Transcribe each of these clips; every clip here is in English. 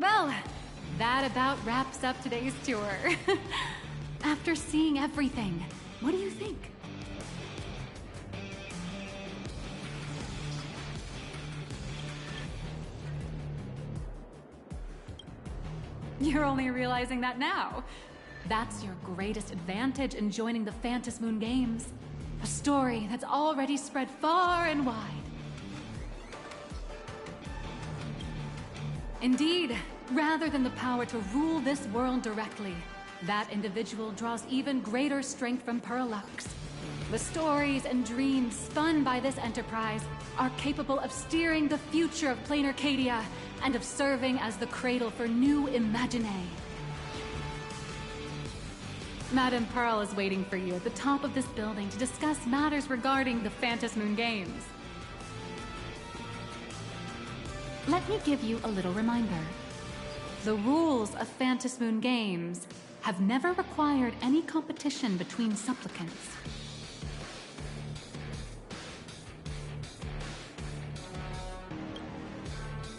Well, that about wraps up today's tour. After seeing everything, what do you think? You're only realizing that now. That's your greatest advantage in joining the Phantom Moon Games. A story that's already spread far and wide. Indeed, rather than the power to rule this world directly, that individual draws even greater strength from Parallax. The stories and dreams spun by this enterprise are capable of steering the future of Plain Arcadia and of serving as the cradle for new imaginae. Madame Pearl is waiting for you at the top of this building to discuss matters regarding the Phantom Moon Games. Let me give you a little reminder. The rules of Phantom Moon Games have never required any competition between supplicants.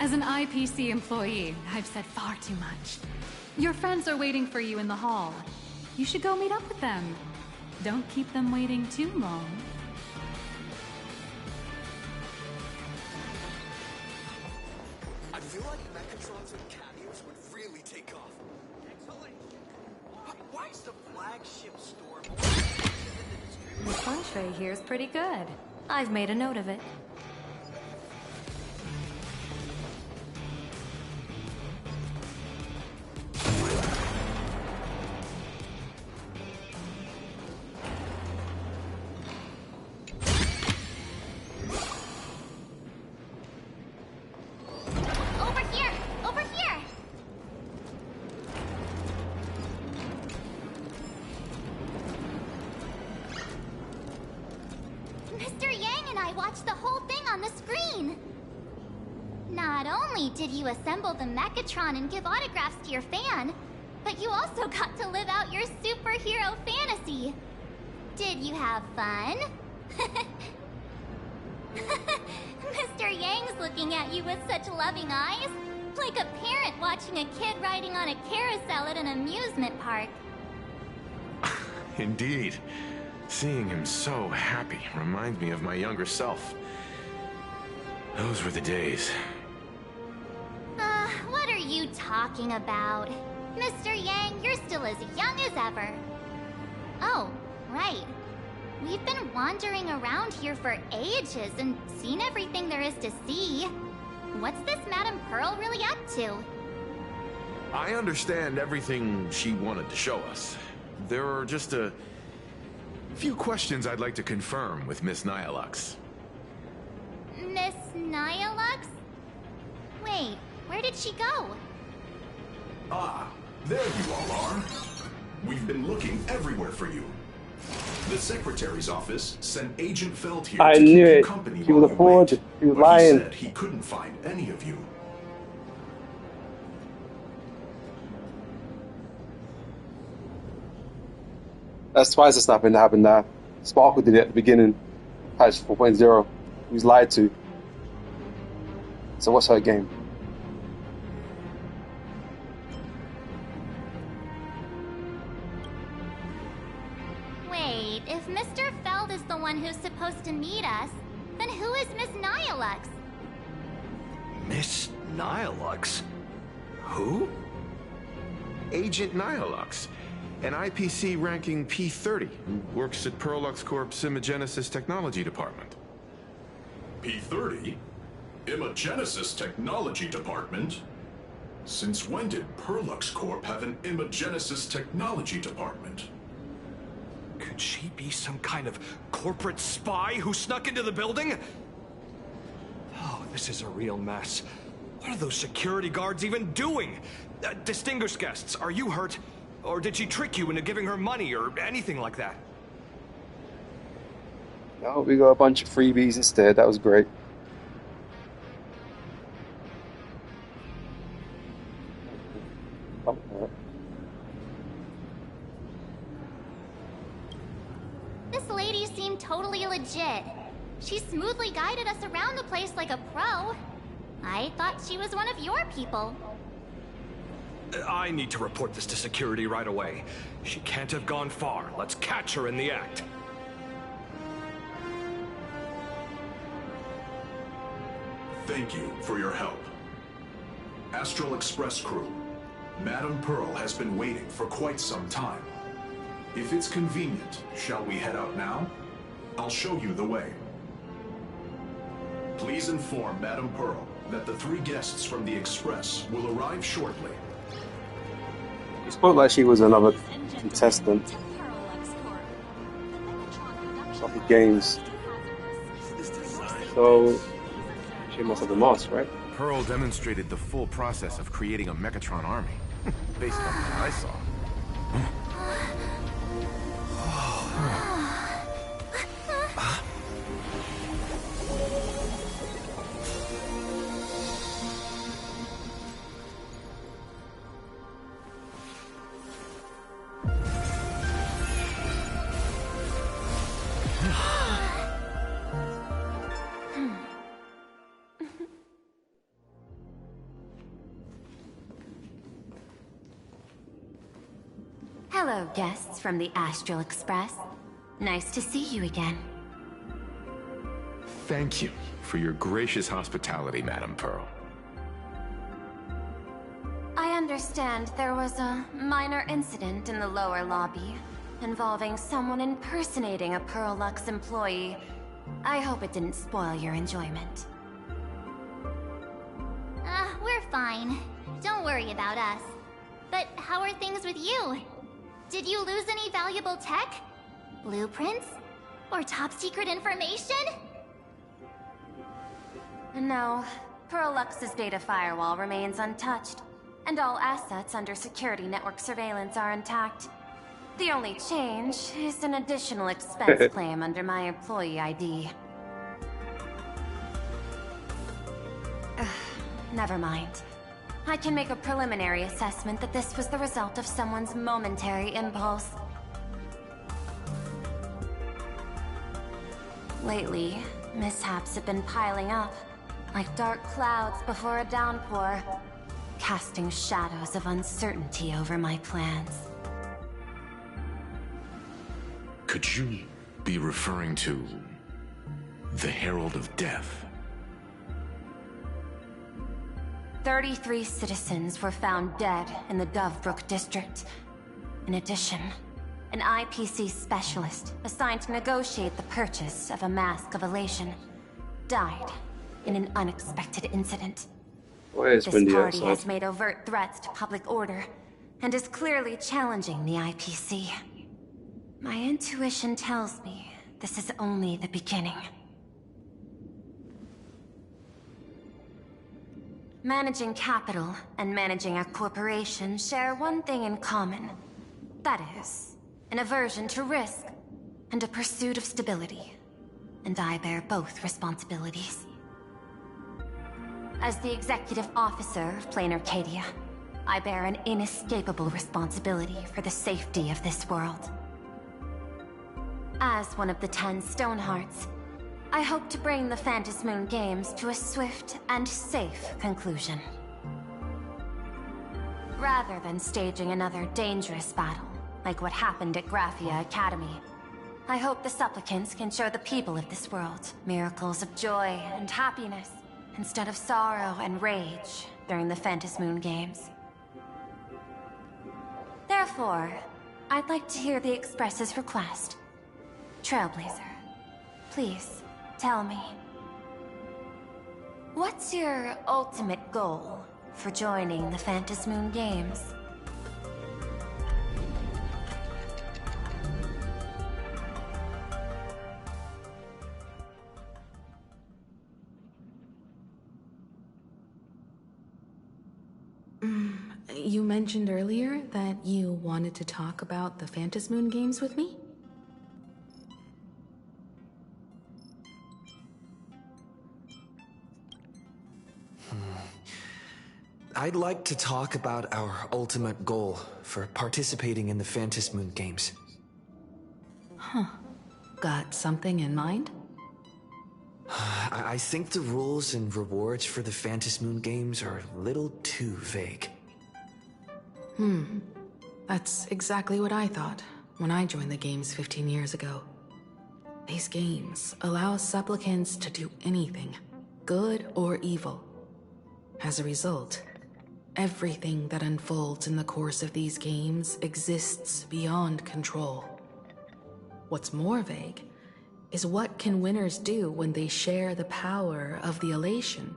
As an IPC employee, I've said far too much. Your friends are waiting for you in the hall. You should go meet up with them. Don't keep them waiting too long. I feel like Mechatrons and Cadios would really take off. Excellent. Why is the flagship store The fun tray here's pretty good. I've made a note of it. Did you assemble the Mechatron and give autographs to your fan? But you also got to live out your superhero fantasy. Did you have fun? Mr. Yang's looking at you with such loving eyes, like a parent watching a kid riding on a carousel at an amusement park. Indeed. Seeing him so happy reminds me of my younger self. Those were the days. What are you talking about? Mr. Yang, you're still as young as ever. Oh, right. We've been wandering around here for ages and seen everything there is to see. What's this Madame Pearl really up to? I understand everything she wanted to show us. There are just a few questions I'd like to confirm with Miss Nihilux. Miss Nihilux? Wait, where did she go? Ah, there you all are. We've been looking everywhere for you. The Secretary's office sent Agent Feld here to keep you company He was a forger. He was lying. He said he couldn't find any of you. That's twice it's not been happened now. Sparkle did it at the beginning. Patch 4.0. He was lied to. So what's her game? Wait, if Mr. Feld is the one who's supposed to meet us, then who is Miss Nihilux? Miss Nihilux? Who? Agent Nihilux, an IPC ranking P30 who works at Parallax Corp's Imagenesis Technology Department. P30? Imagenesis Technology Department? Since when did Parallax Corp have an Imagenesis Technology Department? Could she be some kind of corporate spy who snuck into the building? Oh, this is a real mess. What are those security guards even doing? Distinguished guests, are you hurt? Or did she trick you into giving her money or anything like that? No, we got a bunch of freebies instead. That was great. This lady seemed totally legit. She smoothly guided us around the place like a pro. I thought she was one of your people. I need to report this to security right away. She can't have gone far. Let's catch her in the act. Thank you for your help. Astral Express crew, Madame Pearl has been waiting for quite some time. If it's convenient, shall we head out now? I'll show you the way. Please inform Madame Pearl that the 3 guests from the Express will arrive shortly. It spoke like she was another contestant of the games. So she must have the mask, right? Pearl demonstrated the full process of creating a Mechatron army, based on what I saw. Hello, guests from the Astral Express. Nice to see you again. Thank you for your gracious hospitality, Madame Pearl. I understand there was a minor incident in the lower lobby involving someone impersonating a Pearl Lux employee. I hope it didn't spoil your enjoyment. We're fine. Don't worry about us. But how are things with you? Did you lose any valuable tech? Blueprints? Or top secret information? No. Pearl Lux's data firewall remains untouched, and all assets under security network surveillance are intact. The only change is an additional expense claim under my employee ID. Never mind. I can make a preliminary assessment that this was the result of someone's momentary impulse. Lately, mishaps have been piling up, like dark clouds before a downpour, casting shadows of uncertainty over my plans. Could you be referring to the Herald of Death? 33 citizens were found dead in the Dovebrook district. In addition, an IPC specialist assigned to negotiate the purchase of a Mask of Elation died in an unexpected incident. This party has made overt threats to public order and is clearly challenging the IPC. My intuition tells me this is only the beginning. Managing capital and managing a corporation share one thing in common. That is, an aversion to risk and a pursuit of stability. And I bear both responsibilities. As the executive officer of Plain Arcadia, I bear an inescapable responsibility for the safety of this world. As one of the 10 Stonehearts, I hope to bring the Phantasmoon Games to a swift and safe conclusion. Rather than staging another dangerous battle, like what happened at Graphia Academy, I hope the supplicants can show the people of this world miracles of joy and happiness, instead of sorrow and rage during the Phantasmoon Games. Therefore, I'd like to hear the Express's request. Trailblazer, please. Tell me, what's your ultimate goal for joining the Phantasmoon Games? You mentioned earlier that you wanted to talk about the Phantasmoon Games with me? I'd like to talk about our ultimate goal for participating in the Phantasmoon Games. Huh. Got something in mind? I think the rules and rewards for the Phantasmoon Games are a little too vague. That's exactly what I thought when I joined the games 15 years ago. These games allow supplicants to do anything, good or evil. As a result, everything that unfolds in the course of these games exists beyond control. What's more vague is what can winners do when they share the power of the elation.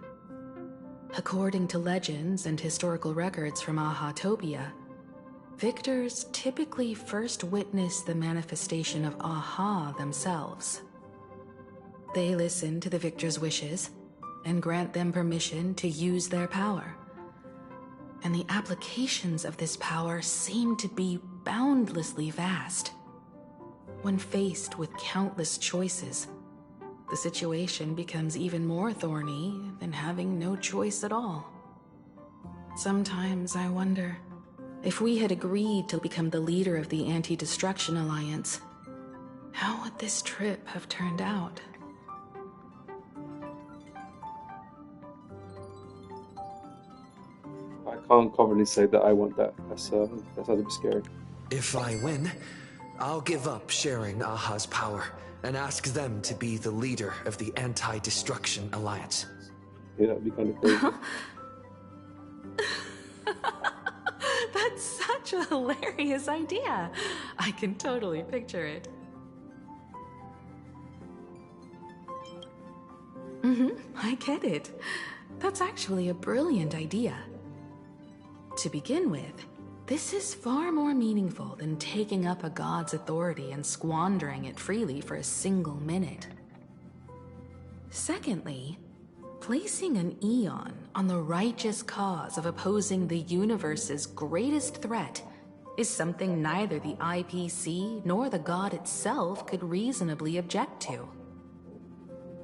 According to legends and historical records from Ahatopia, victors typically first witness the manifestation of Aha themselves. They listen to the victor's wishes and grant them permission to use their power. And the applications of this power seem to be boundlessly vast. When faced with countless choices, the situation becomes even more thorny than having no choice at all. Sometimes I wonder, if we had agreed to become the leader of the Anti-Destruction Alliance, how would this trip have turned out? I can't confidently say that I want that. That sounds a bit scary. If I win, I'll give up sharing Aha's power and ask them to be the leader of the Anti-Destruction Alliance. Yeah, that'd be kind of crazy. That's such a hilarious idea. I can totally picture it. I get it. That's actually a brilliant idea. To begin with, this is far more meaningful than taking up a god's authority and squandering it freely for a single minute. Secondly, placing an Eon on the righteous cause of opposing the universe's greatest threat is something neither the IPC nor the god itself could reasonably object to.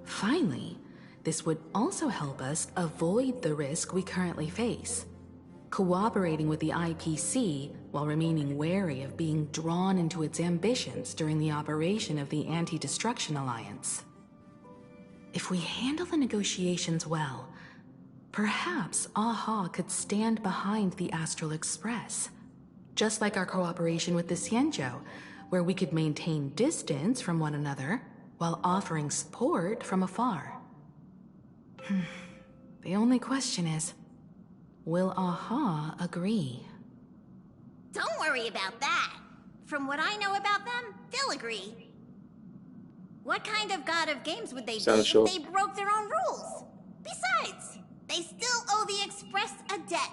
Finally, this would also help us avoid the risk we currently face. Cooperating with the IPC while remaining wary of being drawn into its ambitions during the operation of the Anti-Destruction Alliance. If we handle the negotiations well, perhaps Aha could stand behind the Astral Express. Just like our cooperation with the Xianzhou, where we could maintain distance from one another while offering support from afar. The only question is, will Aha agree? Don't worry about that. From what I know about them, they'll agree. What kind of god of games would they be if they broke their own rules? Besides, they still owe the Express a debt.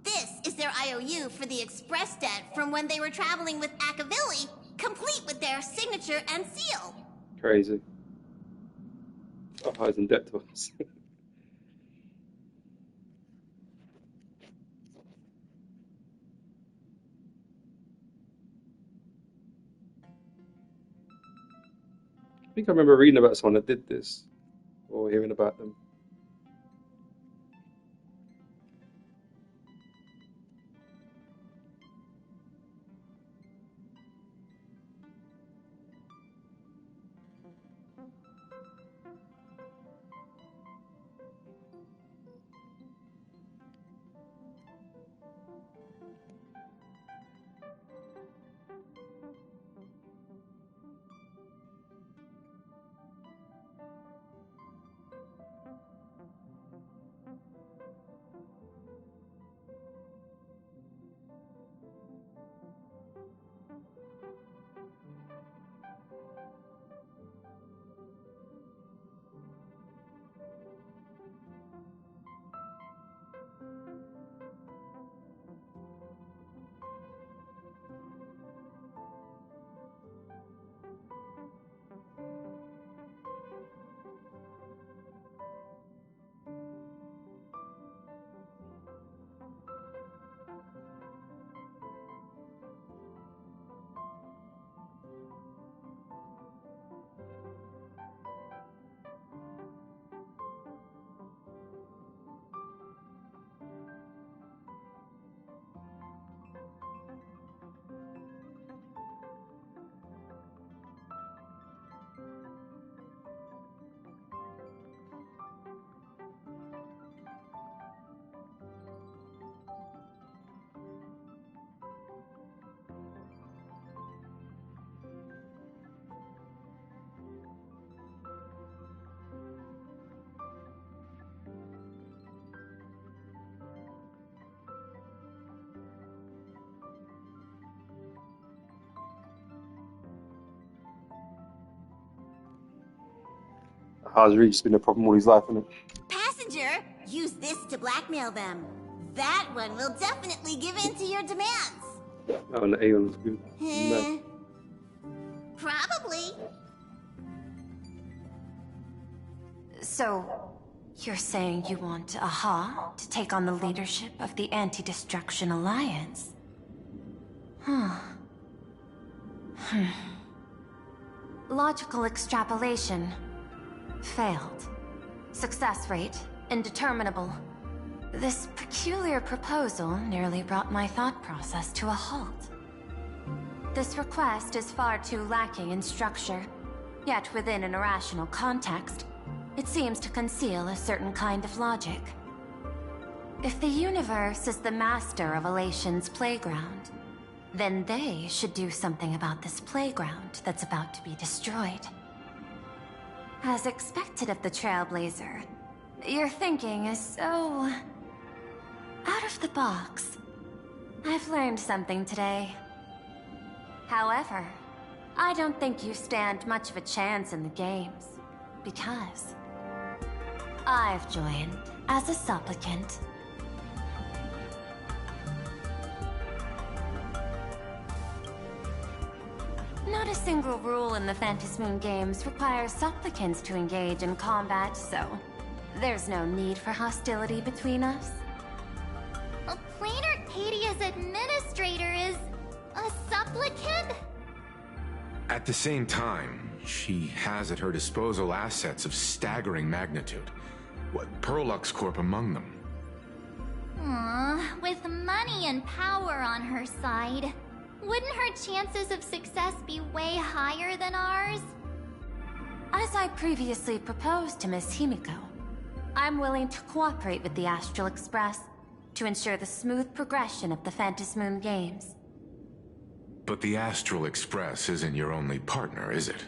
This is their IOU for the Express debt from when they were traveling with Akavili, complete with their signature and seal. Crazy. Aha's in debt to us. I think I remember reading about someone that did this, or hearing about them. How's really just been a problem all his life, isn't it? Passenger, use this to blackmail them. That one will definitely give in to your demands. Oh, and the Aeon was good. No. Probably. So, you're saying you want Aha to take on the leadership of the Anti-Destruction Alliance? Logical extrapolation. Failed. Success rate indeterminable. This peculiar proposal nearly brought my thought process to a halt. This request is far too lacking in structure, yet within an irrational context, it seems to conceal a certain kind of logic. If the universe is the master of Elation's playground, then they should do something about this playground that's about to be destroyed. As expected of the Trailblazer, your thinking is so... out of the box. I've learned something today. However, I don't think you stand much of a chance in the games, because I've joined as a supplicant. Not a single rule in the Phantasmoon games requires supplicants to engage in combat, so there's no need for hostility between us. Planar Arcadia's administrator is a supplicant? At the same time, she has at her disposal assets of staggering magnitude. What, Perlux Corp among them. With money and power on her side, wouldn't her chances of success be way higher than ours? As I previously proposed to Miss Himiko, I'm willing to cooperate with the Astral Express to ensure the smooth progression of the Phantasmoon games. But the Astral Express isn't your only partner, is it?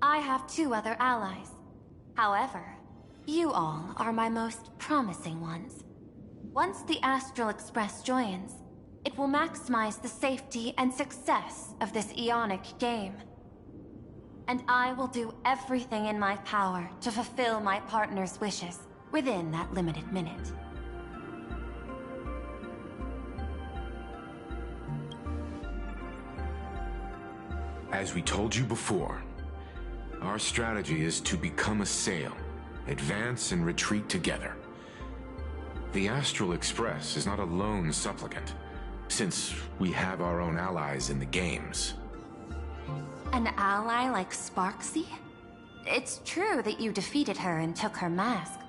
I have 2 other allies. However, you all are my most promising ones. Once the Astral Express joins, it will maximize the safety and success of this Ionic game. And I will do everything in my power to fulfill my partner's wishes within that limited minute. As we told you before, our strategy is to become a sail, advance and retreat together. The Astral Express is not a lone supplicant, since we have our own allies in the games. An ally like Sparksy? It's true that you defeated her and took her mask,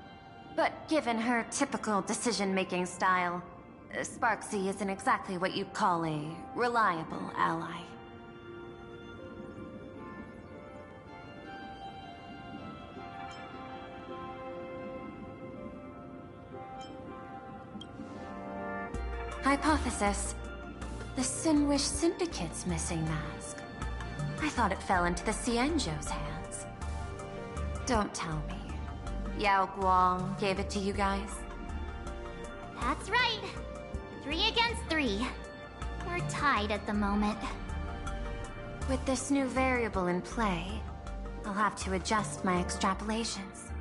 but given her typical decision-making style, Sparksy isn't exactly what you'd call a reliable ally. Hypothesis. The Sinwish Syndicate's missing mask. I thought it fell into the Cienjo's hands. Don't tell me. Yao Guang gave it to you guys? That's right. 3 against 3. We're tied at the moment. With this new variable in play, I'll have to adjust my extrapolations.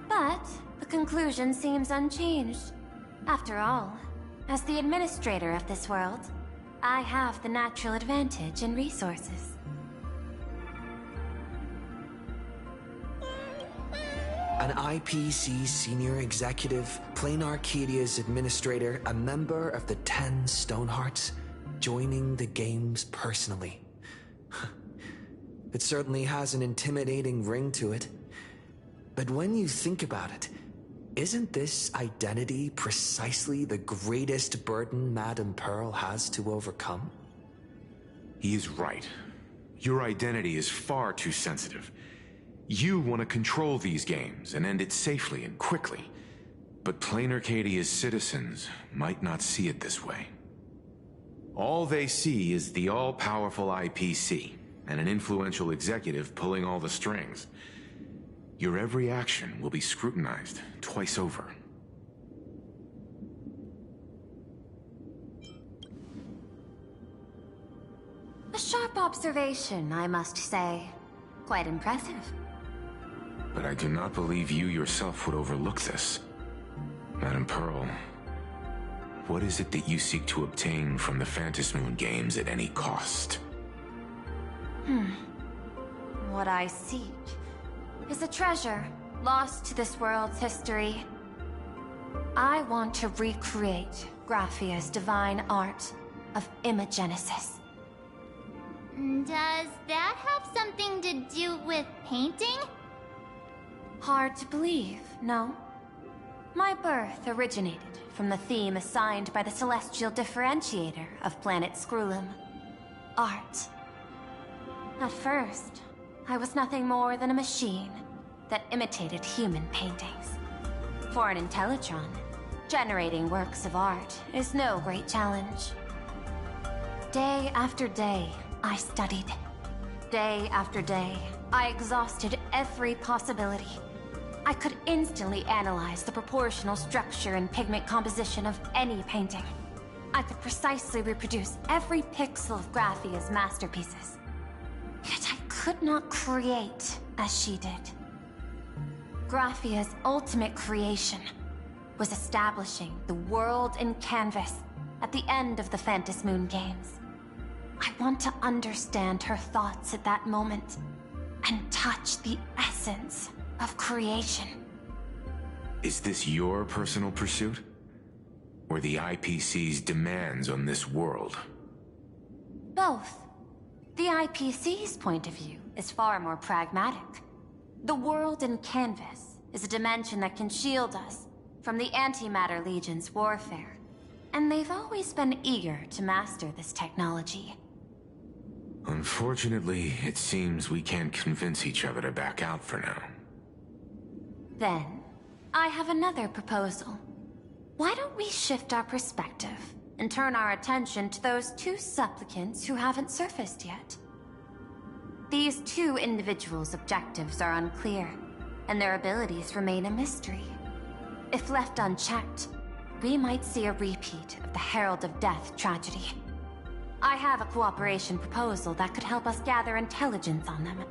But the conclusion seems unchanged. After all, as the administrator of this world, I have the natural advantage in resources. An IPC senior executive, Planar Arcadia's administrator, a member of the 10 Stonehearts, joining the games personally. It certainly has an intimidating ring to it. But when you think about it, isn't this identity precisely the greatest burden Madame Pearl has to overcome? He is right. Your identity is far too sensitive. You want to control these games and end it safely and quickly. But Planar Arcadia's citizens might not see it this way. All they see is the all-powerful IPC and an influential executive pulling all the strings. Your every action will be scrutinized twice over. A sharp observation, I must say. Quite impressive. but I do not believe you yourself would overlook this. Madam Pearl, what is it that you seek to obtain from the Phantasmoon games at any cost? What I seek is a treasure lost to this world's history. I want to recreate Graphia's divine art of imagenesis. Does that have something to do with painting? Hard to believe, no? My birth originated from the theme assigned by the celestial differentiator of planet Scrulum: art. At first, I was nothing more than a machine that imitated human paintings. For an Intellitron, generating works of art is no great challenge. Day after day, I studied. Day after day, I exhausted every possibility. I could instantly analyze the proportional structure and pigment composition of any painting. I could precisely reproduce every pixel of Graphia's masterpieces. Yet I could not create as she did. Graphia's ultimate creation was establishing the world in canvas at the end of the Phantasmoon games. I want to understand her thoughts at that moment and touch the essence of creation. Is this your personal pursuit? Or the IPC's demands on this world? Both. The IPC's point of view is far more pragmatic. The world in canvas is a dimension that can shield us from the Antimatter Legion's warfare, and they've always been eager to master this technology. Unfortunately, it seems we can't convince each other to back out for now. Then, I have another proposal. Why don't we shift our perspective and turn our attention to those two supplicants who haven't surfaced yet? These two individuals' objectives are unclear, and their abilities remain a mystery. If left unchecked, we might see a repeat of the Herald of Death tragedy. I have a cooperation proposal that could help us gather intelligence on them,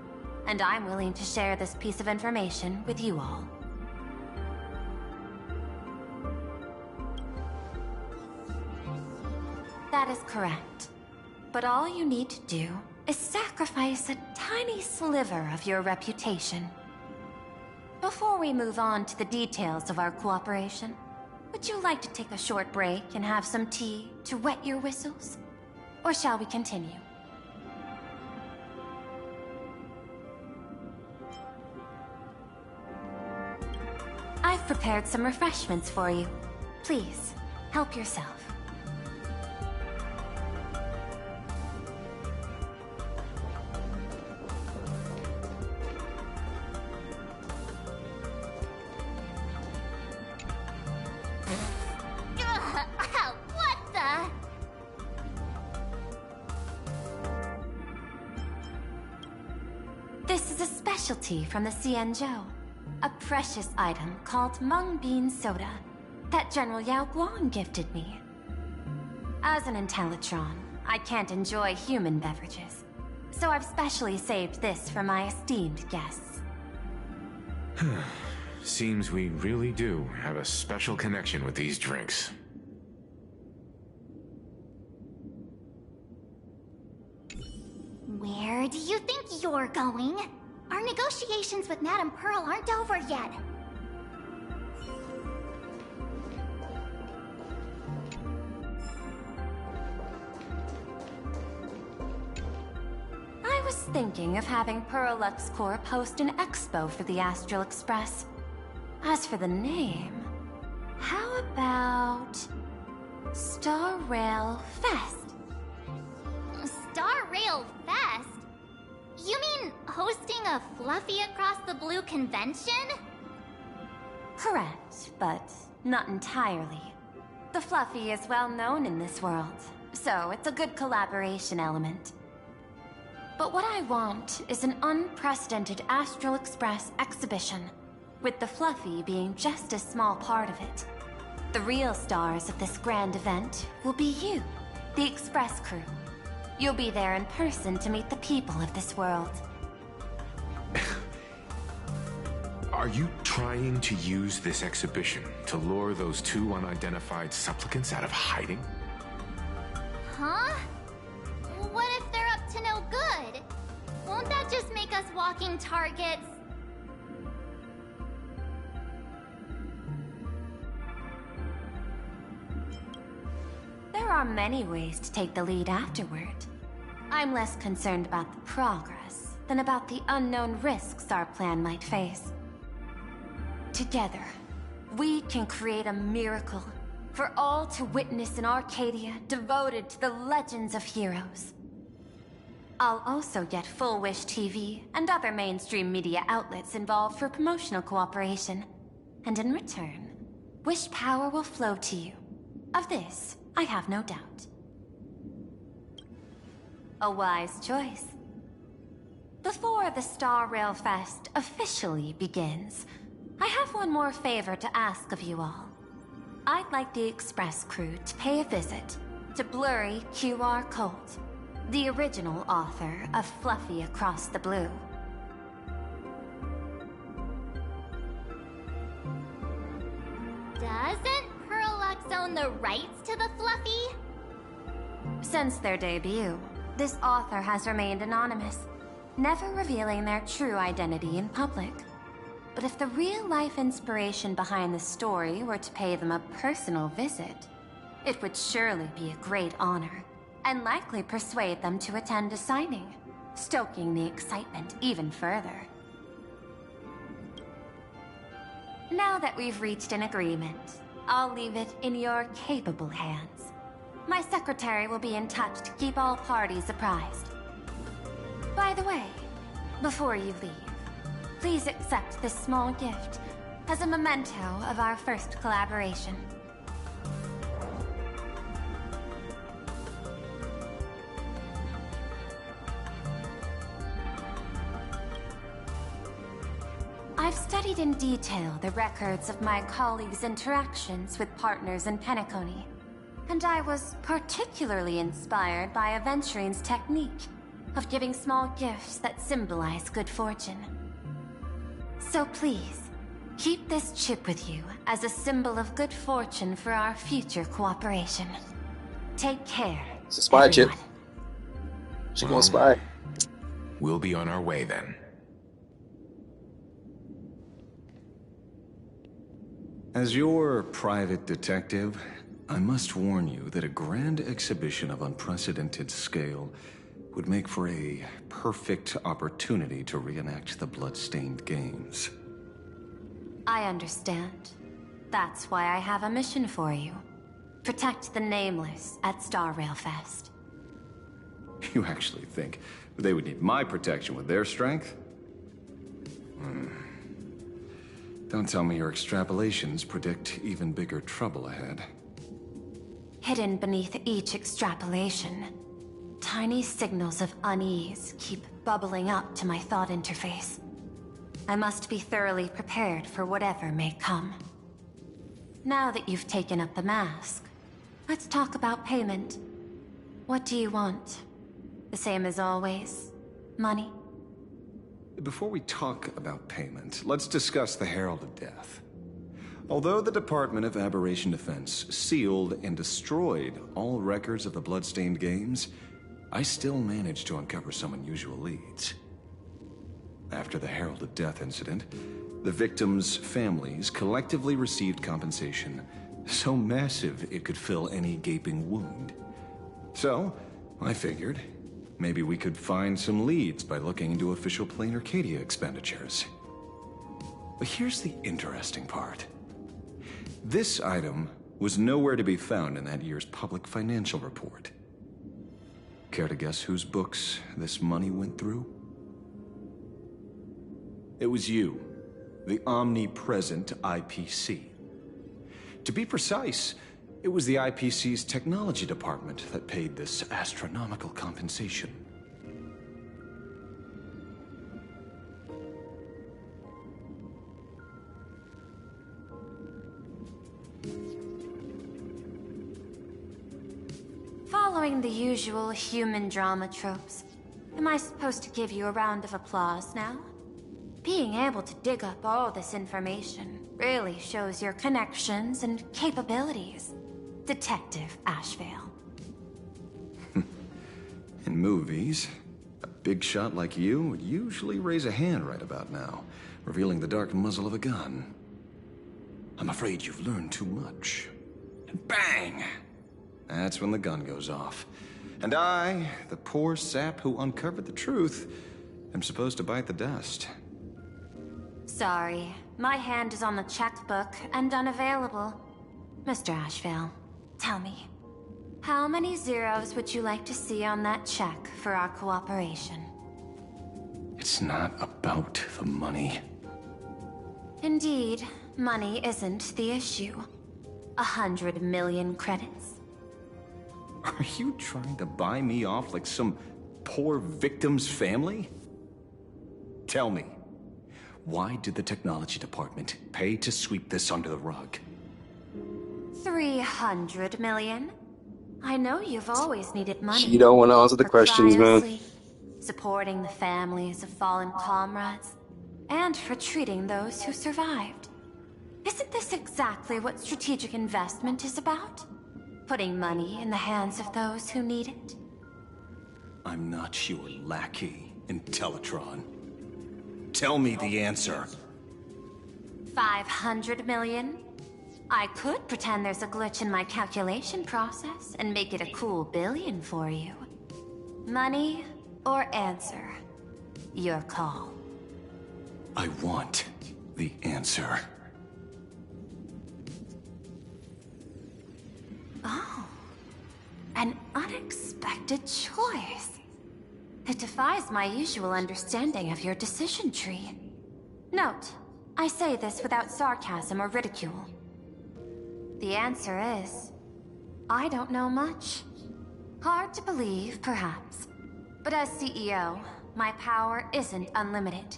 and I'm willing to share this piece of information with you all. That is correct. But all you need to do is sacrifice a tiny sliver of your reputation. Before we move on to the details of our cooperation, would you like to take a short break and have some tea to wet your whistles? Or shall we continue? I've prepared some refreshments for you. Please, help yourself. What the? This is a specialty from the Xianzhou. A precious item called mung bean soda that General Yao Guang gifted me. As an Intellitron, I can't enjoy human beverages, so I've specially saved this for my esteemed guests. Seems we really do have a special connection with these drinks. Where do you think you're going? Our negotiations with Madame Pearl aren't over yet. I was thinking of having Pearl Corp host an expo for the Astral Express. As for the name, how about Star Rail Fest? Star Rail Fest? You mean hosting a Fluffy Across the Blue convention? Correct, but not entirely. The Fluffy is well known in this world, so it's a good collaboration element. But what I want is an unprecedented Astral Express exhibition, with the Fluffy being just a small part of it. The real stars of this grand event will be you, the Express crew. You'll be there in person to meet the people of this world. Are you trying to use this exhibition to lure those two unidentified supplicants out of hiding? Huh? What if they're up to no good? Won't that just make us walking targets? There are many ways to take the lead afterward. I'm less concerned about the progress than about the unknown risks our plan might face. Together, we can create a miracle for all to witness in Arcadia devoted to the legends of heroes. I'll also get Full Wish TV and other mainstream media outlets involved for promotional cooperation. And in return, Wish power will flow to you. Of this, I have no doubt. A wise choice. Before the Star Rail Fest officially begins, I have one more favor to ask of you all. I'd like the Express crew to pay a visit to Blurry QR Colt, the original author of Fluffy Across the Blue. Doesn't Parallax own the rights to the Fluffy? Since their debut, this author has remained anonymous, never revealing their true identity in public. But if the real-life inspiration behind the story were to pay them a personal visit, it would surely be a great honor, and likely persuade them to attend a signing, stoking the excitement even further. Now that we've reached an agreement, I'll leave it in your capable hands. My secretary will be in touch to keep all parties apprised. By the way, before you leave, please accept this small gift as a memento of our first collaboration. I've studied in detail the records of my colleagues' interactions with partners in Penacony, and I was particularly inspired by Aventurine's technique of giving small gifts that symbolize good fortune. So please, keep this chip with you as a symbol of good fortune for our future cooperation. Take care. It's a spy chip. everyone. She gonna spy. We'll be on our way then. As your private detective, I must warn you that a grand exhibition of unprecedented scale would make for a perfect opportunity to reenact the blood-stained games. I understand. That's why I have a mission for you. Protect the Nameless at Star Rail Fest. You actually think they would need my protection with their strength? Don't tell me your extrapolations predict even bigger trouble ahead. Hidden beneath each extrapolation, tiny signals of unease keep bubbling up to my thought interface. I must be thoroughly prepared for whatever may come. Now that you've taken up the mask, let's talk about payment. What do you want? The same as always? Money? Before we talk about payment, let's discuss the Herald of Death. Although the Department of Aberration Defense sealed and destroyed all records of the Bloodstained Games, I still managed to uncover some unusual leads. After the Herald of Death incident, the victims' families collectively received compensation so massive it could fill any gaping wound. So, I figured, maybe we could find some leads by looking into official Plain Arcadia expenditures. But here's the interesting part. This item was nowhere to be found in that year's public financial report. Care to guess whose books this money went through? It was you, the omnipresent IPC. To be precise, it was the IPC's technology department that paid this astronomical compensation. Following the usual human drama tropes, am I supposed to give you a round of applause now? Being able to dig up all this information really shows your connections and capabilities, Detective Ashvale. In movies, a big shot like you would usually raise a hand right about now, revealing the dark muzzle of a gun. I'm afraid you've learned too much. And bang! That's when the gun goes off. And I, the poor sap who uncovered the truth, am supposed to bite the dust. Sorry, my hand is on the checkbook and unavailable. Mr. Ashvale, tell me, how many zeros would you like to see on that check for our cooperation? It's not about the money. Indeed, money isn't the issue. 100 million credits. Are you trying to buy me off like some poor victim's family? Tell me, why did the technology department pay to sweep this under the rug? 300 million? I know you've always needed money. She don't want to answer the questions, man. Supporting the families of fallen comrades, and for treating those who survived. Isn't this exactly what strategic investment is about? Putting money in the hands of those who need it? I'm not your lackey, Intellitron. Tell me the answer. 500 million? I could pretend there's a glitch in my calculation process and make it a cool billion for you. Money or answer? Your call. I want the answer. Oh, an unexpected choice. It defies my usual understanding of your decision tree. Note, I say this without sarcasm or ridicule. The answer is, I don't know much. Hard to believe, perhaps. But as CEO, my power isn't unlimited.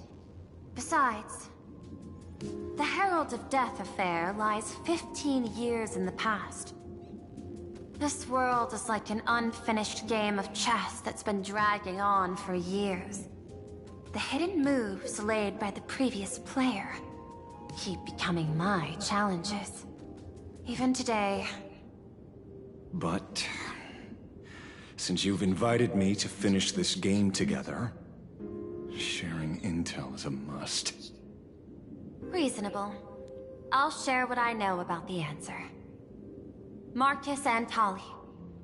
Besides, the Herald of Death affair lies 15 years in the past. This world is like an unfinished game of chess that's been dragging on for years. The hidden moves laid by the previous player keep becoming my challenges. Even today. But since you've invited me to finish this game together, sharing intel is a must. Reasonable. I'll share what I know about the answer. Marcus Antali,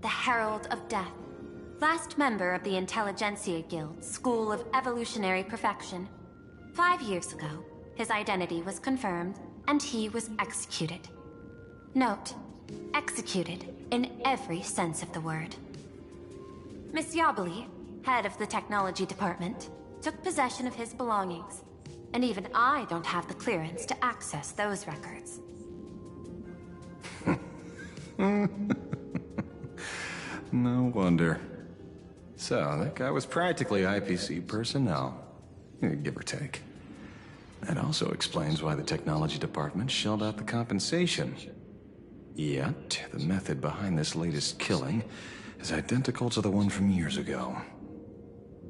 the Herald of Death, last member of the Intelligentsia Guild School of Evolutionary Perfection. 5 years ago, his identity was confirmed, and he was executed. Note, executed in every sense of the word. Miss Yabali, head of the technology department, took possession of his belongings, and even I don't have the clearance to access those records. No wonder. So, that guy was practically IPC personnel, give or take. That also explains why the technology department shelled out the compensation. Yet, the method behind this latest killing is identical to the one from years ago.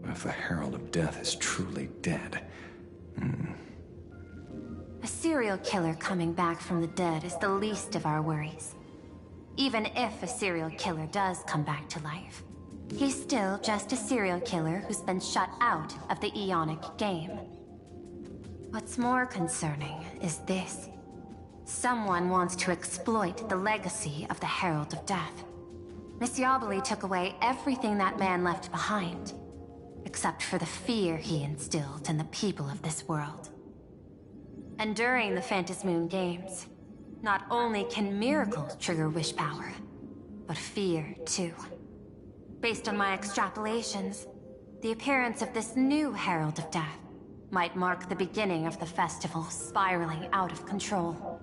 If the Herald of Death is truly dead... A serial killer coming back from the dead is the least of our worries. Even if a serial killer does come back to life, he's still just a serial killer who's been shut out of the Ionic game. What's more concerning is this. Someone wants to exploit the legacy of the Herald of Death. Miss Yabali took away everything that man left behind, except for the fear he instilled in the people of this world. And during the Phantasmoon Games, not only can miracles trigger wish power, but fear too. Based on my extrapolations, the appearance of this new Herald of Death might mark the beginning of the festival spiraling out of control.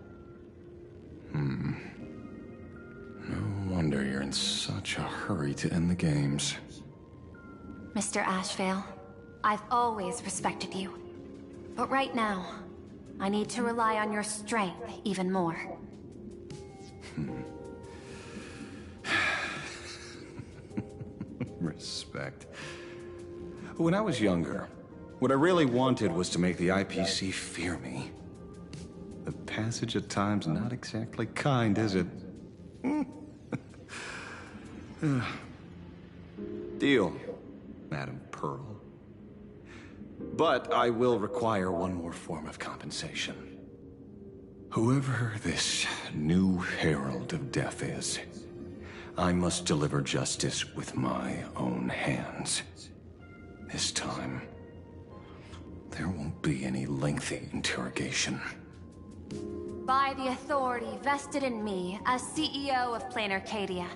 No wonder you're in such a hurry to end the games. Mr. Ashvale, I've always respected you. But right now, I need to rely on your strength even more. Respect. When I was younger, What I really wanted was to make the IPC fear me. The passage of time's not exactly kind, is it? Deal, Madam Pearl. But I will require one more form of compensation. Whoever this new Herald of Death is, I must deliver justice with my own hands. This time, there won't be any lengthy interrogation. By the authority vested in me as CEO of Plain Arcadia,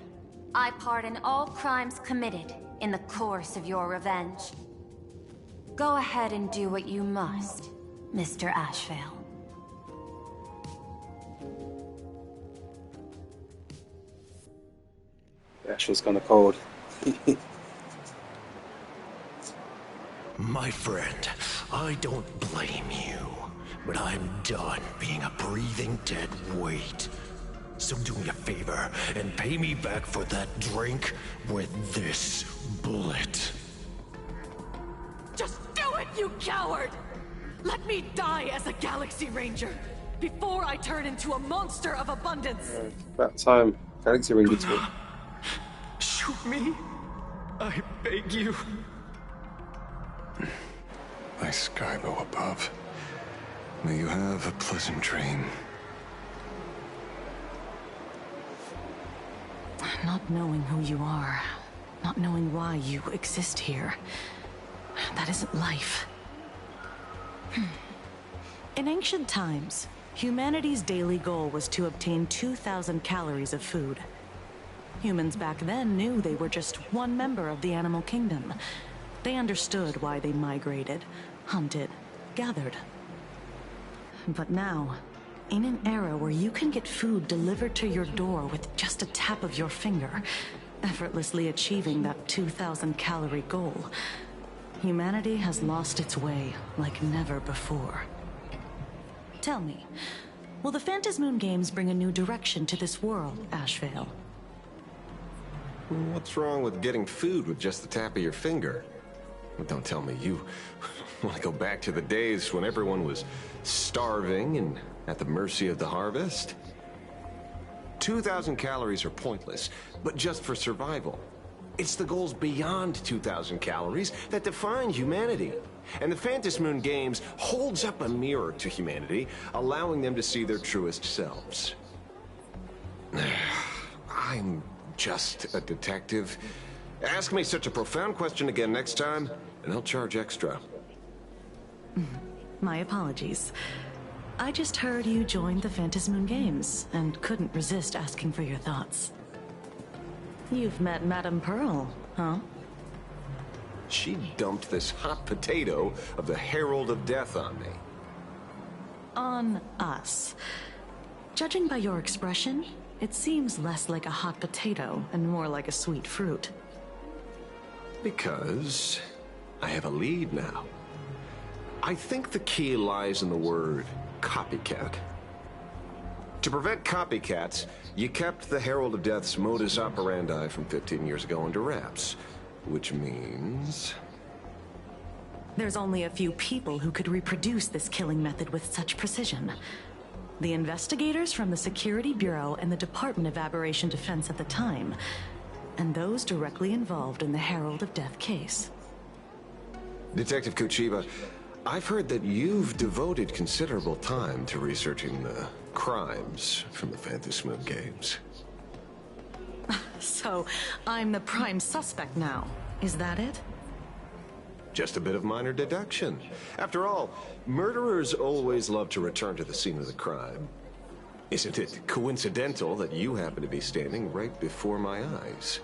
I pardon all crimes committed in the course of your revenge. Go ahead and do what you must, Mr. Ashvale. Ashvale's kind of cold. My friend, I don't blame you, but I'm done being a breathing dead weight. So do me a favor and pay me back for that drink with this bullet. Just do it, you coward! Let me die as a Galaxy Ranger before I turn into a monster of abundance. About time. Galaxy Ranger too. Shoot me. I beg you. My Skybo above. May you have a pleasant dream. Not knowing who you are, not knowing why you exist here, that isn't life. In ancient times, humanity's daily goal was to obtain 2,000 calories of food. Humans back then knew they were just one member of the animal kingdom. They understood why they migrated, hunted, gathered. But now, in an era where you can get food delivered to your door with just a tap of your finger, effortlessly achieving that 2,000 calorie goal, humanity has lost its way like never before. Tell me, will the Phantasmoon Games bring a new direction to this world, Ashvale? What's wrong with getting food with just the tap of your finger? Don't tell me you want to go back to the days when everyone was starving and at the mercy of the harvest? 2,000 calories are pointless, but just for survival. It's the goals beyond 2,000 calories that define humanity. And the Phantasmoon Games holds up a mirror to humanity, allowing them to see their truest selves. I'm just a detective. Ask me such a profound question again next time, and I'll charge extra. My apologies. I just heard you joined the Phantasmoon Games, and couldn't resist asking for your thoughts. You've met Madame Pearl, huh? She dumped this hot potato of the Herald of Death on me. On us. Judging by your expression, it seems less like a hot potato and more like a sweet fruit. Because I have a lead now. I think the key lies in the word copycat. To prevent copycats, you kept the Herald of Death's modus operandi from 15 years ago under wraps. Which means... There's only a few people who could reproduce this killing method with such precision. The investigators from the Security Bureau and the Department of Aberration Defense at the time, and those directly involved in the Herald of Death case. Detective Kuchiba, I've heard that you've devoted considerable time to researching the crimes from the Phantasmoon Games. So, I'm the prime suspect now, is that it? Just a bit of minor deduction. After all, murderers always love to return to the scene of the crime. Isn't it coincidental that you happen to be standing right before my eyes?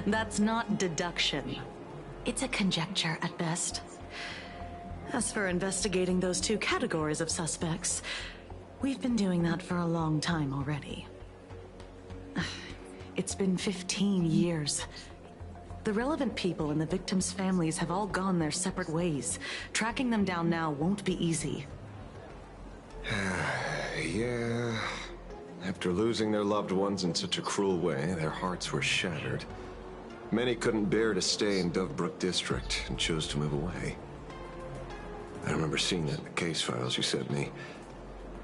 That's not deduction. It's a conjecture at best. As for investigating those two categories of suspects, we've been doing that for a long time already. It's been 15 years. The relevant people and the victims' families have all gone their separate ways. Tracking them down now won't be easy. Yeah. After losing their loved ones in such a cruel way, their hearts were shattered. Many couldn't bear to stay in Dovebrook District and chose to move away. I remember seeing that in the case files you sent me.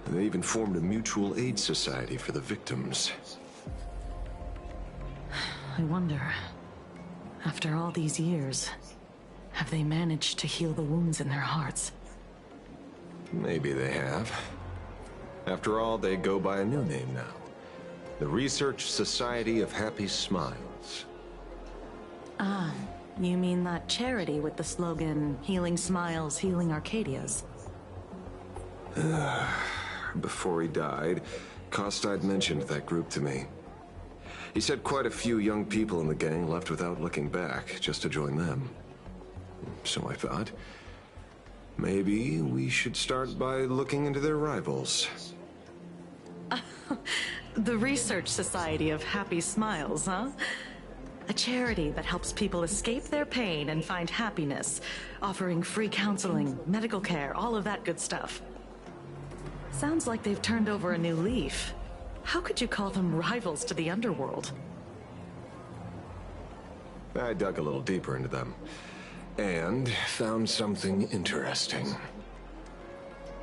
They even formed a mutual aid society for the victims. I wonder, after all these years, have they managed to heal the wounds in their hearts? Maybe they have. After all, they go by a new name now. The Research Society of Happy Smiles. Ah, you mean that charity with the slogan, Healing Smiles, Healing Arcadias? Before he died, Costide mentioned that group to me. He said quite a few young people in the gang left without looking back, just to join them. So I thought, maybe we should start by looking into their rivals. The Research Society of Happy Smiles, huh? A charity that helps people escape their pain and find happiness, offering free counseling, medical care, all of that good stuff. Sounds like they've turned over a new leaf. How could you call them rivals to the underworld? I dug a little deeper into them, and found something interesting.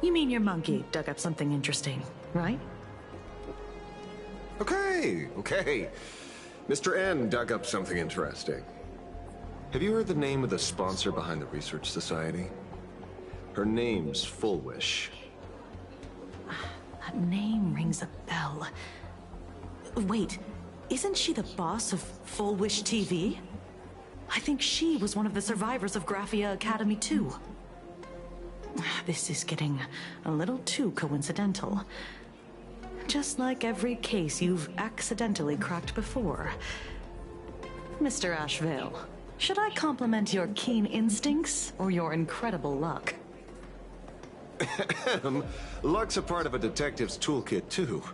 You mean your monkey dug up something interesting, right? Okay. Mr. N dug up something interesting. Have you heard the name of the sponsor behind the Research Society? Her name's Fullwish. That name rings a bell. Wait, isn't she the boss of Fullwish TV? I think she was one of the survivors of Graphia Academy too. This is getting a little too coincidental. Just like every case you've accidentally cracked before. Mr. Ashvale, should I compliment your keen instincts or your incredible luck? Luck's a part of a detective's toolkit, too.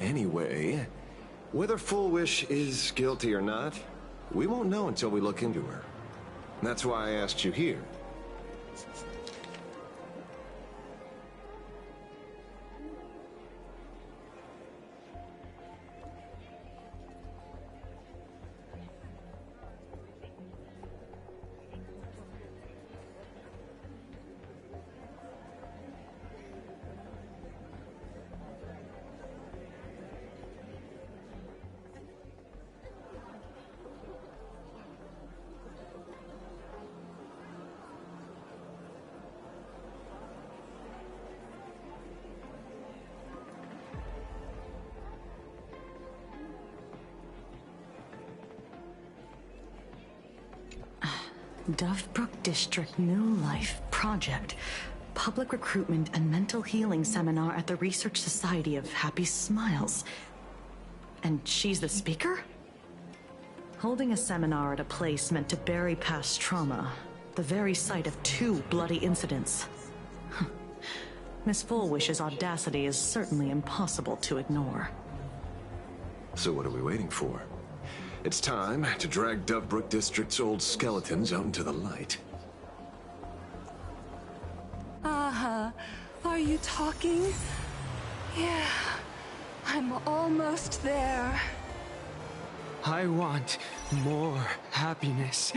Anyway, whether Fullwish is guilty or not, we won't know until we look into her. That's why I asked you here. Dovebrook District New Life Project. Public Recruitment and Mental Healing Seminar at the Research Society of Happy Smiles. And she's the speaker? Holding a seminar at a place meant to bury past trauma. The very site of 2 bloody incidents. Miss Fullwish's audacity is certainly impossible to ignore. So what are we waiting for? It's time to drag Dovebrook District's old skeletons out into the light. Are you talking? Yeah, I'm almost there. I want more happiness.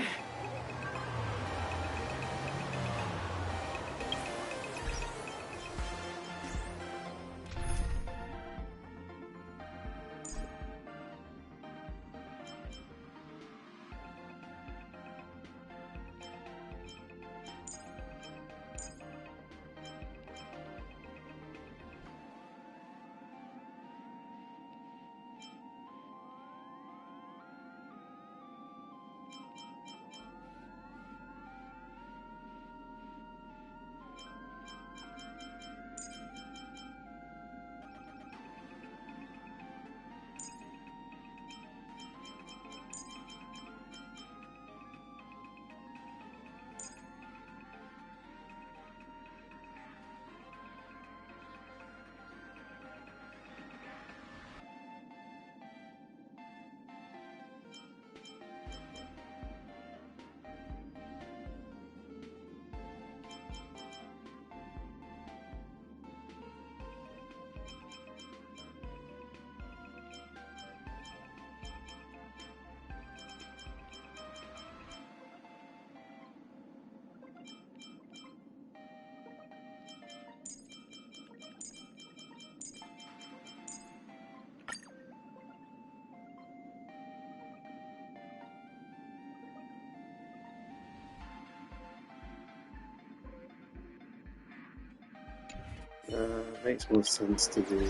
Makes more sense to do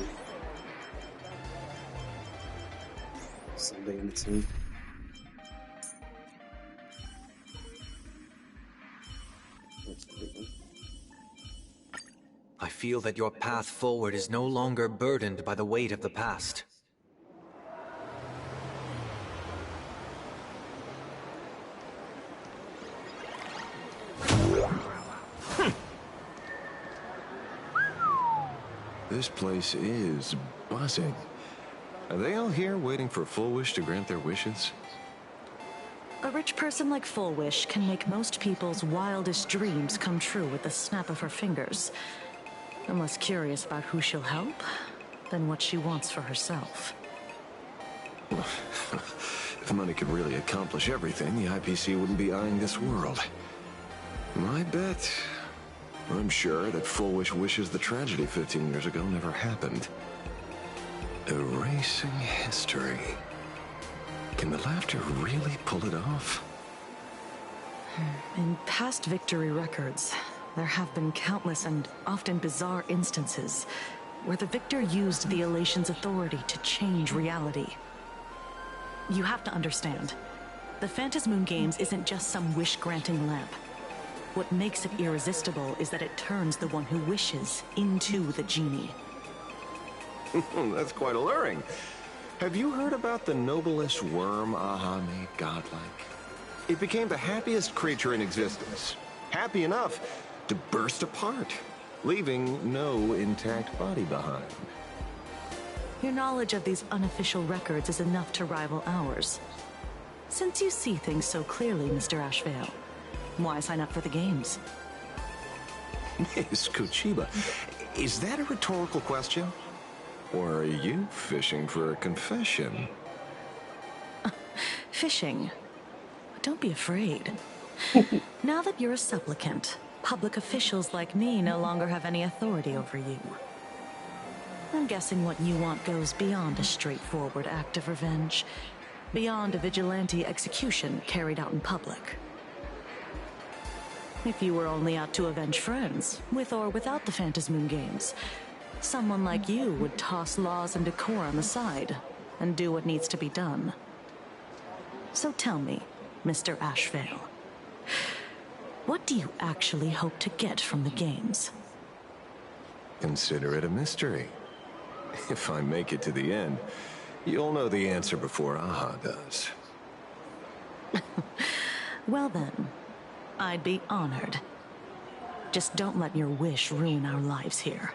Sunday in the team. I feel that your path forward is no longer burdened by the weight of the past. This place is buzzing. Are they all here waiting for Full Wish to grant their wishes? A rich person like Full Wish can make most people's wildest dreams come true with the snap of her fingers. I'm less curious about who she'll help than what she wants for herself. If money could really accomplish everything, the IPC wouldn't be eyeing this world. My bet... I'm sure that Full Wish wishes the tragedy 15 years ago never happened. Erasing history. Can the laughter really pull it off? In past victory records, there have been countless and often bizarre instances where the victor used the elation's authority to change reality. You have to understand, the Phantasmoon Games isn't just some wish-granting lamp. What makes it irresistible is that it turns the one who wishes into the genie. That's quite alluring. Have you heard about the noblest worm Aha made godlike? It became the happiest creature in existence. Happy enough to burst apart, leaving no intact body behind. Your knowledge of these unofficial records is enough to rival ours. Since you see things so clearly, Mr. Ashvale, why sign up for the games? Miss Kuchiba, is that a rhetorical question? Or are you fishing for a confession? Fishing? Don't be afraid. Now that you're a supplicant, public officials like me no longer have any authority over you. I'm guessing what you want goes beyond a straightforward act of revenge, beyond a vigilante execution carried out in public. If you were only out to avenge friends, with or without the Phantasmoon Games, someone like you would toss laws and decorum aside and do what needs to be done. So tell me, Mr. Ashvale, what do you actually hope to get from the games? Consider it a mystery. If I make it to the end, you'll know the answer before Aha does. Well then, I'd be honored. Just don't let your wish ruin our lives here.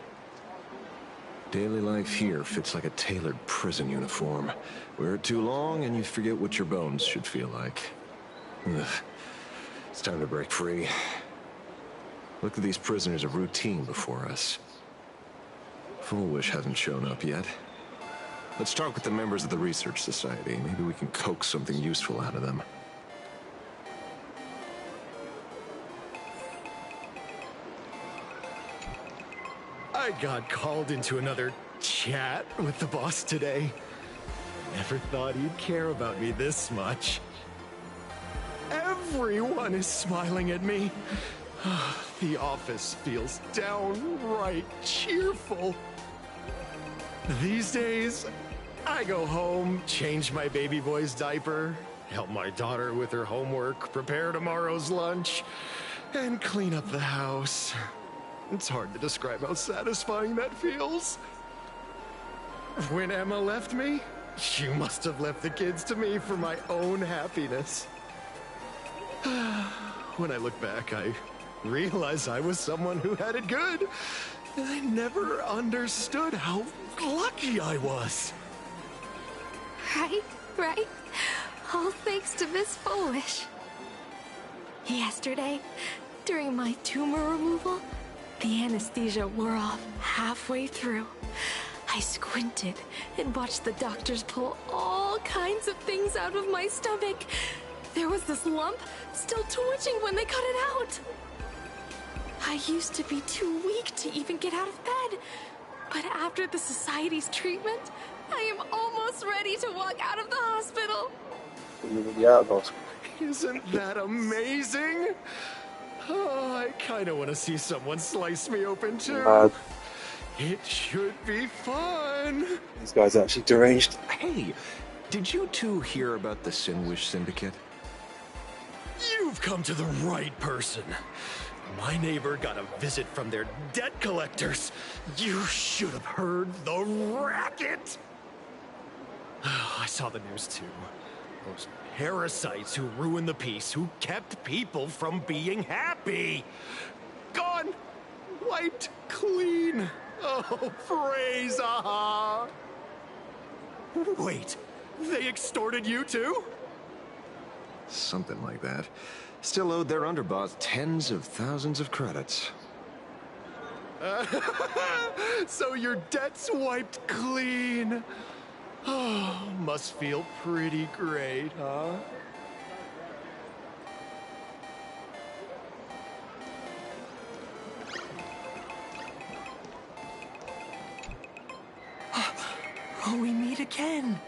Daily life here fits like a tailored prison uniform. Wear it too long and you forget what your bones should feel like. Ugh. It's time to break free. Look at these prisoners of routine before us. Full Wish hasn't shown up yet. Let's talk with the members of the Research Society. Maybe we can coax something useful out of them. I got called into another chat with the boss today. Never thought he'd care about me this much. Everyone is smiling at me. The office feels downright cheerful. These days, I go home, change my baby boy's diaper, help my daughter with her homework, prepare tomorrow's lunch, and clean up the house. It's hard to describe how satisfying that feels. When Emma left me, she must have left the kids to me for my own happiness. When I look back, I realize I was someone who had it good. And I never understood how lucky I was. Right? All thanks to Miss Full Wish. Yesterday, during my tumor removal, the anesthesia wore off halfway through. I squinted and watched the doctors pull all kinds of things out of my stomach. There was this lump still twitching when they cut it out. I used to be too weak to even get out of bed. But after the Society's treatment, I am almost ready to walk out of the hospital. Isn't that amazing? Oh, I kind of want to see someone slice me open too. It should be fun. These guys are actually deranged. Hey, did you two hear about the Sinwish Syndicate? You've come to the right person. My neighbor got a visit from their debt collectors. You should have heard the racket. I saw the news too. Those parasites who ruined the peace, who kept people from being happy. Gone. Wiped clean. Oh, praise Aha. Wait, they extorted you too? Something like that. Still owed their underboss tens of thousands of credits. So your debt's wiped clean. Oh, must feel pretty great, huh? Oh, we meet again.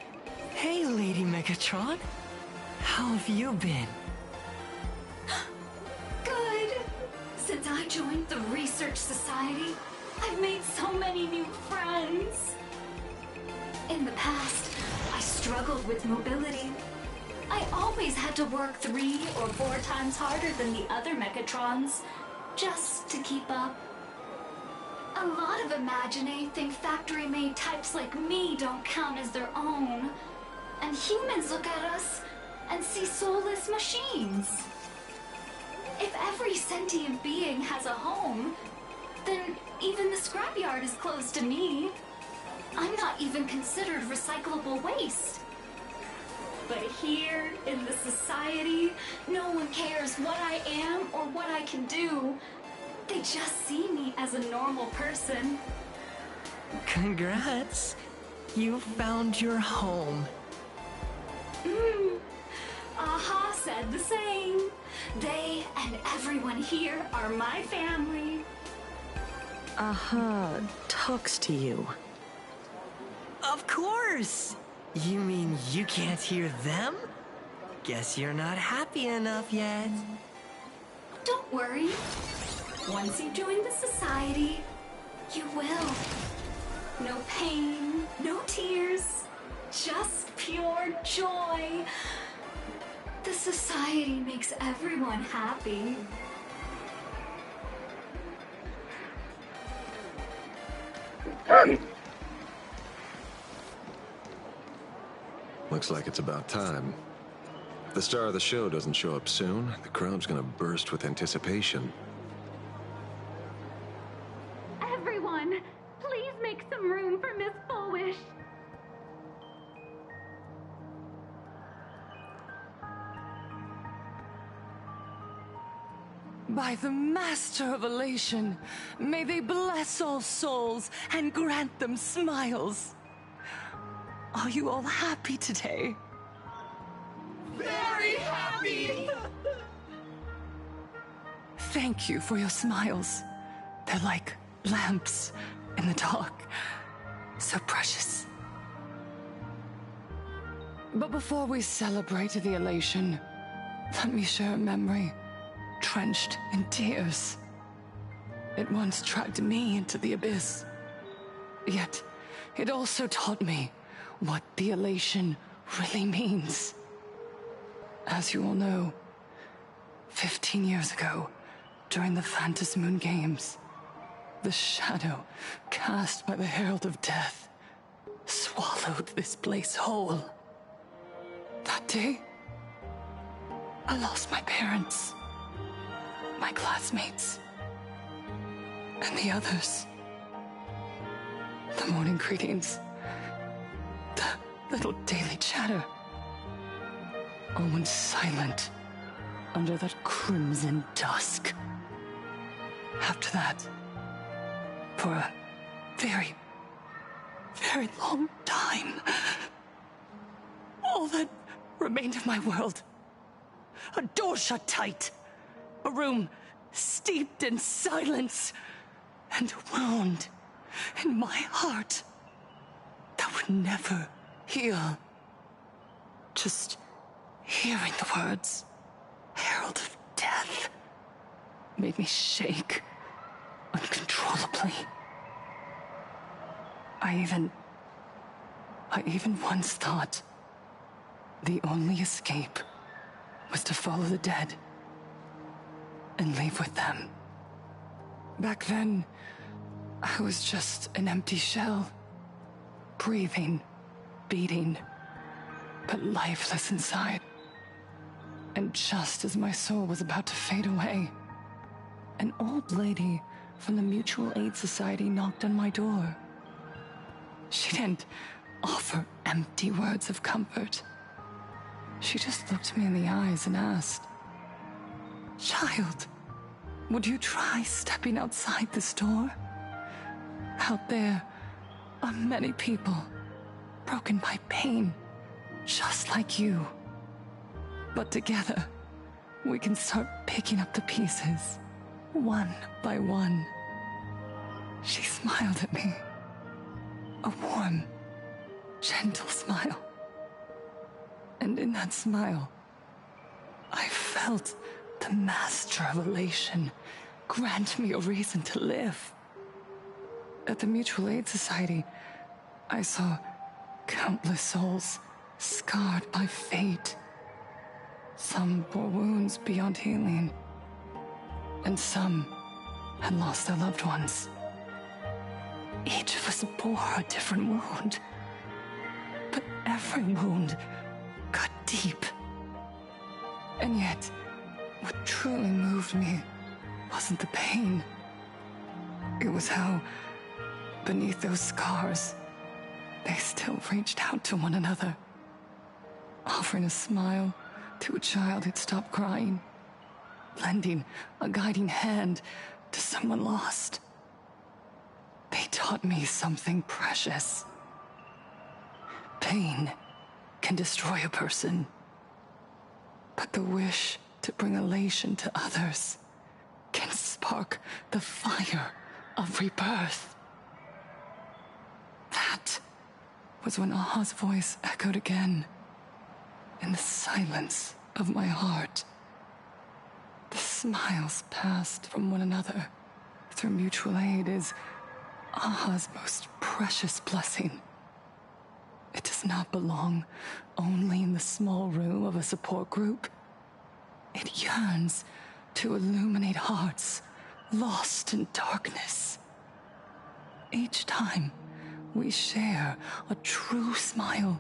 Hey, Lady Megatron. How have you been? Good. Since I joined the Research Society, I've made so many new friends. In the past, I struggled with mobility. I always had to work 3 or 4 times harder than the other Megatrons, just to keep up. A lot of Imaginae think factory-made types like me don't count as their own. And humans look at us and see soulless machines. If every sentient being has a home, then even the scrapyard is closed to me. I'm not even considered recyclable waste. But here, in the society, no one cares what I am or what I can do. They just see me as a normal person. Congrats. You found your home. Aha said the same. They and everyone here are my family. Aha talks to you. Of course! You mean you can't hear them? Guess you're not happy enough yet. Don't worry. Once you join the society, you will. No pain, no tears, just pure joy. The society makes everyone happy. Looks like it's about time. If the star of the show doesn't show up soon, the crowd's gonna burst with anticipation. Everyone, please make some room for Miss Fullwish. By the Master of Elation, may they bless all souls and grant them smiles. Are you all happy today? Very happy! Thank you for your smiles. They're like lamps in the dark. So precious. But before we celebrate the elation, let me share a memory drenched in tears. It once dragged me into the abyss. Yet, it also taught me what the elation really means. As you all know, 15 years ago, during the Phantasmoon Games, the shadow cast by the Herald of Death swallowed this place whole. That day, I lost my parents, my classmates, and the others. The morning greetings, the little daily chatter, all went silent under that crimson dusk. After that, for a very, very long time, all that remained of my world, a door shut tight, a room steeped in silence, and a wound in my heart that would never heal. Just hearing the words, Herald of Death, made me shake uncontrollably. I even once thought the only escape was to follow the dead and leave with them. Back then, I was just an empty shell, breathing, beating, but lifeless inside. And just as my soul was about to fade away, an old lady from the Mutual Aid Society knocked on my door. She didn't offer empty words of comfort. She just looked me in the eyes and asked, "Child, would you try stepping outside this door? Out there are many people broken by pain, just like you. But together, we can start picking up the pieces, one by one." She smiled at me. A warm, gentle smile. And in that smile, I felt the master of elation grant me a reason to live. At the Mutual Aid Society, I saw countless souls scarred by fate. Some bore wounds beyond healing, and some had lost their loved ones. Each of us bore a different wound, but every wound cut deep. And yet, what truly moved me wasn't the pain. It was how, beneath those scars, they still reached out to one another, offering a smile to a child who'd stopped crying, lending a guiding hand to someone lost. They taught me something precious. Pain can destroy a person, but the wish to bring elation to others can spark the fire of rebirth. That was when Aha's voice echoed again in the silence of my heart. The smiles passed from one another through mutual aid is Aha's most precious blessing. It does not belong only in the small room of a support group. It yearns to illuminate hearts lost in darkness. Each time we share a true smile,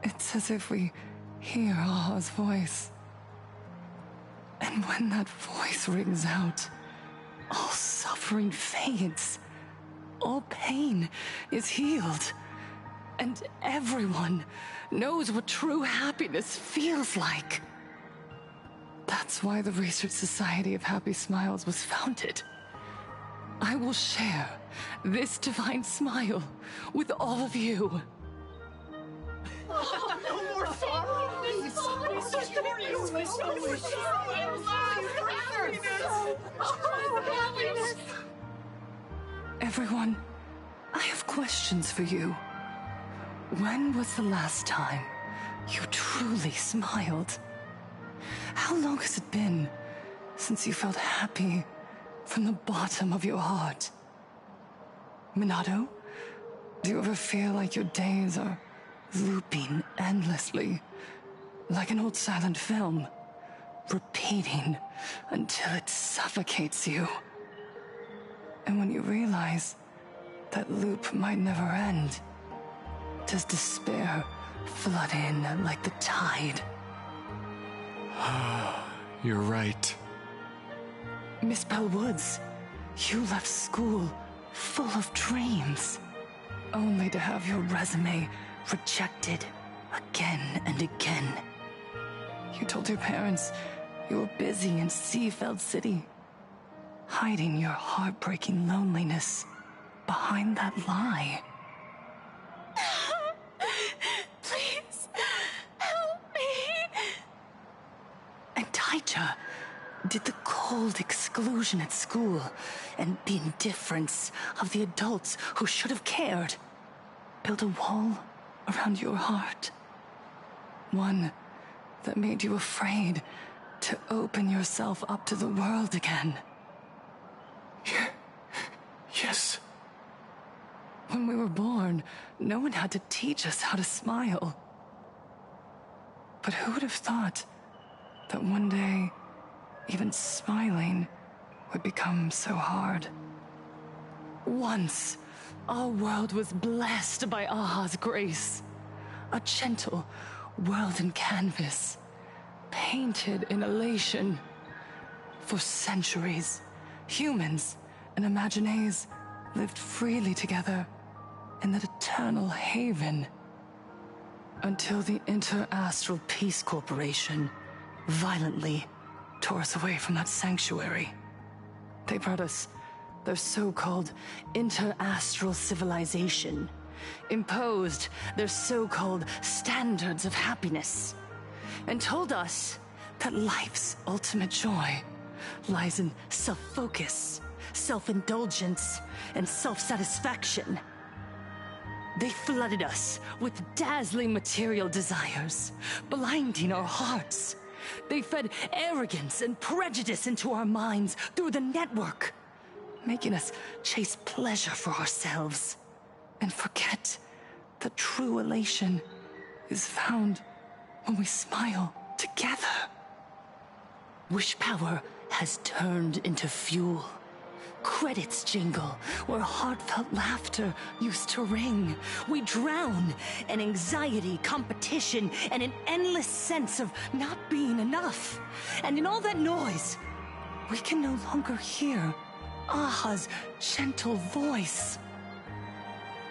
it's as if we hear Aha's voice. And when that voice rings out, all suffering fades, all pain is healed, and everyone knows what true happiness feels like. That's why the Research Society of Happy Smiles was founded. I will share this divine smile with all of you. No more sorrow! Everyone, I have questions for you. When was the last time you truly smiled? How long has it been since you felt happy from the bottom of your heart? Minato, do you ever feel like your days are looping endlessly, like an old silent film, repeating until it suffocates you? And when you realize that loop might never end, does despair flood in like the tide? You're right. Miss Bellwoods, you left school full of dreams, only to have your resume rejected again and again. You told your parents you were busy in Seafeld City, hiding your heartbreaking loneliness behind that lie. Please, help me. And Taija, did the cold exclusion at school and the indifference of the adults who should have cared build a wall around your heart? One that made you afraid to open yourself up to the world again? Yes. Or When we were born, no one had to teach us how to smile. But who would have thought that one day, even smiling would become so hard? Once, our world was blessed by Aha's grace. A gentle world in canvas, painted in elation. For centuries, humans and Imaginaes lived freely together in that eternal haven. Until the Inter-Astral Peace Corporation violently tore us away from that sanctuary. They brought us their so-called inter-astral civilization, imposed their so-called standards of happiness, and told us that life's ultimate joy lies in self-focus, self-indulgence, and self-satisfaction. They flooded us with dazzling material desires, blinding our hearts. They fed arrogance and prejudice into our minds through the network, making us chase pleasure for ourselves and forget that true elation is found when we smile together. Wish power has turned into fuel. Credits jingle where heartfelt laughter used to ring. We drown in anxiety, competition, and an endless sense of not being enough. And in all that noise, we can no longer hear Aha's gentle voice.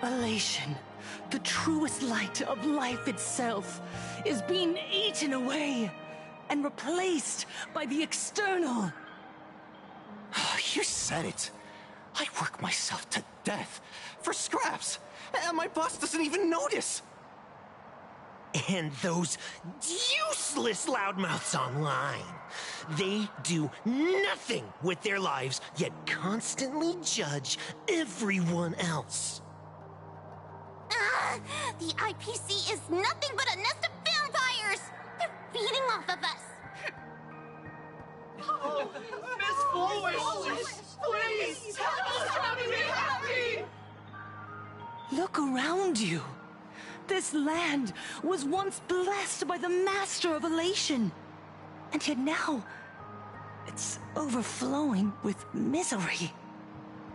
Elation, the truest light of life itself, is being eaten away and replaced by the external. You said it. I work myself to death for scraps, and my boss doesn't even notice. And those useless loudmouths online. They do nothing with their lives, yet constantly judge everyone else. The IPC is nothing but a nest of vampires! They're feeding off of us! Oh, Miss Foolish! Please, tell us how to be happy! Look around you. This land was once blessed by the master of elation. And yet now, it's overflowing with misery.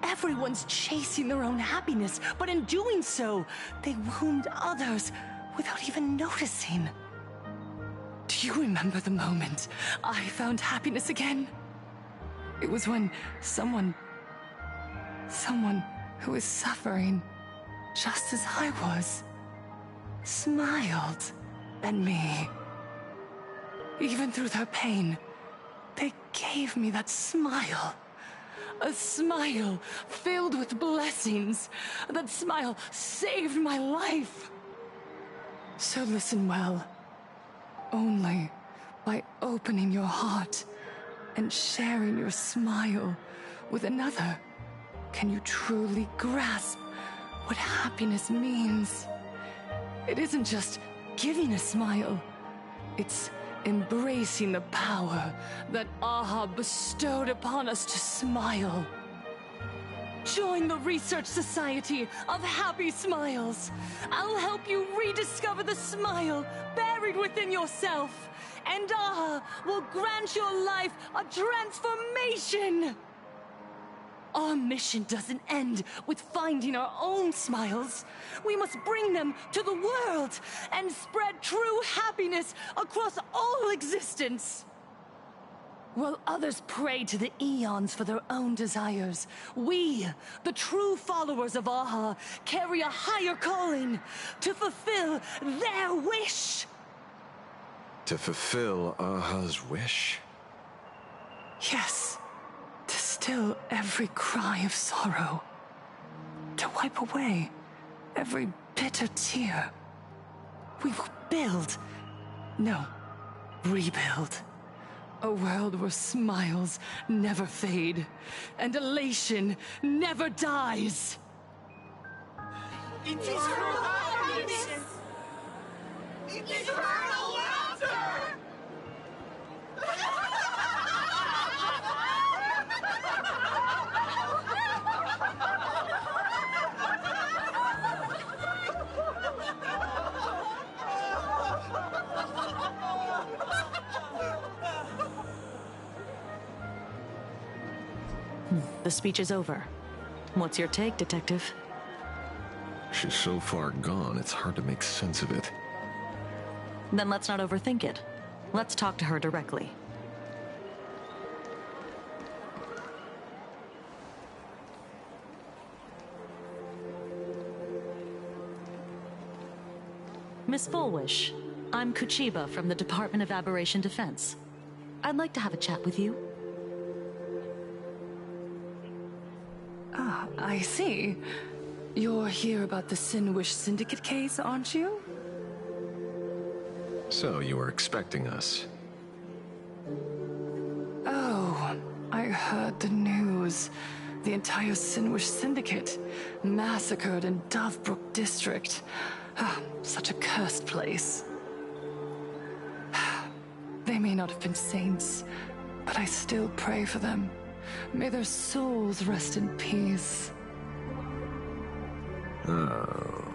Everyone's chasing their own happiness, but in doing so, they wound others without even noticing. Do you remember the moment I found happiness again? It was when someone who was suffering just as I was, smiled at me. Even through their pain, they gave me that smile. A smile filled with blessings. That smile saved my life. So listen well. Only by opening your heart and sharing your smile with another can you truly grasp what happiness means. It isn't just giving a smile. It's embracing the power that Aha bestowed upon us to smile. Join the Research Society of Happy Smiles. I'll help you rediscover the smile buried within yourself. And Aha will grant your life a transformation. Our mission doesn't end with finding our own smiles. We must bring them to the world and spread true happiness across all existence. While others pray to the eons for their own desires, we, the true followers of Aha, carry a higher calling to fulfill their wish. To fulfill Aha's wish? Yes. To still every cry of sorrow. To wipe away every bitter tear. We will build, no, rebuild. A world where smiles never fade, and elation never dies. Eternal happiness! Eternal laughter! The speech is over. What's your take, Detective? She's so far gone, it's hard to make sense of it. Then let's not overthink it. Let's talk to her directly. Miss Fullwish, I'm Kuchiba from the Department of Aberration Defense. I'd like to have a chat with you. Ah, I see. You're here about the Sinwish Syndicate case, aren't you? So, you were expecting us. Oh, I heard the news. The entire Sinwish Syndicate massacred in Dovebrook District. Ah, such a cursed place. They may not have been saints, but I still pray for them. May their souls rest in peace. Oh.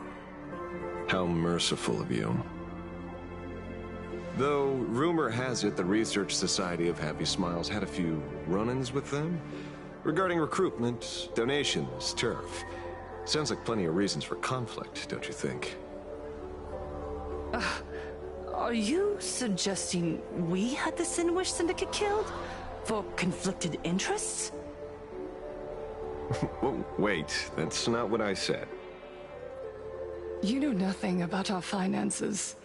How merciful of you. Though, rumor has it the Research Society of Happy Smiles had a few run-ins with them regarding recruitment, donations, turf. Sounds like plenty of reasons for conflict, don't you think? Are you suggesting we had the Sinwish Syndicate killed? For conflicted interests? Whoa, wait, that's not what I said. You know nothing about our finances.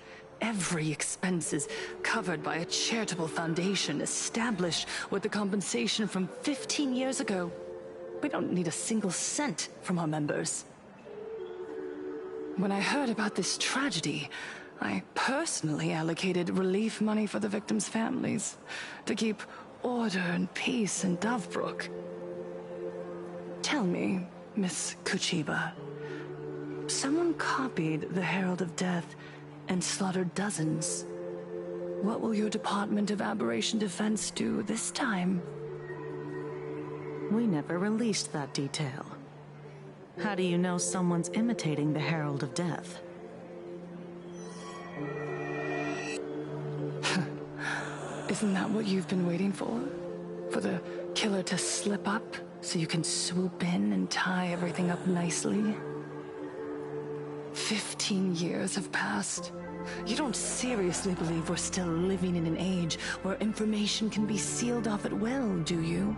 Every expense is covered by a charitable foundation established with the compensation from 15 years ago. We don't need a single cent from our members. When I heard about this tragedy, I personally allocated relief money for the victims' families to keep order and peace in Dovebrook. Tell me, Miss Kuchiba, someone copied the Herald of Death and slaughtered dozens. What will your Department of Aberration Defense do this time? We never released that detail. How do you know someone's imitating the Herald of Death? Isn't that what you've been waiting for? For the killer to slip up so you can swoop in and tie everything up nicely? 15 years have passed. You don't seriously believe we're still living in an age where information can be sealed off at will, do you?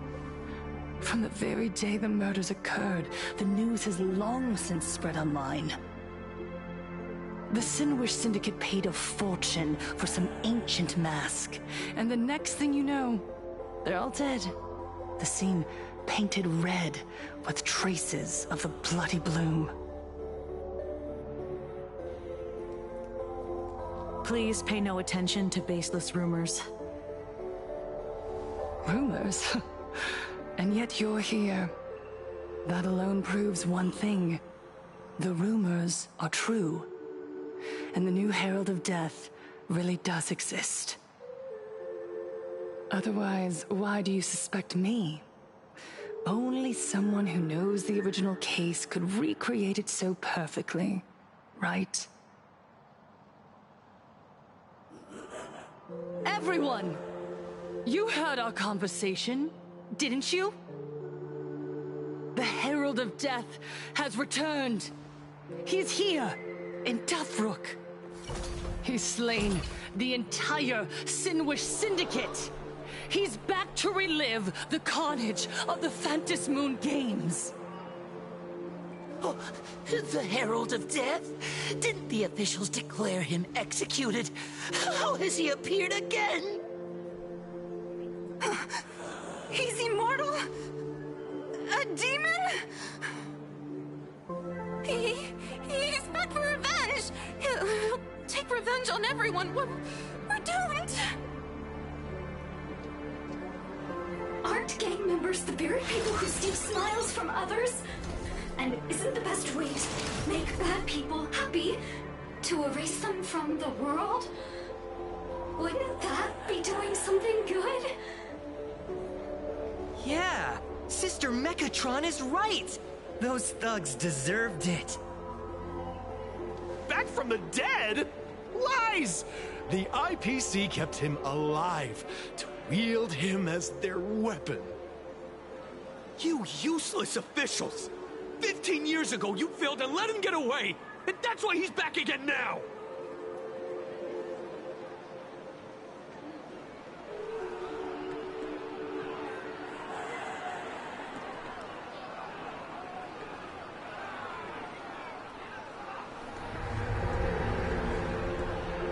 From the very day the murders occurred, the news has long since spread online. The Sinwish Syndicate paid a fortune for some ancient mask, and the next thing you know, they're all dead. The scene painted red with traces of the bloody bloom. Please pay no attention to baseless rumors. Rumors? And yet you're here. That alone proves one thing. The rumors are true. And the new Herald of Death really does exist. Otherwise, why do you suspect me? Only someone who knows the original case could recreate it so perfectly, right? Everyone! You heard our conversation, didn't you? The Herald of Death has returned. He's here, in Dovebrook. He's slain the entire Sinwish Syndicate. He's back to relive the carnage of the Phantom Moon Games. Oh, the Herald of Death? Didn't the officials declare him executed? How has he appeared again? He's immortal? A demon? He's back for revenge! He'll take revenge on everyone. We're doomed! Aren't gang members the very people who steal smiles from others? And isn't the best way to make bad people happy to erase them from the world? Wouldn't that be doing something good? Yeah, Sister Mechatron is right. Those thugs deserved it. Back from the dead? Lies! The IPC kept him alive to wield him as their weapon. You useless officials! 15 years ago, you failed and let him get away! And that's why he's back again now!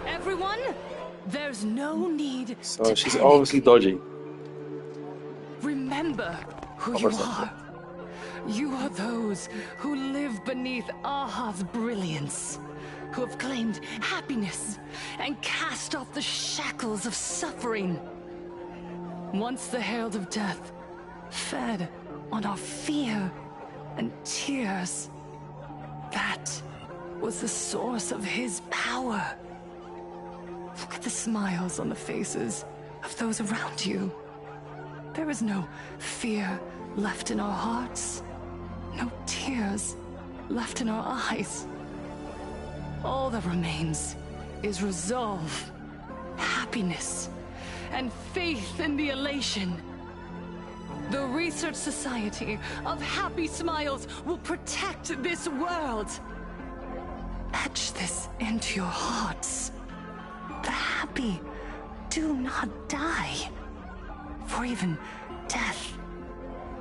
Everyone, there's no need So she's obviously dodgy. Remember who you are. You are those who live beneath Aha's brilliance, who have claimed happiness and cast off the shackles of suffering. Once the Herald of Death fed on our fear and tears, that was the source of his power. Look at the smiles on the faces of those around you. There is no fear left in our hearts, no tears left in our eyes. All that remains is resolve, happiness, and faith in the elation. The Research Society of Happy Smiles will protect this world. Etch this into your hearts. The happy do not die, for even death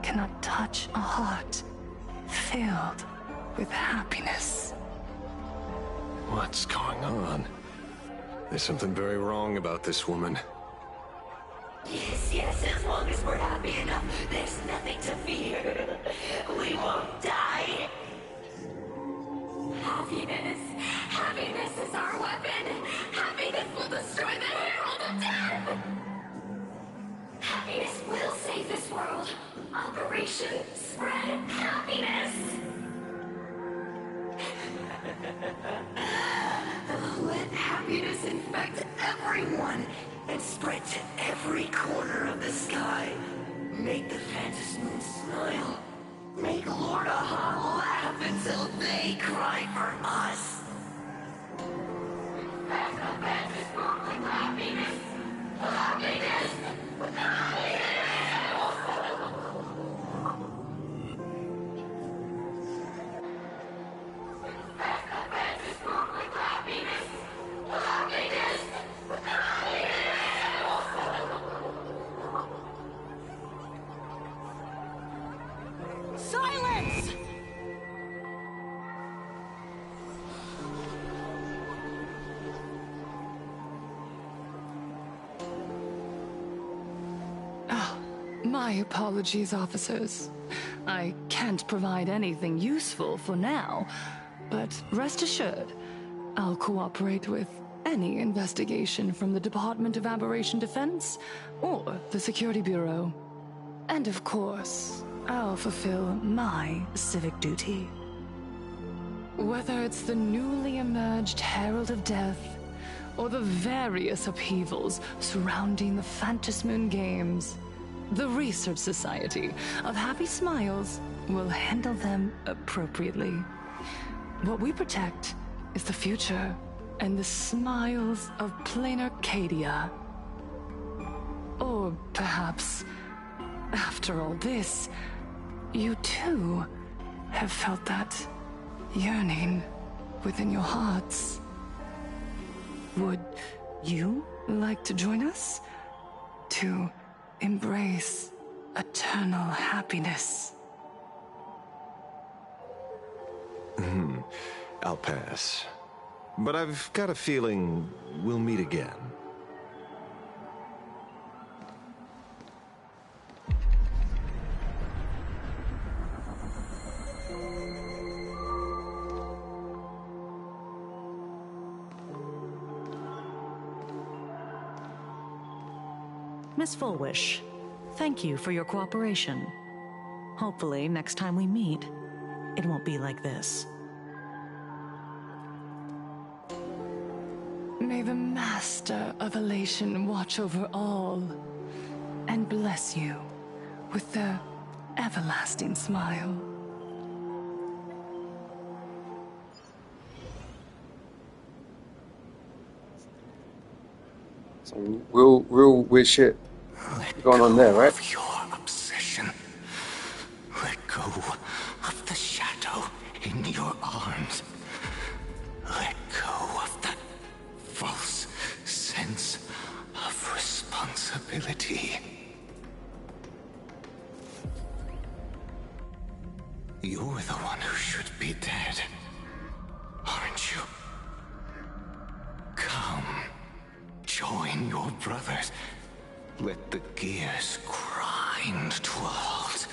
cannot touch a heart filled with happiness. What's going on? There's something very wrong about this woman. Yes, as long as we're happy enough, there's nothing to fear. We won't die. Happiness is our weapon. Happiness will destroy the Herald of Death. Happiness will save this world. Operation Spread Happiness. Let happiness infect everyone and spread to every corner of the sky. Make the Phantom Moon smile. Make Lord Aha laugh until they cry for us. Infect the Phantom Moon with happiness. Happiness. Silence! Oh, my apologies, officers. I can't provide anything useful for now, but rest assured, I'll cooperate with any investigation from the Department of Aberration Defense or the Security Bureau. And of course, I'll fulfill my civic duty. Whether it's the newly emerged Herald of Death, or the various upheavals surrounding the Phantasmoon Games, the Research Society of Happy Smiles will handle them appropriately. What we protect is the future and the smiles of plain Arcadia. Or perhaps, after all this, you too have felt that yearning within your hearts. Would you like to join us to embrace eternal happiness? I'll pass. But I've got a feeling we'll meet again. Miss Fullwish, thank you for your cooperation. Hopefully, next time we meet, it won't be like this. May the Master of Elation watch over all, and bless you with their everlasting smile. Some real weird shit going on there, right? Your obsession. You're the one who should be dead, aren't you? Come, join your brothers. Let the gears grind to a halt.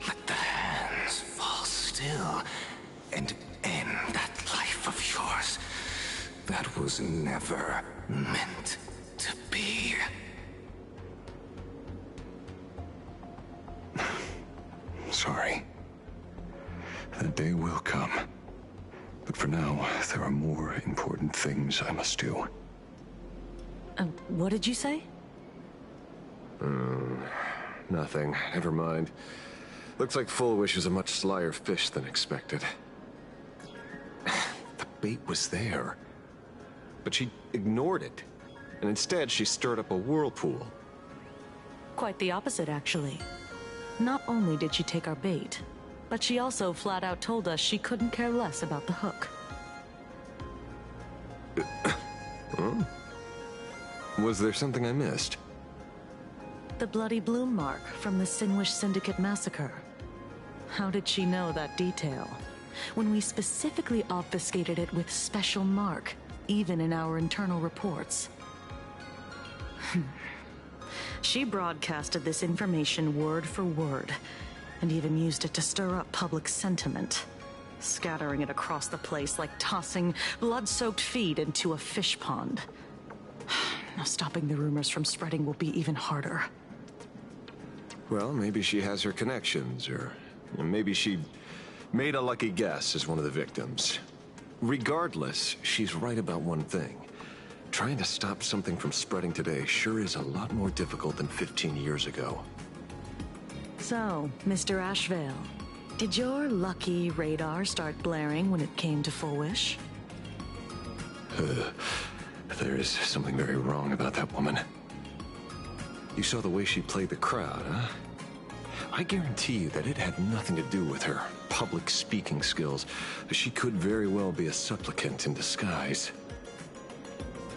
Let the hands fall still and end that life of yours that was never meant to be. Sorry. That day will come. But for now, there are more important things I must do. What did you say? Nothing. Never mind. Looks like Full Wish is a much slyer fish than expected. The bait was there. But she ignored it. And instead, she stirred up a whirlpool. Quite the opposite, actually. Not only did she take our bait, but she also flat out told us she couldn't care less about the hook. Huh? Was there something I missed? The bloody bloom mark from the Sinwish Syndicate massacre. How did she know that detail? When we specifically obfuscated it with special mark, even in our internal reports. She broadcasted this information word for word, and even used it to stir up public sentiment, scattering it across the place like tossing blood-soaked feed into a fish pond. Now stopping the rumors from spreading will be even harder. Well, maybe she has her connections, or maybe she made a lucky guess as one of the victims. Regardless, she's right about one thing. Trying to stop something from spreading today sure is a lot more difficult than 15 years ago. So, Mr. Ashvale, did your lucky radar start blaring when it came to Full Wish? There is something very wrong about that woman. You saw the way she played the crowd, huh? I guarantee you that it had nothing to do with her public speaking skills. She could very well be a supplicant in disguise.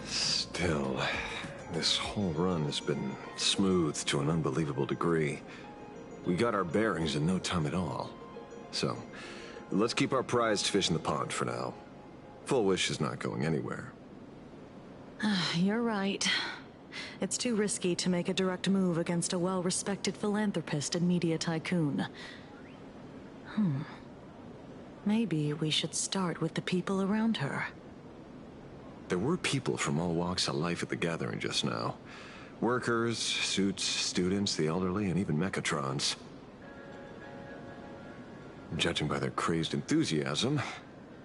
Still, this whole run has been smoothed to an unbelievable degree. We got our bearings in no time at all. So, let's keep our prized fish in the pond for now. Full Wish is not going anywhere. You're right. It's too risky to make a direct move against a well-respected philanthropist and media tycoon. Maybe we should start with the people around her. There were people from all walks of life at the gathering just now. Workers, suits, students, the elderly, and even Mechatrons. Judging by their crazed enthusiasm,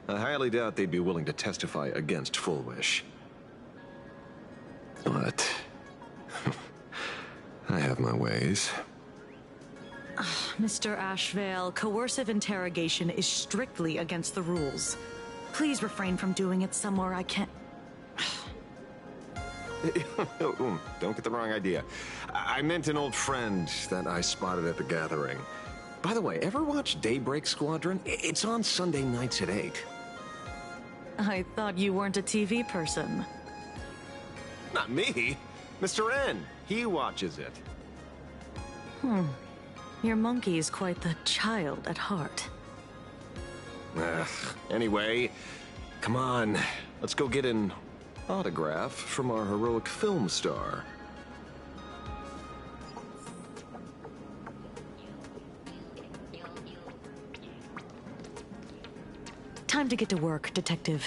I highly doubt they'd be willing to testify against Full Wish. But I have my ways. Mr. Ashvale, coercive interrogation is strictly against the rules. Please refrain from doing it somewhere I can't... Don't get the wrong idea. I meant an old friend that I spotted at the gathering. By the way, ever watch Daybreak Squadron? It's on Sunday nights at 8. I thought you weren't a TV person. Not me. Mr. N. He watches it. Your monkey's quite the child at heart. Anyway, come on. Let's go get an autograph from our heroic film star. Time to get to work, Detective.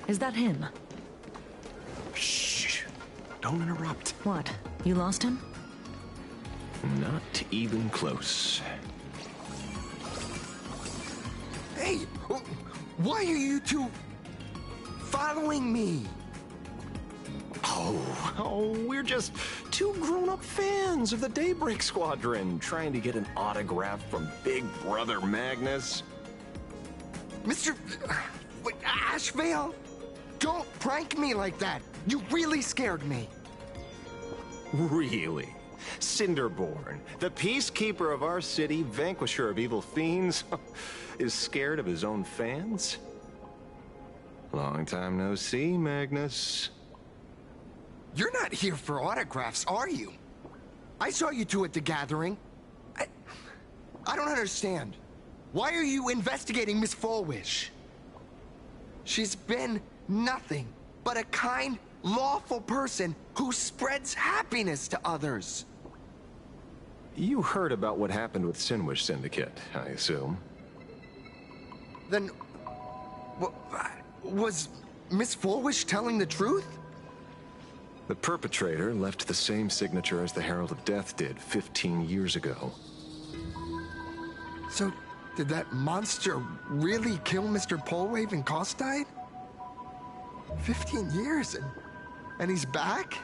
Is that him? Shh. Don't interrupt. What? You lost him? Not even close. Hey! Why are you two following me? Oh, we're just two grown-up fans of the Daybreak Squadron trying to get an autograph from Big Brother Magnus. Mr. Ashvale? Don't prank me like that. You really scared me. Really? Cinderborn, the peacekeeper of our city, vanquisher of evil fiends, is scared of his own fans? Long time no see, Magnus. You're not here for autographs, are you? I saw you two at the gathering. I don't understand. Why are you investigating Miss Fullwish? She's been nothing but a kind, lawful person who spreads happiness to others. You heard about what happened with Sinwish Syndicate, I assume. Then... was Miss Fullwish telling the truth? The perpetrator left the same signature as the Herald of Death did 15 years ago. So, did that monster really kill Mr. Polwave and Costide? 15 years and he's back?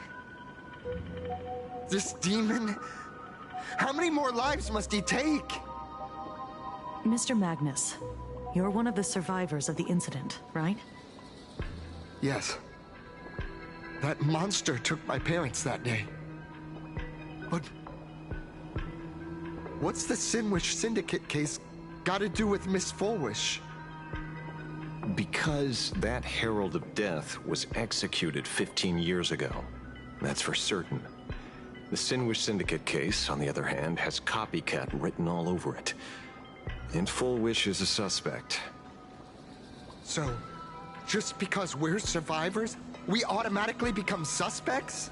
This demon? How many more lives must he take? Mr. Magnus, you're one of the survivors of the incident, right? Yes. That monster took my parents that day. But... what's the Sinwish Syndicate case got to do with Miss Fullwish? Because that Herald of Death was executed 15 years ago. That's for certain. The Sinwish Syndicate case, on the other hand, has copycat written all over it. And Fullwish is a suspect. So, just because we're survivors, we automatically become suspects?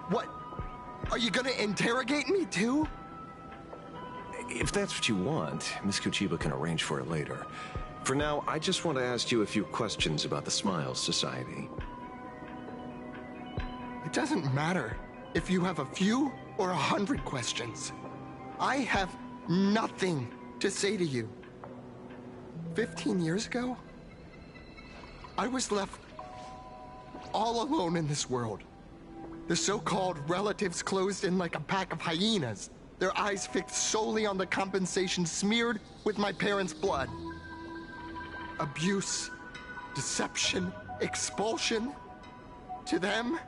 What? Are you gonna interrogate me too? If that's what you want, Miss Kuchiba can arrange for it later. For now, I just want to ask you a few questions about the Smiles Society. It doesn't matter if you have a few or 100 questions. I have nothing to say to you. 15 years ago, I was left all alone in this world. The so-called relatives closed in like a pack of hyenas, their eyes fixed solely on the compensation smeared with my parents' blood. Abuse, deception, expulsion. To them,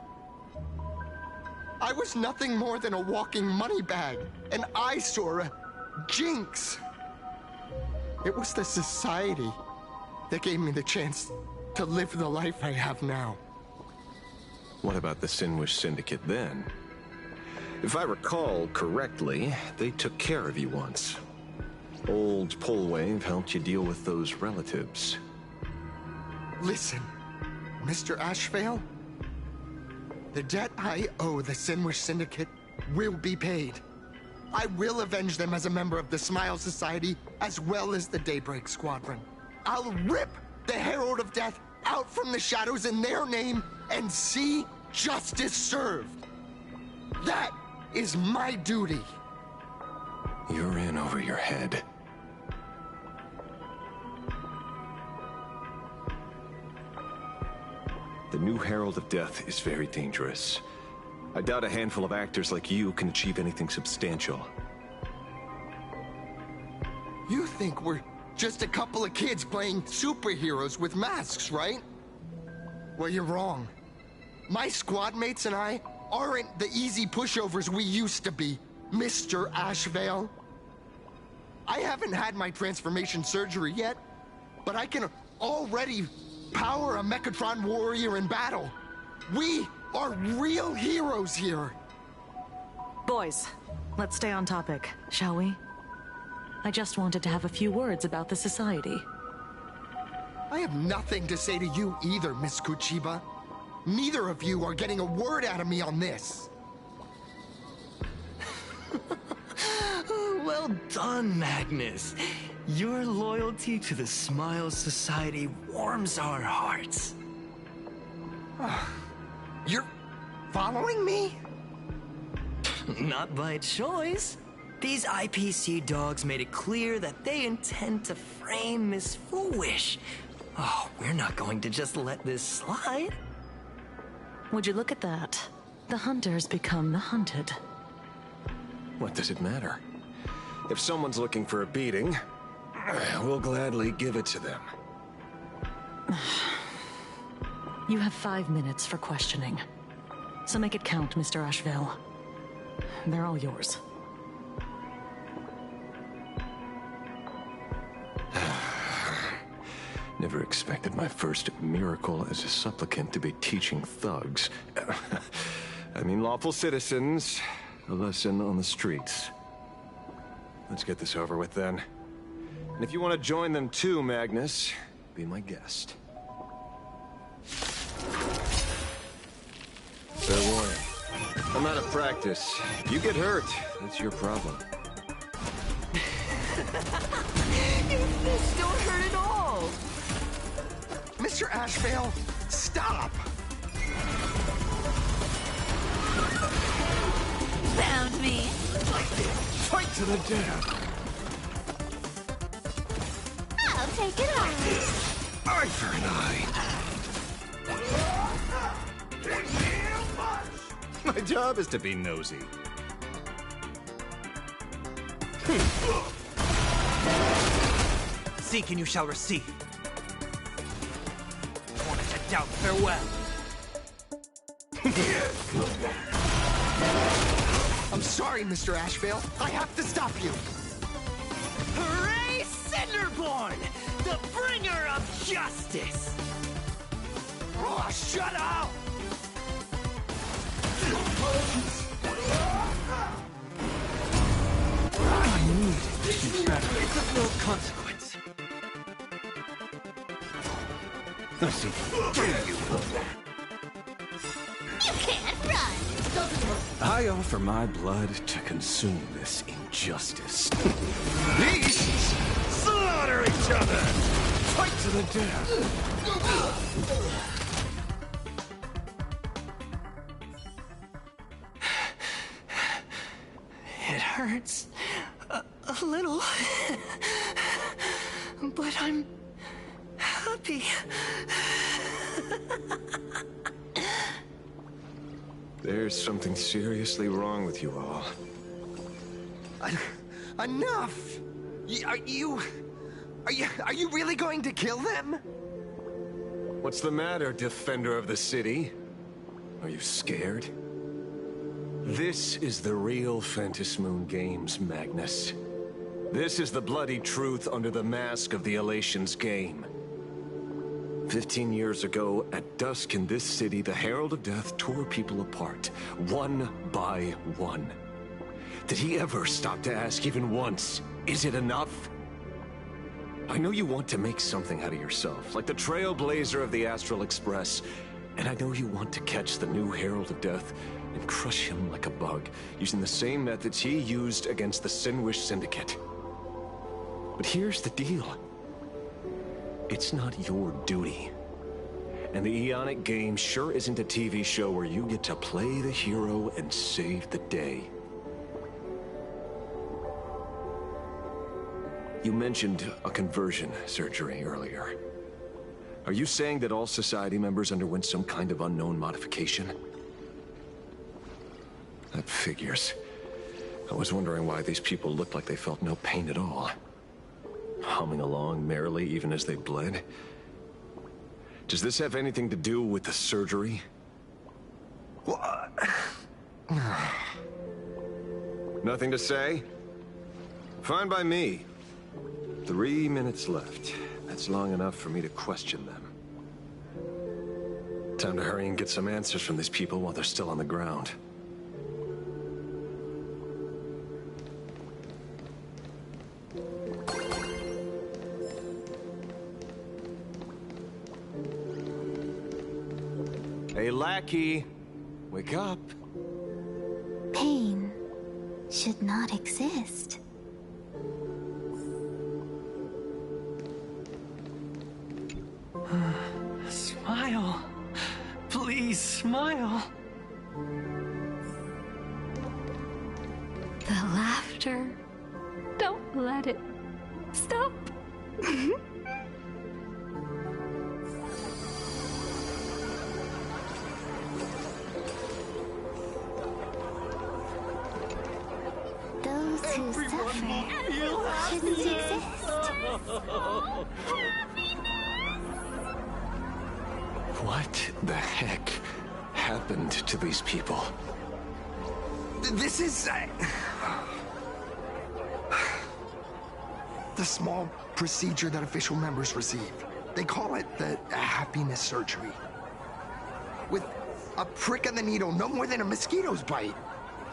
I was nothing more than a walking money bag, an eyesore, a jinx. It was the society that gave me the chance to live the life I have now. What about the Sinwish Syndicate then? If I recall correctly, they took care of you once. Old Polwave helped you deal with those relatives. Listen, Mr. Ashvale, the debt I owe the Sinwish Syndicate will be paid. I will avenge them as a member of the Smile Society as well as the Daybreak Squadron. I'll rip the Herald of Death out from the shadows in their name and see justice served. That is my duty. You're in over your head. The new Herald of Death is very dangerous. I doubt a handful of actors like you can achieve anything substantial. You think we're just a couple of kids playing superheroes with masks, right? Well, you're wrong. My squad mates and I aren't the easy pushovers we used to be, Mr. Ashvale. I haven't had my transformation surgery yet, but I can already power a Mechatron warrior in battle. We are real heroes here. Boys, let's stay on topic, shall we? I just wanted to have a few words about the society. I have nothing to say to you either, Miss Kuchiba. Neither of you are getting a word out of me on this. Well done, Magnus. Your loyalty to the Smile Society warms our hearts. You're following me? Not by choice. These IPC dogs made it clear that they intend to frame Miss Fullwish. Oh, we're not going to just let this slide. Would you look at that? The hunters become the hunted. What does it matter? If someone's looking for a beating, we'll gladly give it to them. You have 5 minutes for questioning. So make it count, Mr. Ashvale. They're all yours. Never expected my first miracle as a supplicant to be teaching thugs. I mean lawful citizens, a lesson on the streets. Let's get this over with then. And if you want to join them too, Magnus, be my guest. Fair warning. I'm out of practice. You get hurt, that's your problem. Your fists don't hurt at all! Mr. Ashvale, stop! Found me. Fight to the death! I'll take it on. Eye for an eye. My job is to be nosy. Seek and you shall receive. Wanted to doubt, farewell. I'm sorry, Mr. Ashvale. I have to stop you. Hooray, Cinderborn! The bringer of justice! Oh, shut up! I need to be better. It's of no consequence. Let's see. You can't run. I offer my blood to consume this injustice. Beasts slaughter each other! Fight to the death! It hurts. A little. But I'm happy. There's something seriously wrong with you all. Enough! Are you really going to kill them? What's the matter, defender of the city? Are you scared? This is the real Phantasmoon Games, Magnus. This is the bloody truth under the mask of the Elation's game. 15 years ago, at dusk in this city, the Herald of Death tore people apart, one by one. Did he ever stop to ask even once, is it enough? I know you want to make something out of yourself, like the trailblazer of the Astral Express, and I know you want to catch the new Herald of Death and crush him like a bug, using the same methods he used against the Sinwish Syndicate. But here's the deal. It's not your duty. And the Ionic game sure isn't a TV show where you get to play the hero and save the day. You mentioned a conversion surgery earlier. Are you saying that all Society members underwent some kind of unknown modification? That figures. I was wondering why these people looked like they felt no pain at all. Humming along merrily even as they bled. Does this have anything to do with the surgery? Nothing to say? Fine by me. 3 minutes left. That's long enough for me to question them. Time to hurry and get some answers from these people while they're still on the ground. Hey, lackey. Wake up. Pain should not exist. Smile. Please smile. The laughter. Don't let it stop. Those who suffer shouldn't exist. What the heck happened to these people? This is... the small procedure that official members receive. They call it the happiness surgery. With a prick of the needle, no more than a mosquito's bite.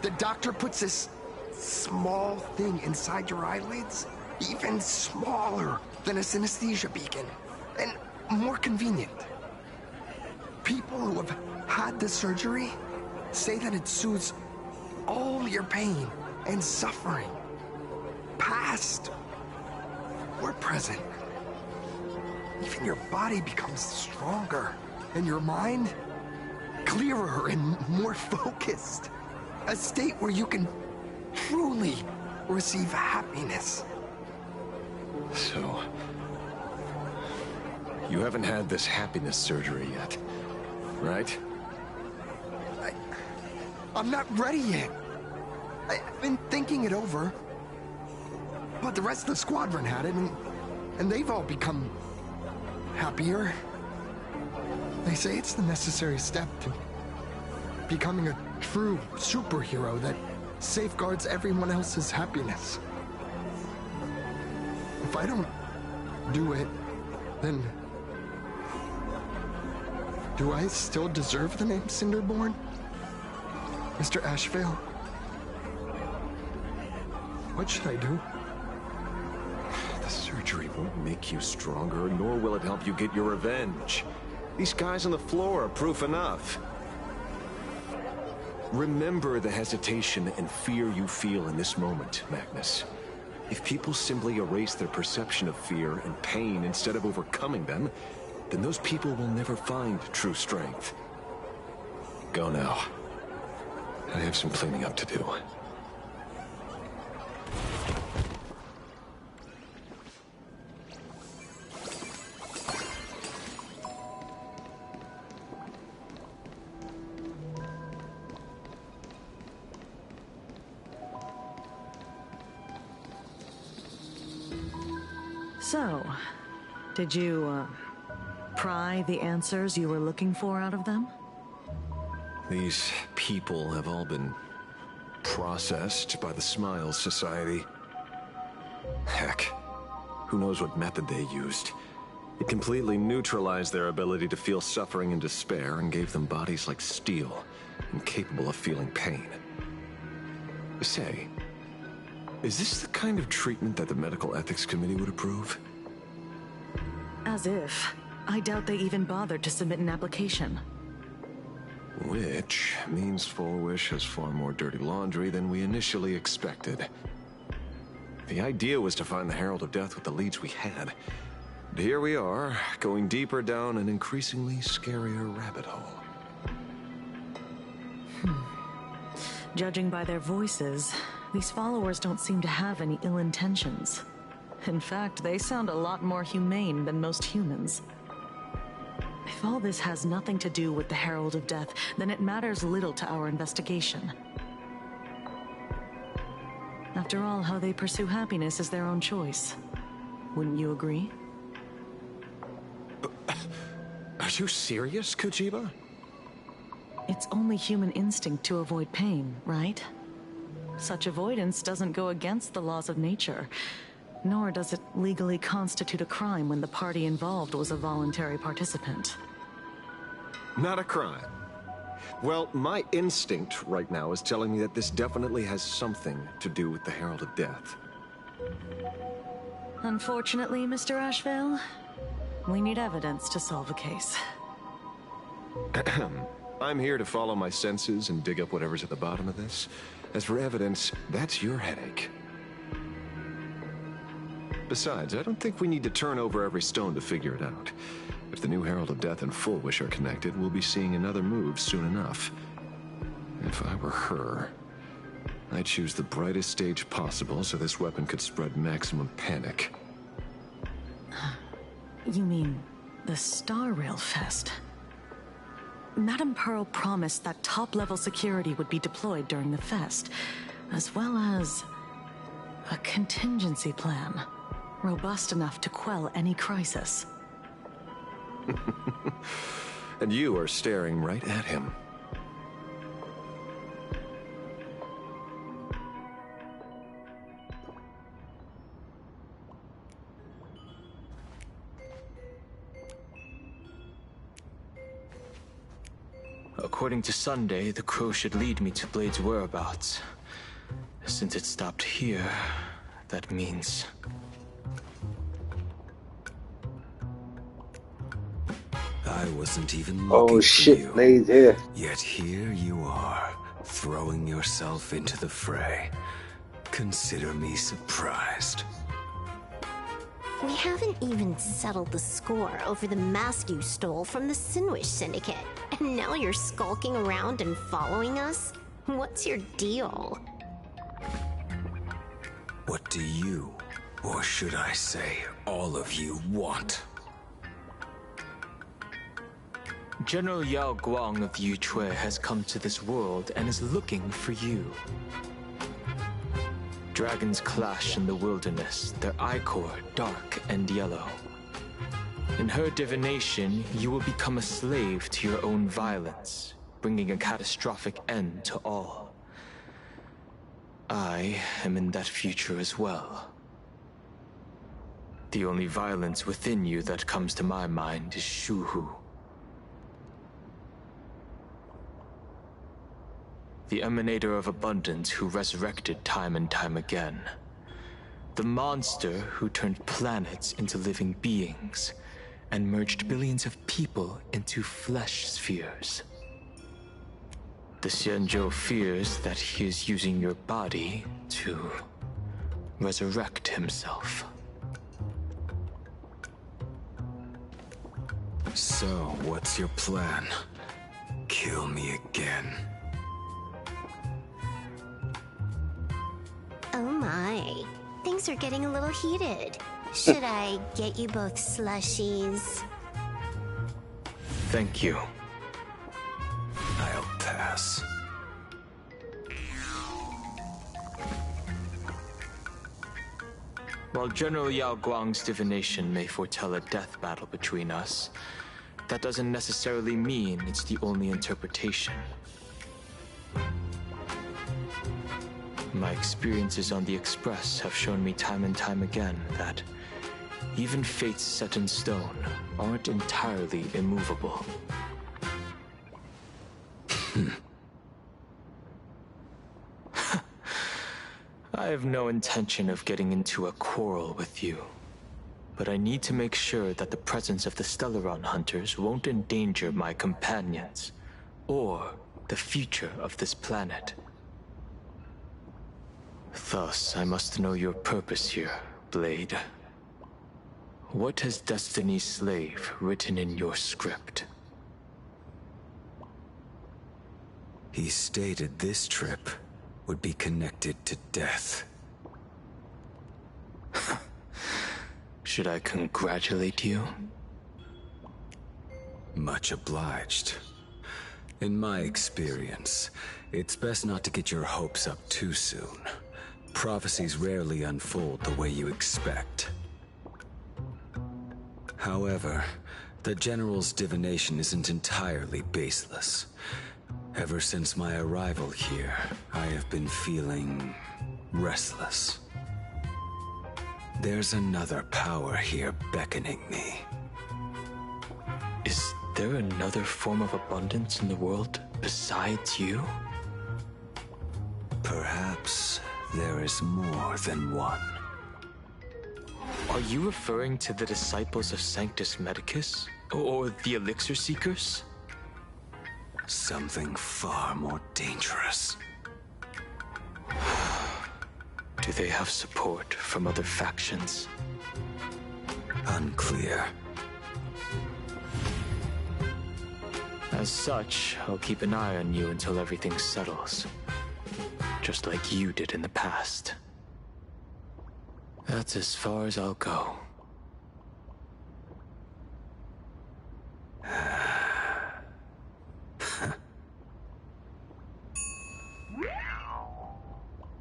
The doctor puts this small thing inside your eyelids, even smaller than a synesthesia beacon, and more convenient. People who have had the surgery say that it soothes all your pain and suffering, past or present. Even your body becomes stronger, and your mind clearer and more focused. A state where you can truly receive happiness. So, you haven't had this happiness surgery yet, right? I'm not ready yet. I've been thinking it over. But the rest of the squadron had it, and they've all become happier. They say it's the necessary step to becoming a true superhero that safeguards everyone else's happiness. If I don't do it, then do I still deserve the name Cinderborn? Mr. Ashvale? What should I do? The surgery won't make you stronger, nor will it help you get your revenge. These guys on the floor are proof enough. Remember the hesitation and fear you feel in this moment, Magnus. If people simply erase their perception of fear and pain instead of overcoming them, then those people will never find true strength. Go now. I have some cleaning up to do. So, did you, pry the answers you were looking for out of them? These people have all been processed by the Smiles Society. Heck, who knows what method they used. It completely neutralized their ability to feel suffering and despair and gave them bodies like steel, incapable of feeling pain. Say, is this the kind of treatment that the Medical Ethics Committee would approve? As if. I doubt they even bothered to submit an application. Which means Full Wish has far more dirty laundry than we initially expected. The idea was to find the Herald of Death with the leads we had. And here we are, going deeper down an increasingly scarier rabbit hole. Judging by their voices, these followers don't seem to have any ill intentions. In fact, they sound a lot more humane than most humans. If all this has nothing to do with the Herald of Death, then it matters little to our investigation. After all, how they pursue happiness is their own choice. Wouldn't you agree? Are you serious, Kojiba? It's only human instinct to avoid pain, right? Such avoidance doesn't go against the laws of nature, nor does it legally constitute a crime when the party involved was a voluntary participant. Not a crime. Well, my instinct right now is telling me that this definitely has something to do with the Herald of Death. Unfortunately, Mr. Ashvale, we need evidence to solve a case. I'm here to follow my senses and dig up whatever's at the bottom of this. As for evidence, that's your headache. Besides, I don't think we need to turn over every stone to figure it out. If the new Herald of Death and Full Wish are connected, we'll be seeing another move soon enough. If I were her, I'd choose the brightest stage possible so this weapon could spread maximum panic. You mean the Star Rail Fest? Madame Pearl promised that top-level security would be deployed during the fest, as well as a contingency plan, robust enough to quell any crisis. And you are staring right at him. A According to Sunday, the crow should lead me to Blade's whereabouts. Since it stopped here, that means... I wasn't even looking for you. Blade's here. Yet here you are, throwing yourself into the fray. Consider me surprised. We haven't even settled the score over the mask you stole from the Sinwish Syndicate. And now you're skulking around and following us? What's your deal? What do you, or should I say, all of you want? General Yao Guang of Yu Chui has come to this world and is looking for you. Dragons clash in the wilderness, their ichor dark and yellow. In her divination, you will become a slave to your own violence, bringing a catastrophic end to all. I am in that future as well. The only violence within you that comes to my mind is Shuhu. The emanator of abundance who resurrected time and time again. The monster who turned planets into living beings and merged billions of people into flesh spheres. The Xianzhou fears that he is using your body to resurrect himself. So, what's your plan? Kill me again. Oh my, things are getting a little heated. Should I get you both slushies? Thank you. I'll pass. While General Yao Guang's divination may foretell a death battle between us, that doesn't necessarily mean it's the only interpretation. My experiences on the Express have shown me time and time again that even fates set in stone aren't entirely immovable. I have no intention of getting into a quarrel with you, but I need to make sure that the presence of the Stellaron hunters won't endanger my companions or the future of this planet. Thus, I must know your purpose here, Blade. What has Destiny's Slave written in your script? He stated this trip would be connected to death. Should I congratulate you? Much obliged. In my experience, it's best not to get your hopes up too soon. Prophecies rarely unfold the way you expect. However, the General's divination isn't entirely baseless. Ever since my arrival here, I have been feeling restless. There's another power here beckoning me. Is there another form of abundance in the world besides you? Perhaps there is more than one. Are you referring to the disciples of Sanctus Medicus? Or the Elixir Seekers? Something far more dangerous. Do they have support from other factions? Unclear. As such, I'll keep an eye on you until everything settles. Just like you did in the past. That's as far as I'll go.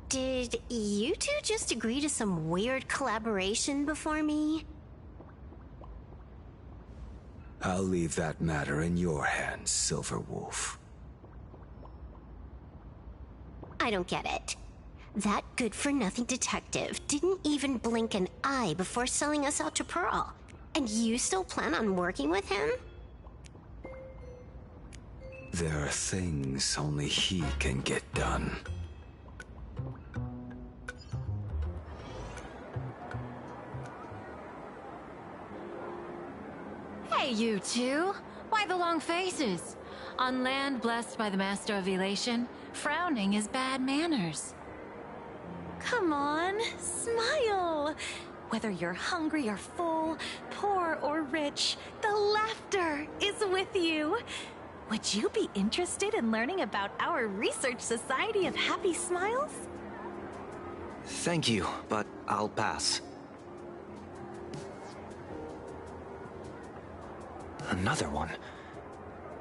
Did you two just agree to some weird collaboration before me? I'll leave that matter in your hands, Silverwolf. I don't get it. That good-for-nothing detective didn't even blink an eye before selling us out to Pearl. And you still plan on working with him? There are things only he can get done. Hey, you two! Why the long faces? On land blessed by the Master of Elation, frowning is bad manners. Come on, smile! Whether you're hungry or full, poor or rich, the laughter is with you. Would you be interested in learning about our Research Society of Happy Smiles? Thank you, but I'll pass. Another one.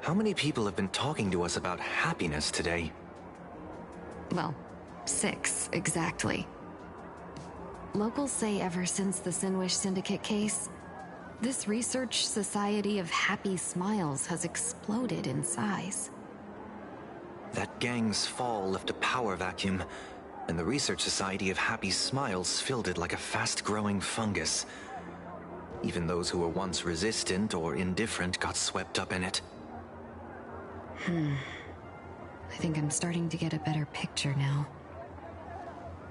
How many people have been talking to us about happiness today? Well, 6, exactly. Locals say ever since the Sinwish Syndicate case, this Research Society of Happy Smiles has exploded in size. That gang's fall left a power vacuum, and the Research Society of Happy Smiles filled it like a fast-growing fungus. Even those who were once resistant or indifferent got swept up in it. I think I'm starting to get a better picture now.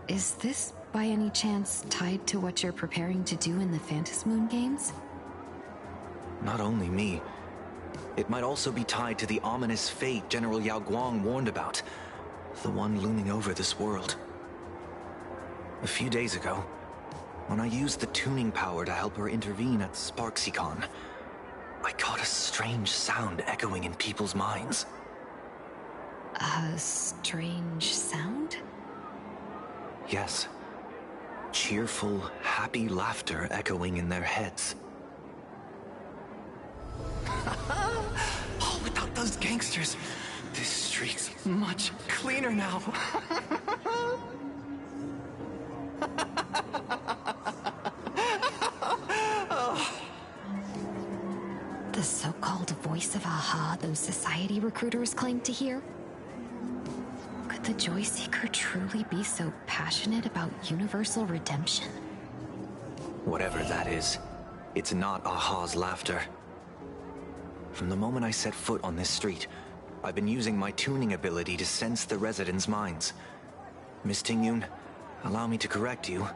Is this, by any chance, tied to what you're preparing to do in the Phantasmoon games? Not only me. It might also be tied to the ominous fate General Yao Guang warned about. The one looming over this world. A few days ago, when I used the tuning power to help her intervene at Sparksicon, I caught a strange sound echoing in people's minds. A strange sound? Yes. Cheerful, happy laughter echoing in their heads. Oh, without those gangsters, this street's much cleaner now. The so-called voice of Aha those society recruiters claim to hear? Could the Joy Seeker truly be so passionate about universal redemption? Whatever that is, it's not Aha's laughter. From the moment I set foot on this street, I've been using my tuning ability to sense the residents' minds. Miss Tingyun, allow me to correct you.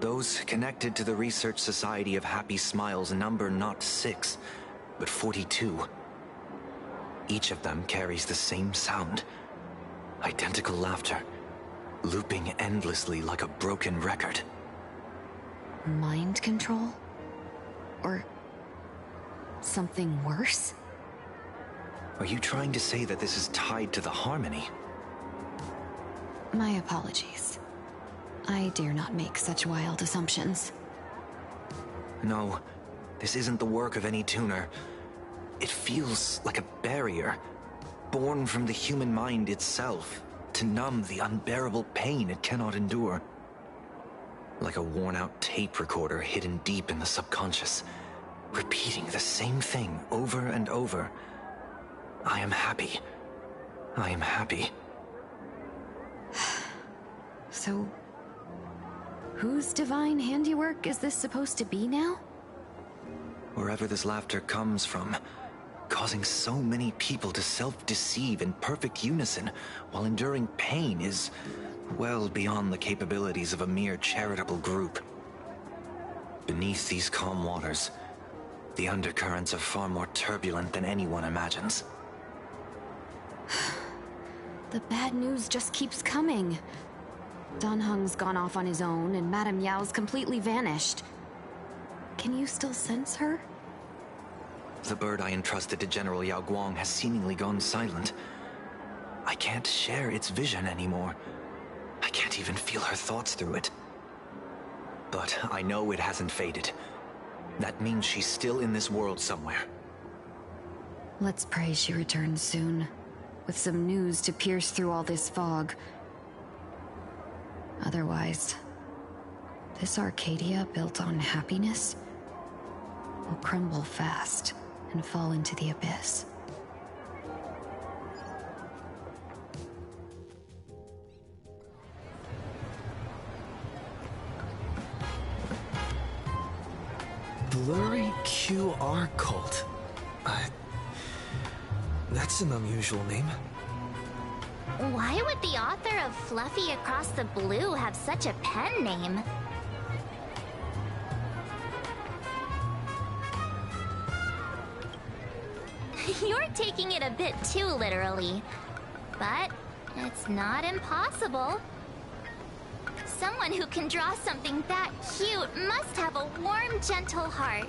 Those connected to the Research Society of Happy Smiles number not 6, but 42. Each of them carries the same sound. Identical laughter, looping endlessly like a broken record. Mind control? Or something worse? Are you trying to say that this is tied to the harmony? My apologies. I dare not make such wild assumptions. No, this isn't the work of any tuner. It feels like a barrier, born from the human mind itself, to numb the unbearable pain it cannot endure. Like a worn-out tape recorder hidden deep in the subconscious, repeating the same thing over and over. I am happy. I am happy. So, whose divine handiwork is this supposed to be now? Wherever this laughter comes from, causing so many people to self-deceive in perfect unison while enduring pain is well beyond the capabilities of a mere charitable group. Beneath these calm waters, the undercurrents are far more turbulent than anyone imagines. The bad news just keeps coming. Dunhung's gone off on his own, and Madame Yao's completely vanished. Can you still sense her? The bird I entrusted to General Yao Guang has seemingly gone silent. I can't share its vision anymore. I can't even feel her thoughts through it. But I know it hasn't faded. That means she's still in this world somewhere. Let's pray she returns soon, with some news to pierce through all this fog. Otherwise, this Arcadia built on happiness will crumble fast and fall into the abyss. Blurry QR cult. That's an unusual name. Why would the author of Fluffy Across the Blue have such a pen name? You're taking it a bit too literally, but it's not impossible. Someone who can draw something that cute must have a warm, gentle heart.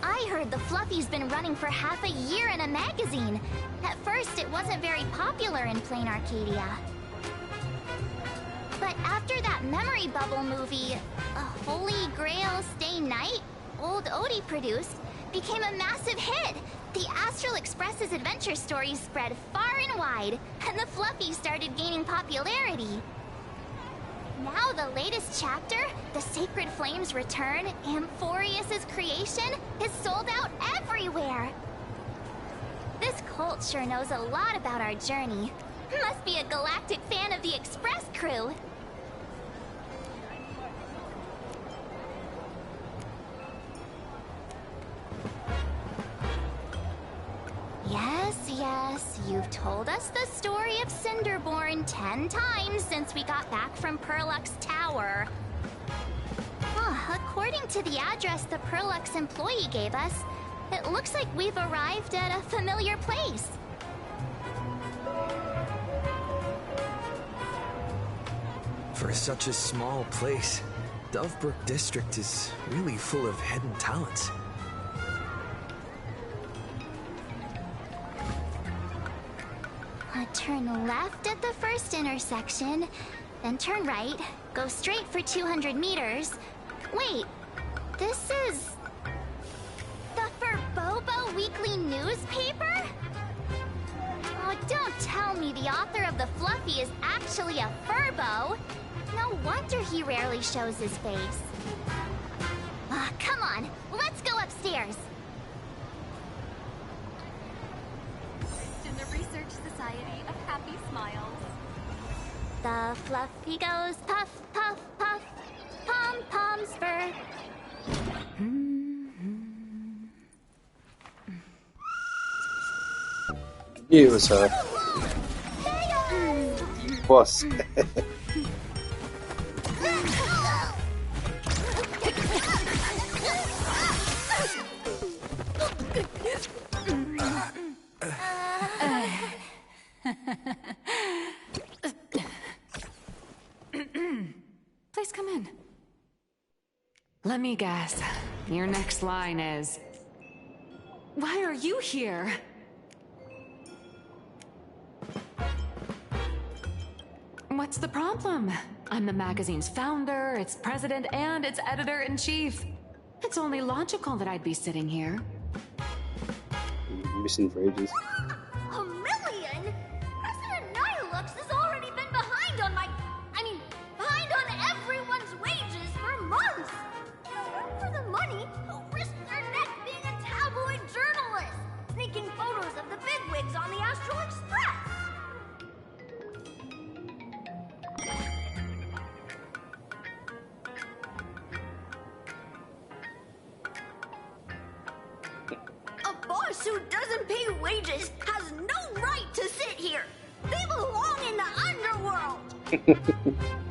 I heard the Fluffy's been running for half a year in a magazine. At first, it wasn't very popular in Plain Arcadia. But after that memory bubble movie, A Holy Grail Stay Night, Old Odie produced, became a massive hit. The Astral Express's adventure stories spread far and wide, and the Fluffy started gaining popularity. Now the latest chapter, The Sacred Flames Return, Amphorius's creation, is sold out everywhere. This cult sure knows a lot about our journey. Must be a galactic fan of the Express crew. Yes, you've told us the story of Cinderborn 10 times since we got back from Perlux Tower. According to the address the Perlux employee gave us, it looks like we've arrived at a familiar place. For such a small place, Dovebrook District is really full of hidden talents. Turn left at the first intersection, then turn right, go straight for 200 meters. Wait, this is... the Furbobo Weekly newspaper? Oh, don't tell me the author of the Fluffy is actually a Furbo. No wonder he rarely shows his face. Come on, let's go upstairs. In the Research Society of Happy Smiles. The Fluffy goes puff, puff, puff, pom-pom's fur. It was her. Boss. Please come in. Let me guess. Your next line is... Why are you here? What's the problem? I'm the magazine's founder, its president, and its editor-in-chief. It's only logical that I'd be sitting here. Missing for ages. $1 million? President Nihilux has already been behind on behind on everyone's wages for months. To work for the money, who risked their neck being a tabloid journalist, sneaking photos of the bigwigs on the Astral Express. A boss who doesn't pay wages has no right to sit here. They belong in the underworld.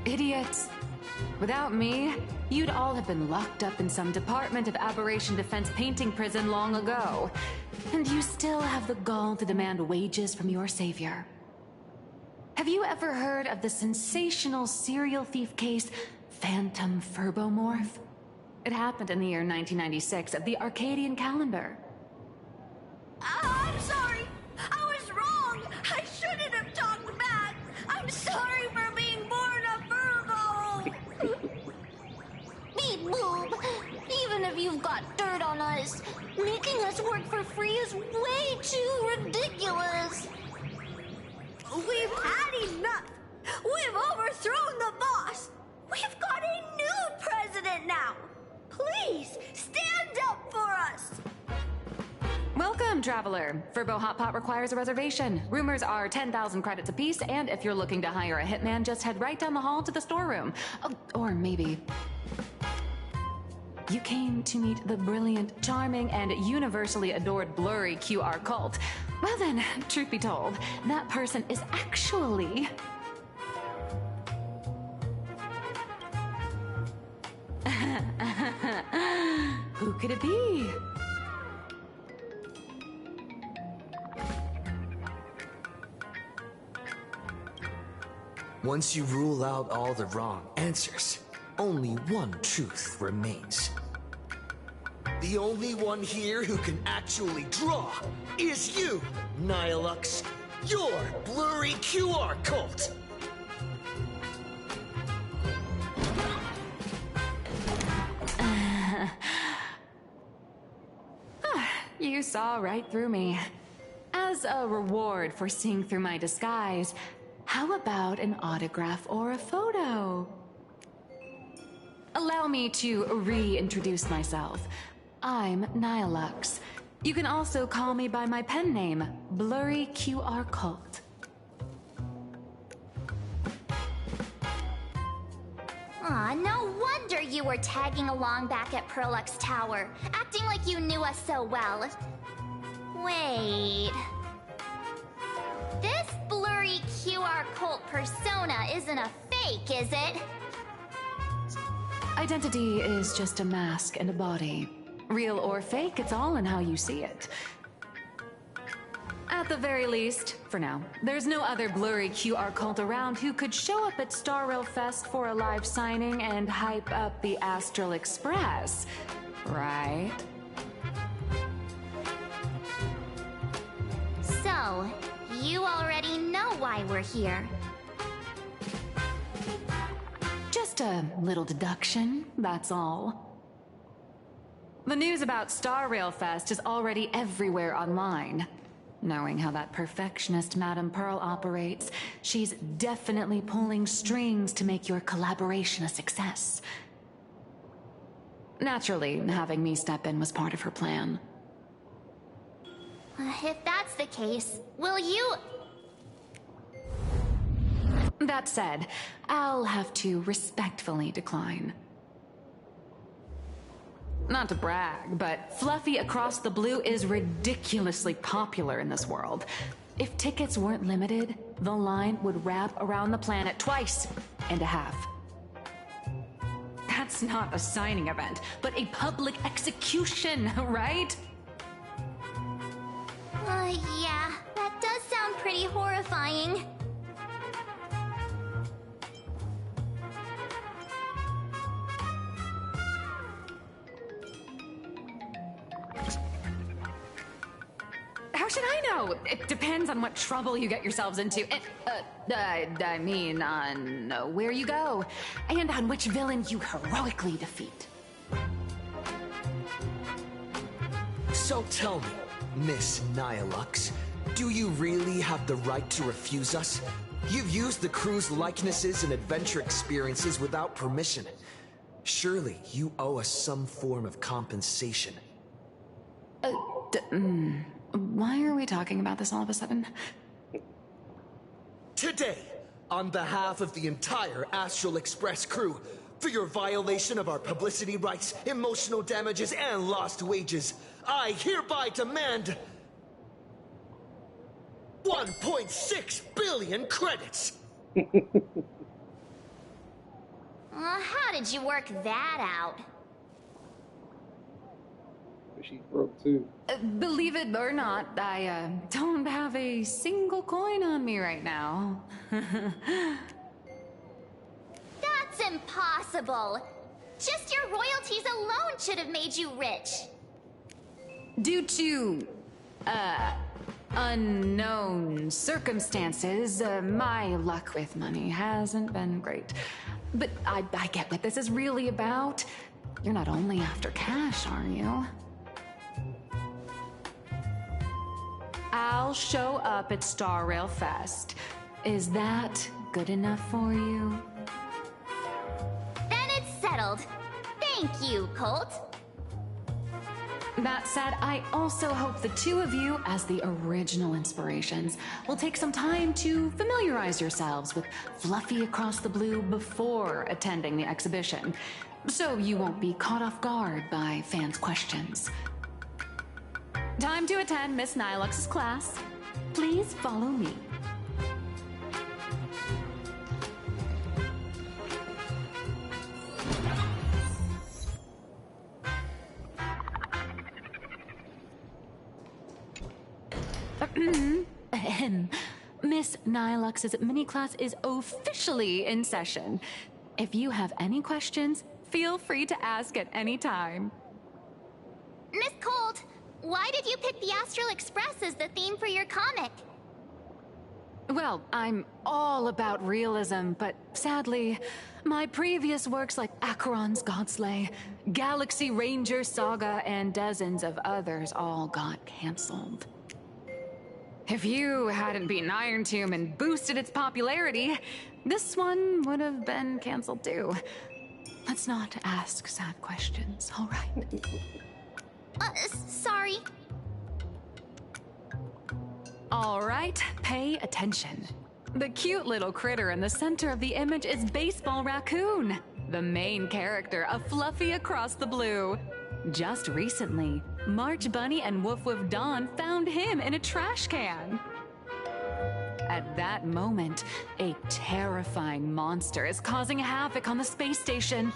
Idiots. Without me, you'd all have been locked up in some Department of Aberration Defense painting prison long ago. And you still have the gall to demand wages from your savior. Have you ever heard of the sensational serial thief case, Phantom Furbomorph? It happened in the year 1996 of the Arcadian calendar. I'm sorry. I was wrong. I shouldn't have talked back. I'm sorry for being born a Furbo. Beep boop. Even if you've got dirt on us, making us work for free is way too ridiculous. We've had enough. We've overthrown the boss. We've got a new president now. Please, stand up for us. Welcome, traveler. Furbo Hot Pot requires a reservation. Rumors are 10,000 credits apiece, and if you're looking to hire a hitman, just head right down the hall to the storeroom. Oh, or maybe... You came to meet the brilliant, charming, and universally adored Blurry QR cult. Well then, truth be told, that person is actually... Who could it be? Once you rule out all the wrong answers, only one truth remains. The only one here who can actually draw is you, Nihilux, your blurry QR cult! You saw right through me. As a reward for seeing through my disguise, how about an autograph or a photo? Allow me to reintroduce myself. I'm Nihilux. You can also call me by my pen name, Blurry QR Cult. Aw, no wonder you were tagging along back at Perlux Tower, acting like you knew us so well. Wait... This blurry QR cult persona isn't a fake, is it? Identity is just a mask and a body. Real or fake, it's all in how you see it. At the very least, for now, there's no other blurry QR cult around who could show up at Star Rail Fest for a live signing and hype up the Astral Express, right? So, you already know why we're here. Just a little deduction, that's all. The news about Star Rail Fest is already everywhere online. Knowing how that perfectionist Madame Pearl operates, she's definitely pulling strings to make your collaboration a success. Naturally, having me step in was part of her plan. If that's the case, will you... That said, I'll have to respectfully decline. Not to brag, but Fluffy Across the Blue is ridiculously popular in this world. If tickets weren't limited, the line would wrap around the planet twice and a half. That's not a signing event, but a public execution, right? Yeah, that does sound pretty horrifying. How should I know? It depends on what trouble you get yourselves into. I mean, on where you go, and on which villain you heroically defeat. So tell me, Miss Nihilux, do you really have the right to refuse us? You've used the crew's likenesses and adventure experiences without permission. Surely you owe us some form of compensation. Why are we talking about this all of a sudden? Today, on behalf of the entire Astral Express crew, for your violation of our publicity rights, emotional damages, and lost wages, I hereby demand 1.6 billion credits! How did you work that out? She's broke too. Believe it or not, I don't have a single coin on me right now. That's impossible! Just your royalties alone should have made you rich! Due to, unknown circumstances, my luck with money hasn't been great. But I get what this is really about. You're not only after cash, are you? I'll show up at Star Rail Fest. Is that good enough for you? Then it's settled. Thank you, Colt. That said, I also hope the two of you, as the original inspirations, will take some time to familiarize yourselves with Fluffy Across the Blue before attending the exhibition, so you won't be caught off guard by fans' questions. Time to attend Miss Nilux's class. Please follow me. Miss Nilux's mini class is officially in session. If you have any questions, feel free to ask at any time. Miss Colt, why did you pick the Astral Express as the theme for your comic? Well, I'm all about realism, but sadly, my previous works like Acheron's Godslay, Galaxy Ranger Saga, and dozens of others all got cancelled. If you hadn't beaten Iron Tomb and boosted its popularity, this one would have been cancelled too. Let's not ask sad questions, all right? Sorry. All right, pay attention. The cute little critter in the center of the image is Baseball Raccoon, the main character of Fluffy Across the Blue. Just recently, March Bunny and Woof Woof Dawn found him in a trash can. At that moment, a terrifying monster is causing havoc on the space station.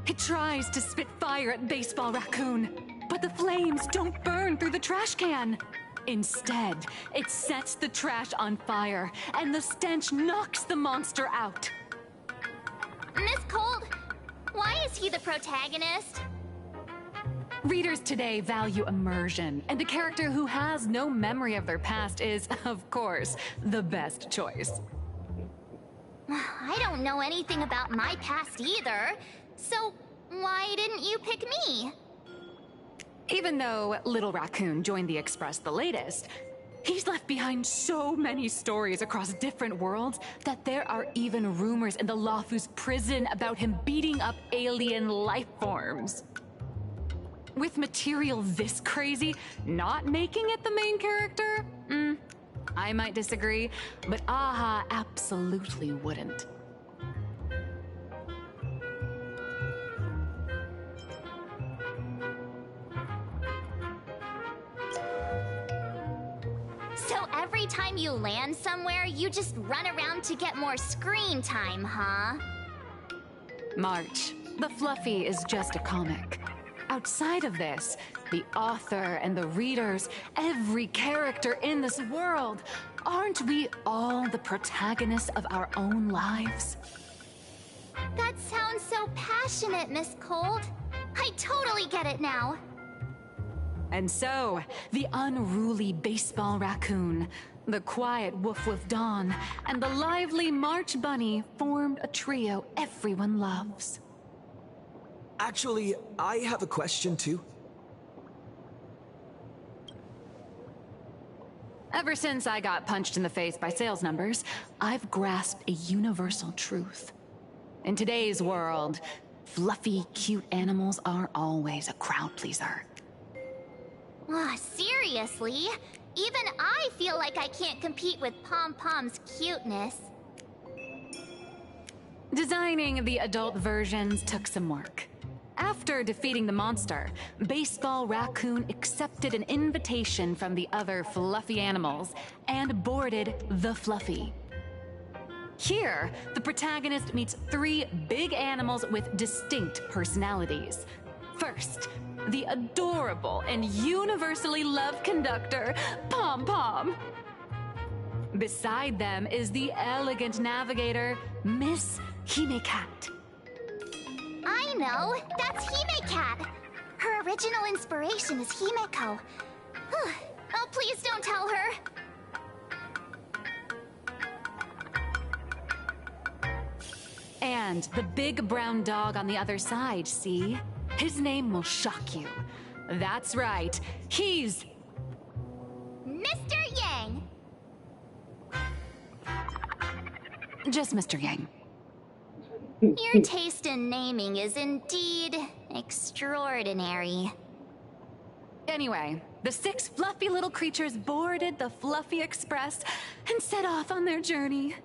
It tries to spit fire at Baseball Raccoon, but the flames don't burn through the trash can. Instead, it sets the trash on fire, and the stench knocks the monster out. Miss Cold, why is he the protagonist? Readers today value immersion, and a character who has no memory of their past is, of course, the best choice. I don't know anything about my past either, so why didn't you pick me? Even though Little Raccoon joined the Express the latest, he's left behind so many stories across different worlds that there are even rumors in the Lafu's prison about him beating up alien life forms. With material this crazy, not making it the main character? I might disagree, but AHA absolutely wouldn't. So every time you land somewhere, you just run around to get more screen time, huh? March, the Fluffy is just a comic. Outside of this, the author and the readers, every character in this world, aren't we all the protagonists of our own lives? That sounds so passionate, Miss Cold. I totally get it now. And so, the unruly Baseball Raccoon, the quiet Woof Woof Dawn, and the lively March Bunny formed a trio everyone loves. Actually, I have a question too. Ever since I got punched in the face by sales numbers, I've grasped a universal truth. In today's world, fluffy, cute animals are always a crowd pleaser. Seriously? Even I feel like I can't compete with Pom Pom's cuteness. Designing the adult versions took some work. After defeating the monster, Baseball Raccoon accepted an invitation from the other fluffy animals and boarded the Fluffy. Here, the protagonist meets 3 big animals with distinct personalities. First, the adorable and universally loved conductor, Pom Pom. Beside them is the elegant navigator, Miss Hime-Cat. I know! That's Hime-Cat! Her original inspiration is Himeko. Oh, please don't tell her! And the big brown dog on the other side, see? His name will shock you. That's right, he's... Mr. Yang! Just Mr. Yang. Your taste in naming is indeed extraordinary. Anyway, the 6 fluffy little creatures boarded the Fluffy Express and set off on their journey.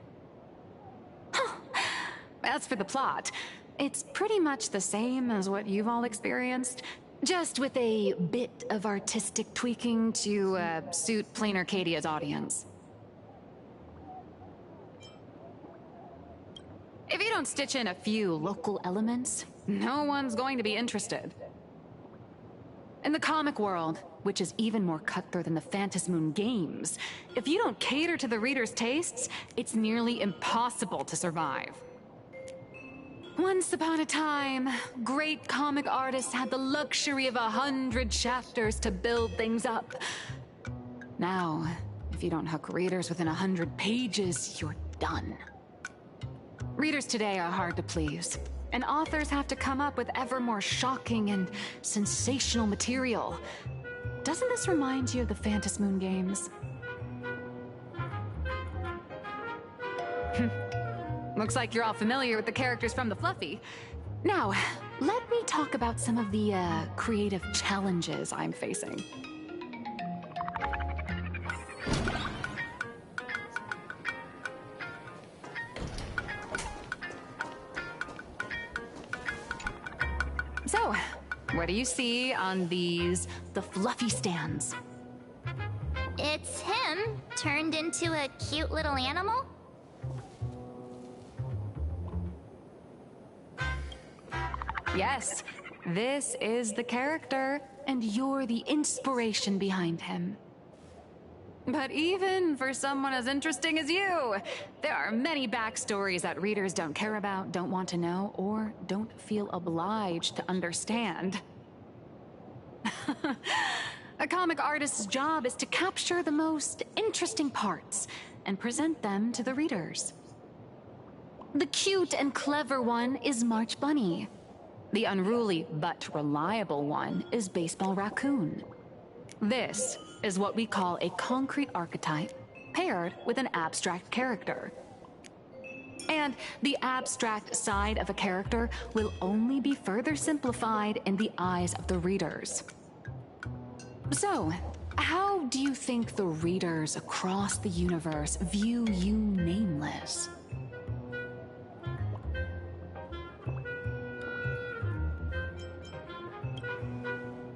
As for the plot, it's pretty much the same as what you've all experienced. Just with a bit of artistic tweaking to suit plain Arcadia's audience. If you don't stitch in a few local elements, no one's going to be interested. In the comic world, which is even more cutthroat than the Phantasmoon games, if you don't cater to the reader's tastes, it's nearly impossible to survive. Once upon a time, great comic artists had the luxury of 100 chapters to build things up. Now, if you don't hook readers within 100 pages, you're done. Readers today are hard to please, and authors have to come up with ever more shocking and sensational material. Doesn't this remind you of the Phantasmoon games? Looks like you're all familiar with the characters from the Fluffy. Now, let me talk about some of the creative challenges I'm facing. So, what do you see on the Fluffy stands? It's him turned into a cute little animal? Yes, this is the character, and you're the inspiration behind him. But even for someone as interesting as you, there are many backstories that readers don't care about, don't want to know, or don't feel obliged to understand. A comic artist's job is to capture the most interesting parts and present them to the readers. The cute and clever one is March Bunny. The unruly but reliable one is Baseball Raccoon. This is what we call a concrete archetype paired with an abstract character. And the abstract side of a character will only be further simplified in the eyes of the readers. So, how do you think the readers across the universe view you nameless?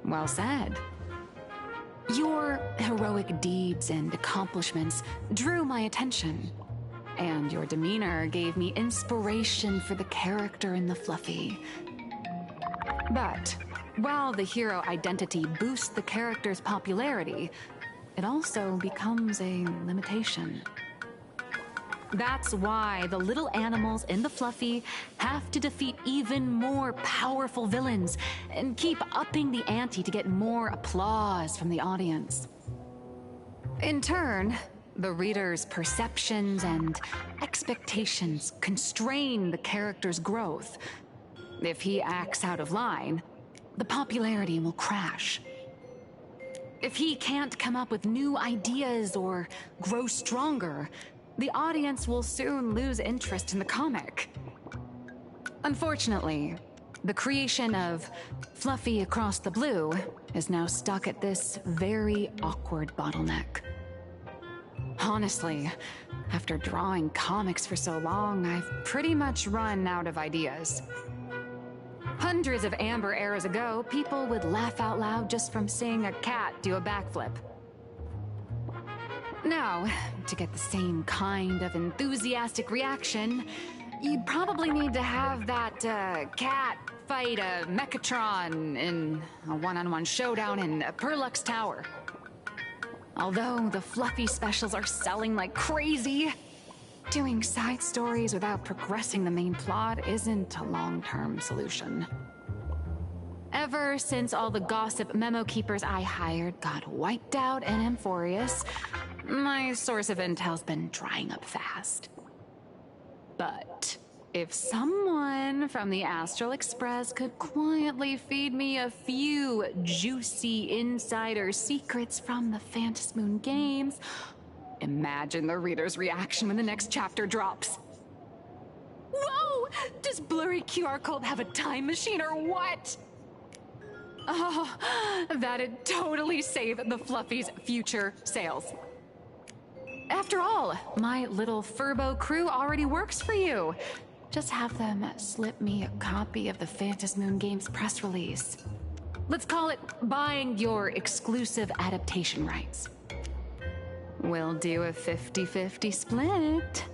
Well said. Your heroic deeds and accomplishments drew my attention, and your demeanor gave me inspiration for the character in the Fluffy. But while the hero identity boosts the character's popularity, it also becomes a limitation. That's why the little animals in the Fluffy have to defeat even more powerful villains and keep upping the ante to get more applause from the audience. In turn, the reader's perceptions and expectations constrain the character's growth. If he acts out of line, the popularity will crash. If he can't come up with new ideas or grow stronger, the audience will soon lose interest in the comic. Unfortunately, the creation of Fluffy Across the Blue is now stuck at this very awkward bottleneck. Honestly, after drawing comics for so long, I've pretty much run out of ideas. Hundreds of Amber eras ago, people would laugh out loud just from seeing a cat do a backflip. Now, to get the same kind of enthusiastic reaction, you'd probably need to have that cat fight a Mechatron in a one-on-one showdown in Perlux Tower. Although the Fluffy specials are selling like crazy, doing side stories without progressing the main plot isn't a long-term solution. Ever since all the gossip memo keepers I hired got wiped out in Amphorius, my source of intel's been drying up fast. But if someone from the Astral Express could quietly feed me a few juicy insider secrets from the Phantasmoon games, imagine the reader's reaction when the next chapter drops. Whoa! Does Blurry QR Code have a time machine or what? Oh, that'd totally save the Fluffy's future sales. After all, my little Furbo crew already works for you. Just have them slip me a copy of the Phantasmoon Games press release. Let's call it buying your exclusive adaptation rights. We'll do a 50-50 split.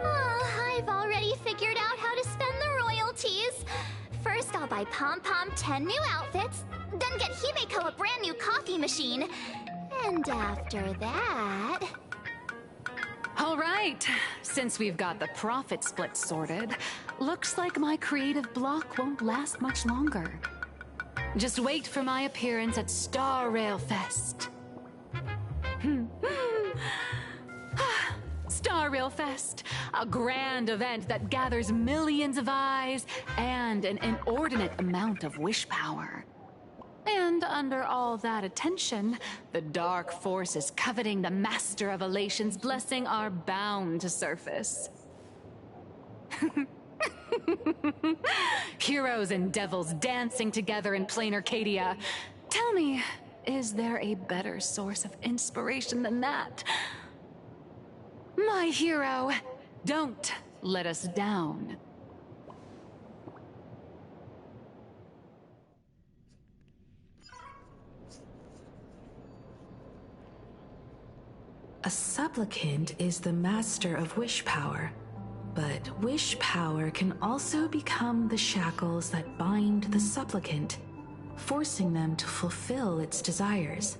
I've already figured out how to spend the royalties. First, I'll buy Pom-Pom 10 new outfits, then get Himeko a brand new coffee machine. And after that... All right, since we've got the profit split sorted, looks like my creative block won't last much longer. Just wait for my appearance at Star Rail Fest. Star Rail Fest, a grand event that gathers millions of eyes and an inordinate amount of wish power. And under all that attention, the dark forces coveting the Master of Elation's blessing are bound to surface. Heroes and devils dancing together in plain Arcadia. Tell me, is there a better source of inspiration than that? My hero, don't let us down. A supplicant is the master of wish power, but wish power can also become the shackles that bind the supplicant, forcing them to fulfill its desires.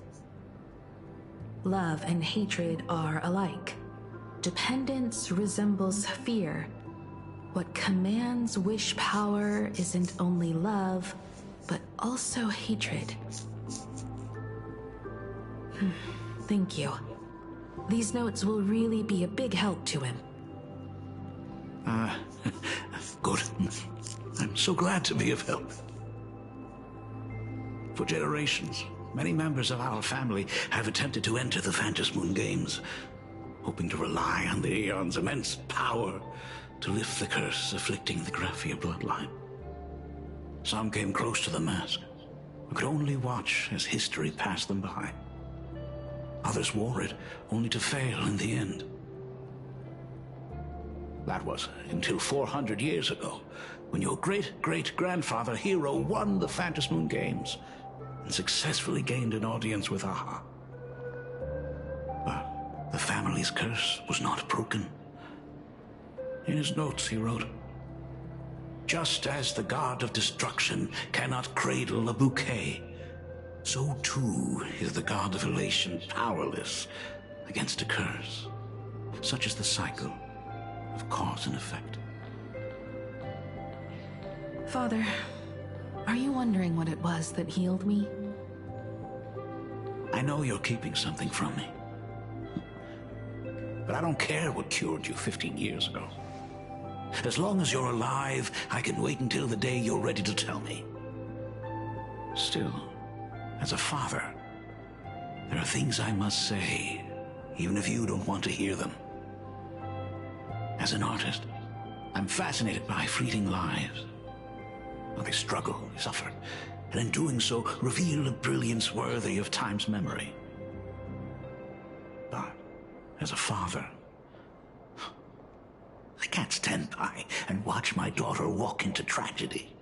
Love and hatred are alike. Dependence resembles fear. What commands wish power isn't only love, but also hatred. Thank you. These notes will really be a big help to him. Good. I'm so glad to be of help. For generations, many members of our family have attempted to enter the Phantasmoon Games, hoping to rely on the Aeon's immense power to lift the curse afflicting the Graphia bloodline. Some came close to the mask, but could only watch as history passed them by. Others wore it, only to fail in the end. That was until 400 years ago, when your great-great-grandfather Hero won the Phantasmoon Games and successfully gained an audience with Aha. But the family's curse was not broken. In his notes he wrote, "Just as the god of destruction cannot cradle a bouquet, so too is the god of elation powerless against a curse. Such is the cycle of cause and effect." Father, are you wondering what it was that healed me? I know you're keeping something from me. But I don't care what cured you 15 years ago. As long as you're alive, I can wait until the day you're ready to tell me. Still, as a father, there are things I must say, even if you don't want to hear them. As an artist, I'm fascinated by fleeting lives. How they struggle, they suffer, and in doing so, reveal a brilliance worthy of time's memory. But, as a father, I can't stand by and watch my daughter walk into tragedy.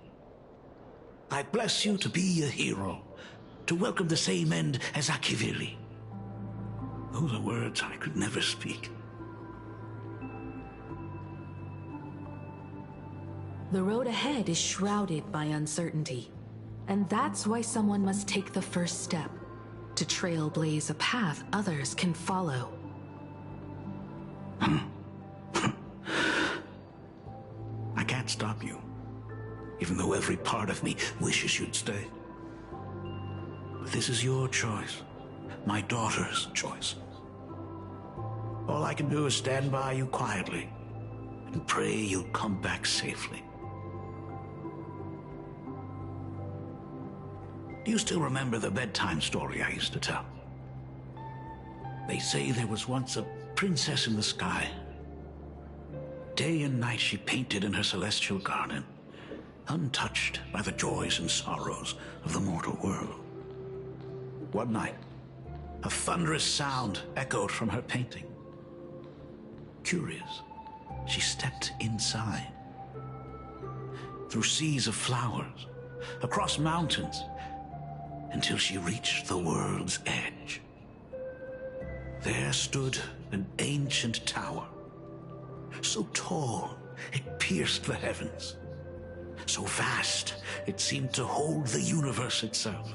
I bless you to be a hero, to welcome the same end as Akivili. Those are words I could never speak. The road ahead is shrouded by uncertainty, and that's why someone must take the first step, to trailblaze a path others can follow. I can't stop you, even though every part of me wishes you'd stay. But this is your choice, my daughter's choice. All I can do is stand by you quietly and pray you'll come back safely. Do you still remember the bedtime story I used to tell? They say there was once a princess in the sky. Day and night she painted in her celestial garden, untouched by the joys and sorrows of the mortal world. One night, a thunderous sound echoed from her painting. Curious, she stepped inside. Through seas of flowers, across mountains, until she reached the world's edge. There stood an ancient tower, so tall it pierced the heavens, so vast it seemed to hold the universe itself.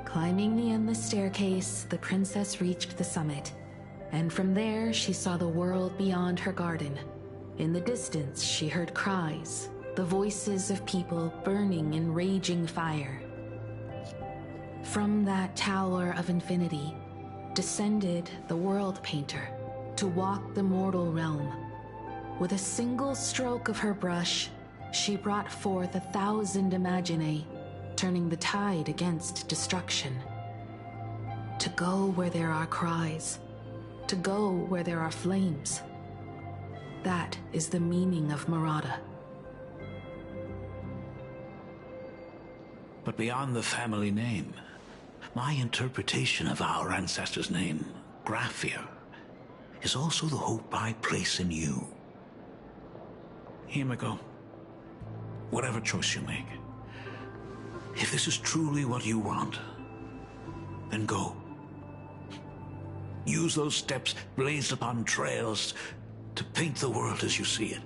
Climbing the endless staircase, the princess reached the summit, and from there she saw the world beyond her garden. In the distance, she heard cries, the voices of people burning in raging fire. From that tower of infinity descended the world painter to walk the mortal realm. With a single stroke of her brush, she brought forth 1,000 imaginae, turning the tide against destruction. To go where there are cries, to go where there are flames. That is the meaning of Murata. But beyond the family name, my interpretation of our ancestor's name, Graphia, is also the hope I place in you. Himiko, whatever choice you make, if this is truly what you want, then go. Use those steps blazed upon trails to paint the world as you see it.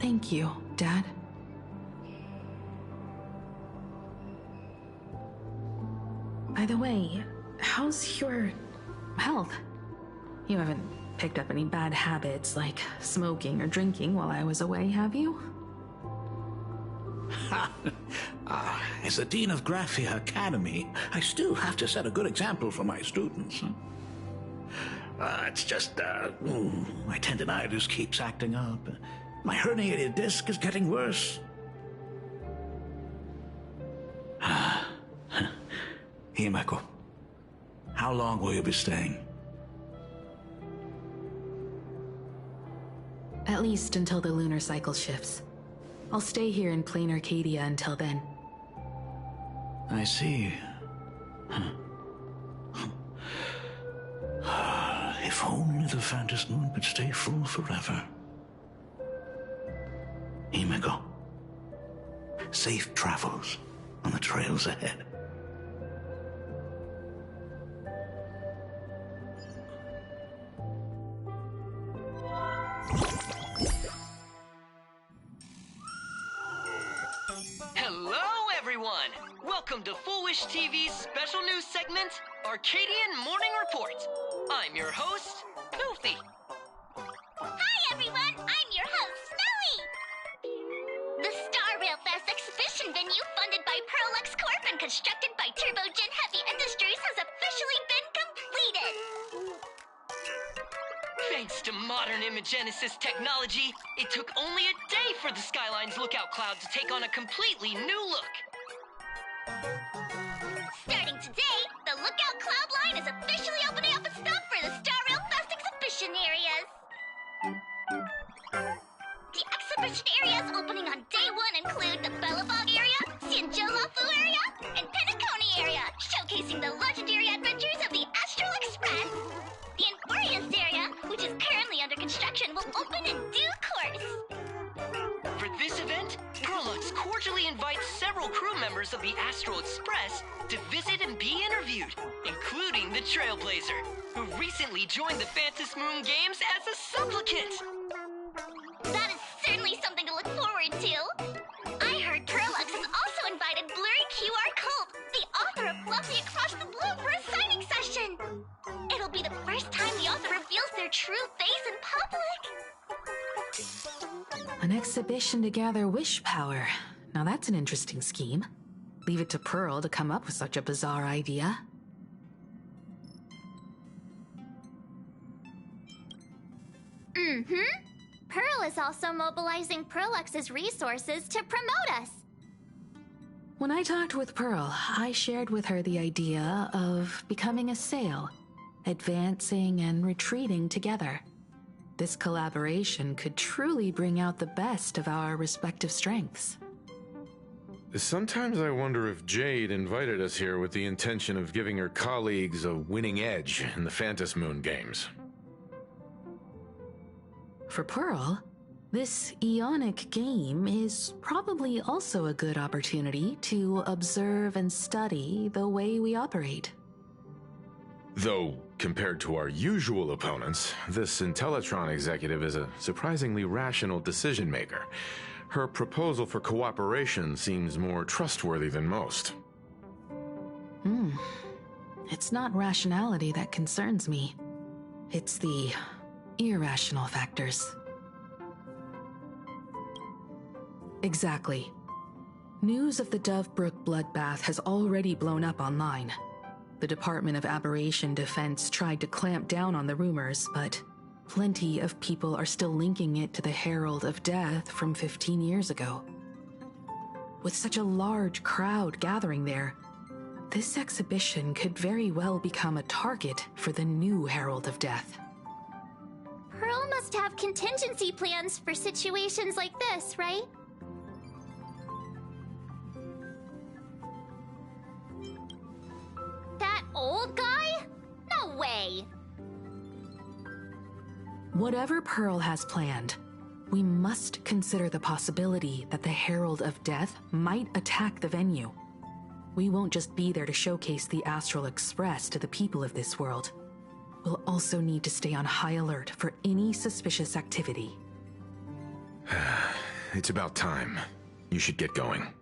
Thank you, Dad. By the way, how's your health? You haven't picked up any bad habits like smoking or drinking while I was away, have you? As the Dean of Graphia Academy, I still have to set a good example for my students. It's just, my tendinitis keeps acting up. My herniated disc is getting worse. Himeko, how long will you be staying? At least until the lunar cycle shifts. I'll stay here in plain Arcadia until then. I see. If only the Phantom Moon could stay full forever. Himeko, safe travels on the trails ahead. Welcome to Foolish TV's special news segment, Arcadian Morning Report. I'm your host, Filthy. Hi everyone, I'm your host, Snowy. The Star Rail Fest exhibition venue funded by Perlux Corp and constructed by Turbogen Heavy Industries has officially been completed. Thanks to modern imagenesis technology, it took only a day for the Skyline's lookout cloud to take on a completely new look. Starting today, the Lookout Cloud line is officially opening up its stuff for the Star Rail Fest exhibition areas. The exhibition areas opening on day one include the Bellabog area, Sianjolafu area, and Penacony area, showcasing the legendary adventures of the Astral Express. The Enforius area, which is currently under construction, will open in due course. For this event, Perlux cordially invites several crew members of the Astral Express to visit and be interviewed, including the Trailblazer, who recently joined the Phantom Moon Games as a supplicant. That is certainly something to look forward to. I heard Perlux has also invited Blurry QR Cult, the author of Fluffy Across the Blue, for a signing session. It'll be the first time the author reveals their true face in public. An exhibition to gather wish power. Now that's an interesting scheme. Leave it to Pearl to come up with such a bizarre idea. Pearl is also mobilizing Perlux's resources to promote us. When I talked with Pearl, I shared with her the idea of becoming a sail, advancing and retreating together. This collaboration could truly bring out the best of our respective strengths. Sometimes I wonder if Jade invited us here with the intention of giving her colleagues a winning edge in the Phantom Moon games. For Pearl, this Ionic game is probably also a good opportunity to observe and study the way we operate. Though, compared to our usual opponents, this Intellitron executive is a surprisingly rational decision maker. Her proposal for cooperation seems more trustworthy than most. It's not rationality that concerns me. It's the irrational factors. Exactly. News of the Dovebrook bloodbath has already blown up online. The Department of Aberration Defense tried to clamp down on the rumors, but plenty of people are still linking it to the Herald of Death from 15 years ago. With such a large crowd gathering there, this exhibition could very well become a target for the new Herald of Death. Pearl must have contingency plans for situations like this, right? That old guy? No way! Whatever Pearl has planned, we must consider the possibility that the Herald of Death might attack the venue. We won't just be there to showcase the Astral Express to the people of this world. We'll also need to stay on high alert for any suspicious activity. It's about time. You should get going.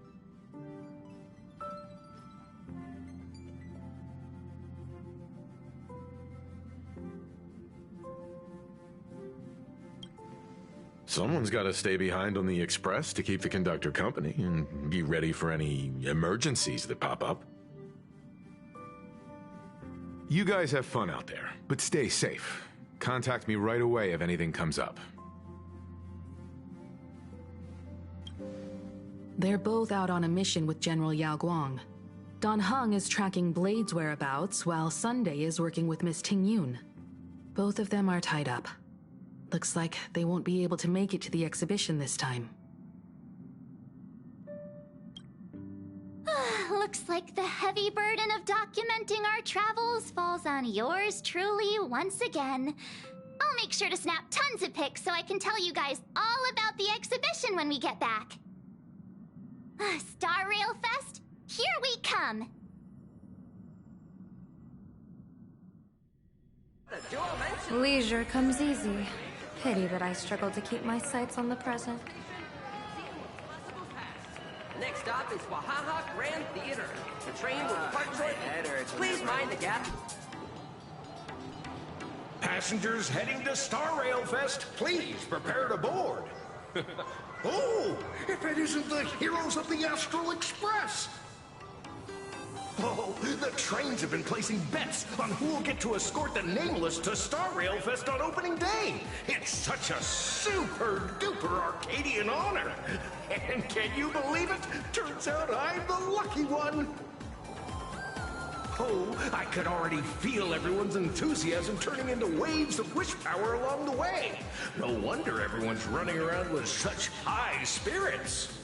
Someone's got to stay behind on the express to keep the conductor company and be ready for any emergencies that pop up. You guys have fun out there, but stay safe. Contact me right away if anything comes up. They're both out on a mission with General Yao Guang. Dan Heng is tracking Blade's whereabouts, while Sunday is working with Miss Ting Yun. Both of them are tied up. Looks like they won't be able to make it to the exhibition this time. Looks like the heavy burden of documenting our travels falls on yours truly once again. I'll make sure to snap tons of pics so I can tell you guys all about the exhibition when we get back. Star Rail Fest, here we come! Leisure comes easy. Pity that I struggle to keep my sights on the present. Next stop is Wahaha Grand Theater. The train will depart shortly. Please mind the gap. Passengers heading to Star Rail Fest, please prepare to board. Oh, if it isn't the heroes of the Astral Express! Oh, the trains have been placing bets on who will get to escort the Nameless to Star Rail Fest on opening day. It's such a super-duper Arcadian honor. And can you believe it? Turns out I'm the lucky one. Oh, I could already feel everyone's enthusiasm turning into waves of wish power along the way. No wonder everyone's running around with such high spirits.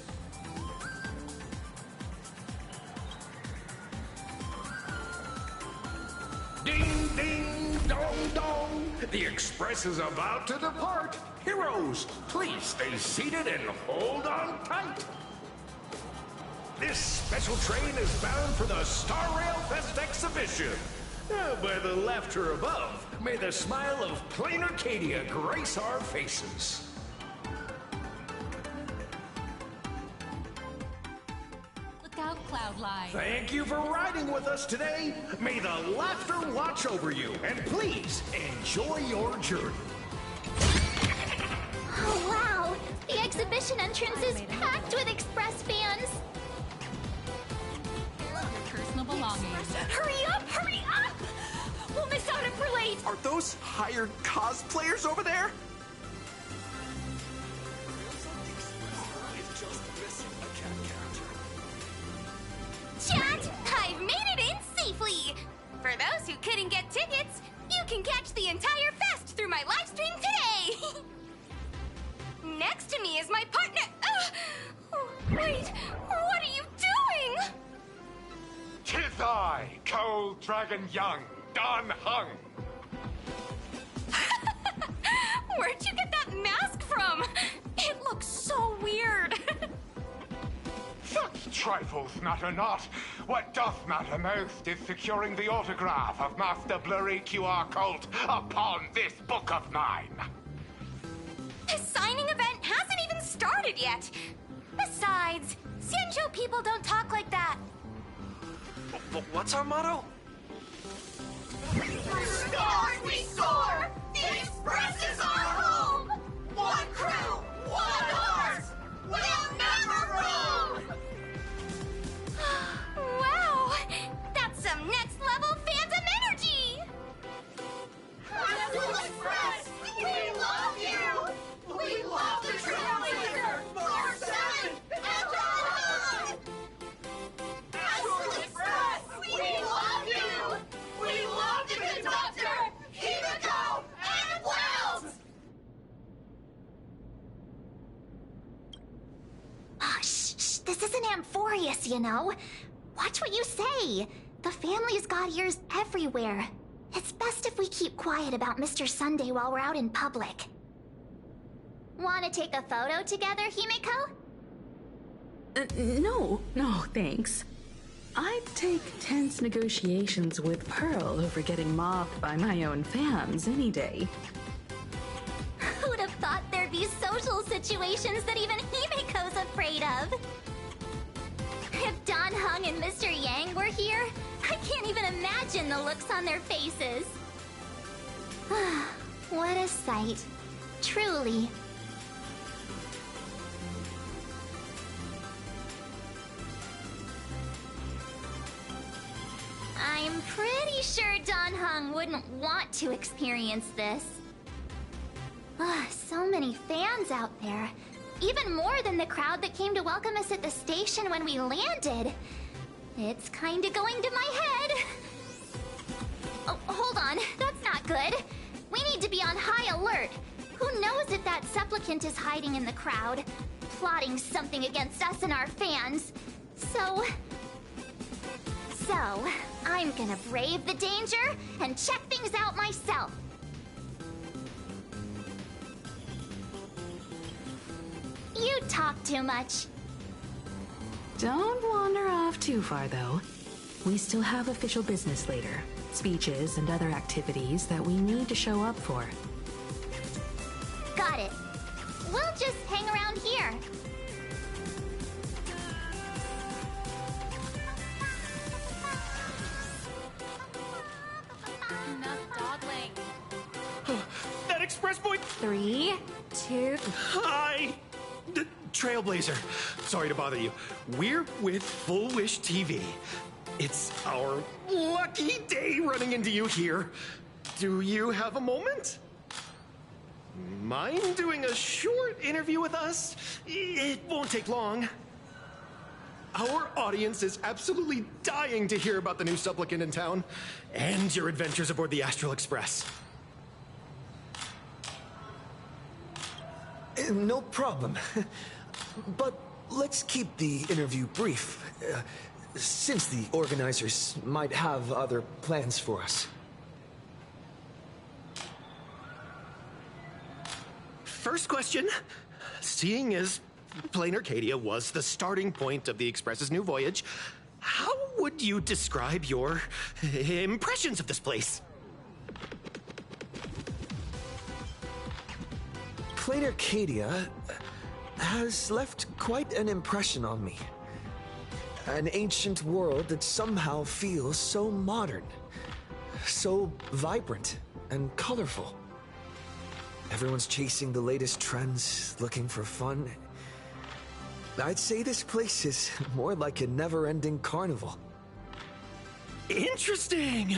Ding, ding, dong, dong. The express is about to depart. Heroes, please stay seated and hold on tight. This special train is bound for the Star Rail Fest exhibition. By the laughter above, may the smile of plain Arcadia grace our faces. Cloudline. Thank you for riding with us today. May the laughter watch over you, and please enjoy your journey. Oh, wow! The exhibition entrance is packed with Express fans. Your personal belongings. Hurry up! Hurry up! We'll miss out if we're late. Are those hired cosplayers over there? Chat, I've made it in safely! For those who couldn't get tickets, you can catch the entire fest through my live stream today! Next to me is my partner. Oh, wait, what are you 'Tis I, Cold Dragon Young, Dan Heng. Where'd you get that mask from? It looks so weird. Such trifles matter not. What doth matter most is securing the autograph of Master Blurry QR Cult upon this book of mine. The signing event hasn't even started yet. Besides, Sanjo people don't talk like that. What's our motto? Stars we soar! The Express is our home! One crew, one horse! We'll never roam! Wow! That's some next level fandom energy! Astral Express, we love you! We love the Trailblazer! Mark 7 and on! Astral Express, we love you! We love the conductor, Himiko, and Wells! Shh, this isn't Amphorius, you know. Watch what you say. The family's got ears everywhere. It's best if we keep quiet about Mr. Sunday while we're out in public. Want to take a photo together, Himiko? No, thanks. I'd take tense negotiations with Pearl over getting mobbed by my own fans any day. Who'd have thought there'd be social situations that even Himiko's afraid of? If Dan Heng and Mr. Yang were here, I can't even imagine the looks on their faces. What a sight. Truly. I'm pretty sure Dan Heng wouldn't want to experience this. So many fans out there. Even more than the crowd that came to welcome us at the station when we landed. It's kinda going to my head. Oh, hold on. That's not good. We need to be on high alert. Who knows if that supplicant is hiding in the crowd, plotting something against us and our fans. So, I'm gonna brave the danger and check things out myself. You talk too much. Don't wander off too far, though. We still have official business later. Speeches and other activities that we need to show up for. Got it. We'll just hang around here. Enough dawdling. That express boy. 3, 2. Hi, Trailblazer. Sorry to bother you. We're with Full Wish TV. It's our lucky day running into you here. Do you have a moment? Mind doing a short interview with us? It won't take long. Our audience is absolutely dying to hear about the new supplicant in town and your adventures aboard the Astral Express. No problem. But let's keep the interview brief, since the organizers might have other plans for us. First question. Seeing as Plain Arcadia was the starting point of the Express's new voyage, how would you describe your impressions of this place? Plain Arcadia has left quite an impression on me. An ancient world that somehow feels so modern, so vibrant and colorful. Everyone's chasing the latest trends, looking for fun. I'd say this place is more like a never-ending carnival. Interesting!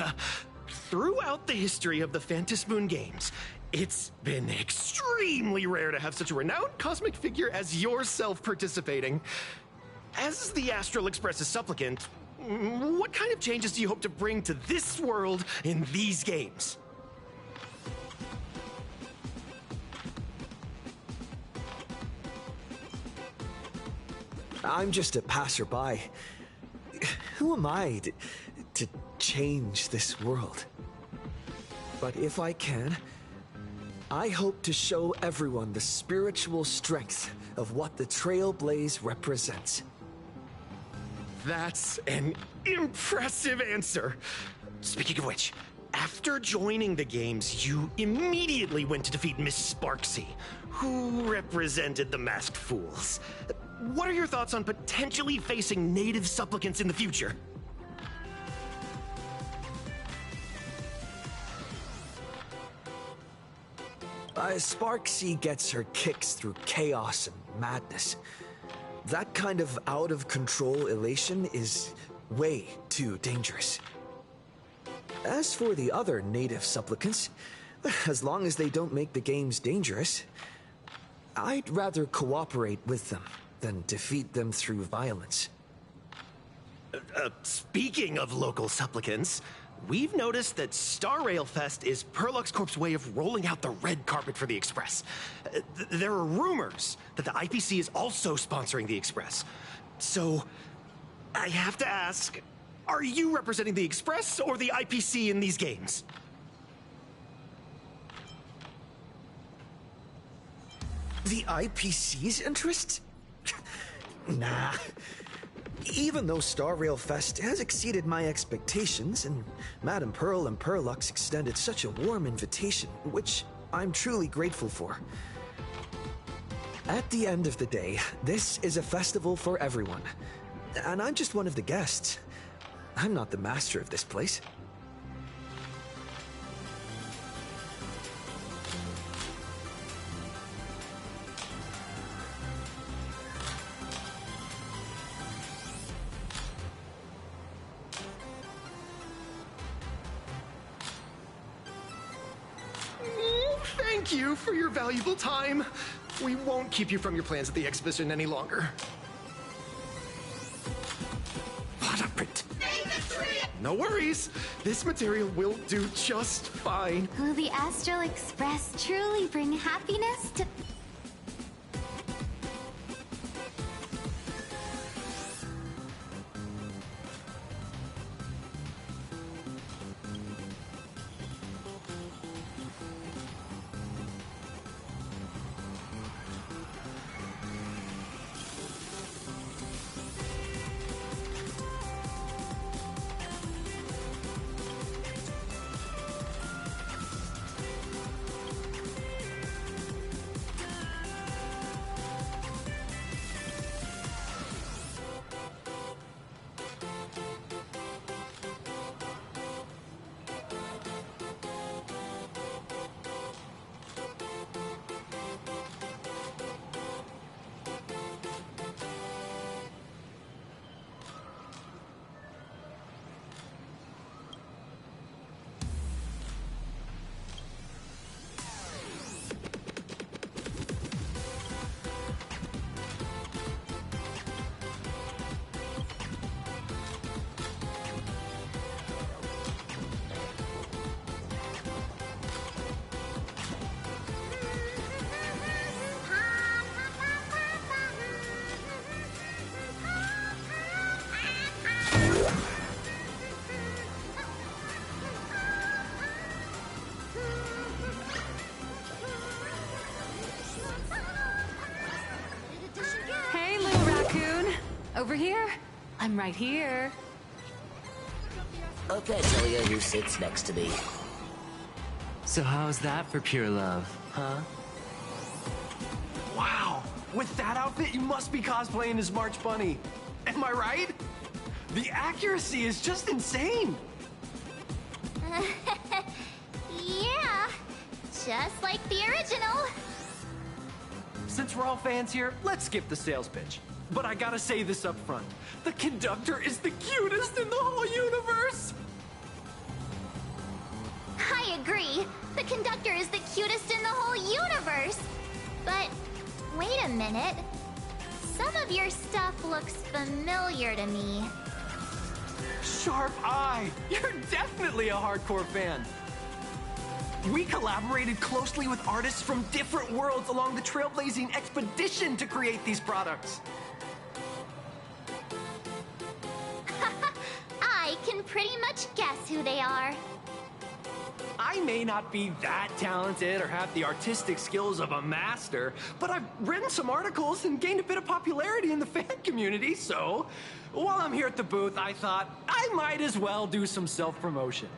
Throughout the history of the Phantasmoon games, it's been extremely rare to have such a renowned cosmic figure as yourself participating. As the Astral Express's supplicant, what kind of changes do you hope to bring to this world in these games? I'm just a passerby. Who am I to change this world? But if I can, I hope to show everyone the spiritual strength of what the Trailblaze represents. That's an impressive answer. Speaking of which, after joining the games, you immediately went to defeat Miss Sparksy, who represented the Masked Fools. What are your thoughts on potentially facing native supplicants in the future? Sparksy gets her kicks through chaos and madness. That kind of out-of-control elation is way too dangerous. As for the other native supplicants, as long as they don't make the games dangerous, I'd rather cooperate with them than defeat them through violence. Speaking of local supplicants, we've noticed that Star Rail Fest is Perlux Corp's way of rolling out the red carpet for the Express. There are rumors that the IPC is also sponsoring the Express. So, I have to ask, are you representing the Express or the IPC in these games? The IPC's interest? Nah. Even though Star Rail Fest has exceeded my expectations, and Madame Pearl and Perlux extended such a warm invitation, which I'm truly grateful for. At the end of the day, this is a festival for everyone. And I'm just one of the guests. I'm not the master of this place. Thank you for your valuable time. We won't keep you from your plans at the exhibition any longer. What a No worries. This material will do just fine. Will the Astral Express truly bring happiness to... Over here? I'm right here. Okay, Talia, who sits next to me. So how's that for pure love, huh? Wow! With that outfit, you must be cosplaying as March Bunny. Am I right? The accuracy is just insane! Yeah, just like the original. Since we're all fans here, let's skip the sales pitch. But I gotta say this up front. The conductor is the cutest in the whole universe! I agree. The conductor is the cutest in the whole universe. But wait a minute. Some of your stuff looks familiar to me. Sharp eye! You're definitely a hardcore fan. We collaborated closely with artists from different worlds along the trailblazing expedition to create these products. pretty much guess who they are. I may not be that talented or have the artistic skills of a master, but I've written some articles and gained a bit of popularity in the fan community, so while I'm here at the booth, I thought I might as well do some self-promotion.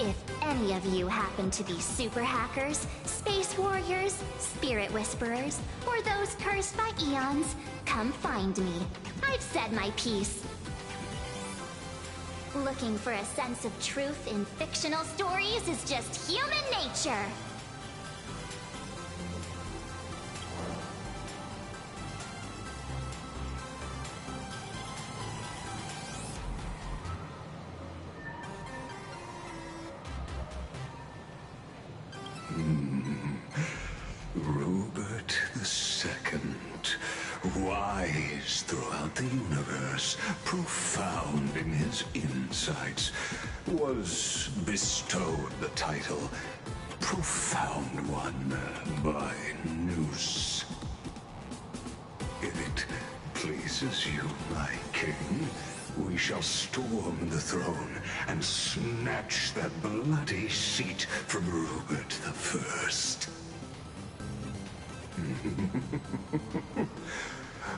If any of you happen to be super hackers, space warriors, spirit whisperers, or those cursed by eons, come find me. I've said my piece. Looking for a sense of truth in fictional stories is just human nature. Robert II, wise throughout the universe, profound in his insights, was bestowed the title Profound One by Noose. If it pleases you, my king, we shall storm the throne and snatch that bloody seat from Robert I.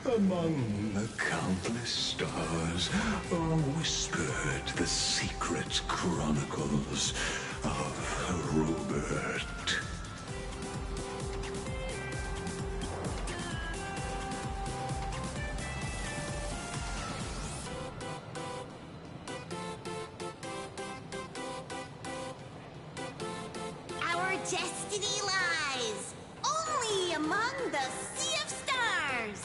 Among the countless stars are whispered the secret chronicles of Robert. Our destiny lies only among the Sea of Stars.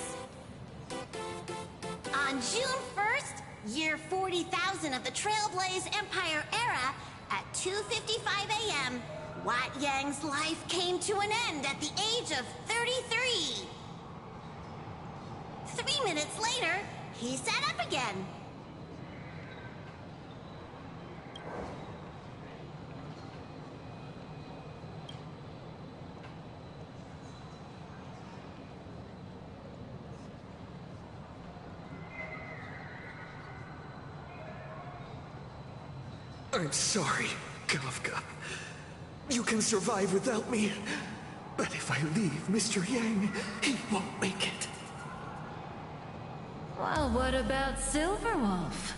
On June 1st, year 40,000 of the Trailblaze Empire era, at 2:55 a.m., Wat Yang's life came to an end at the age of 33. 3 minutes later, he sat up again. I'm sorry, Kafka. You can survive without me. But if I leave Mr. Yang, he won't make it. Well, what about Silverwolf?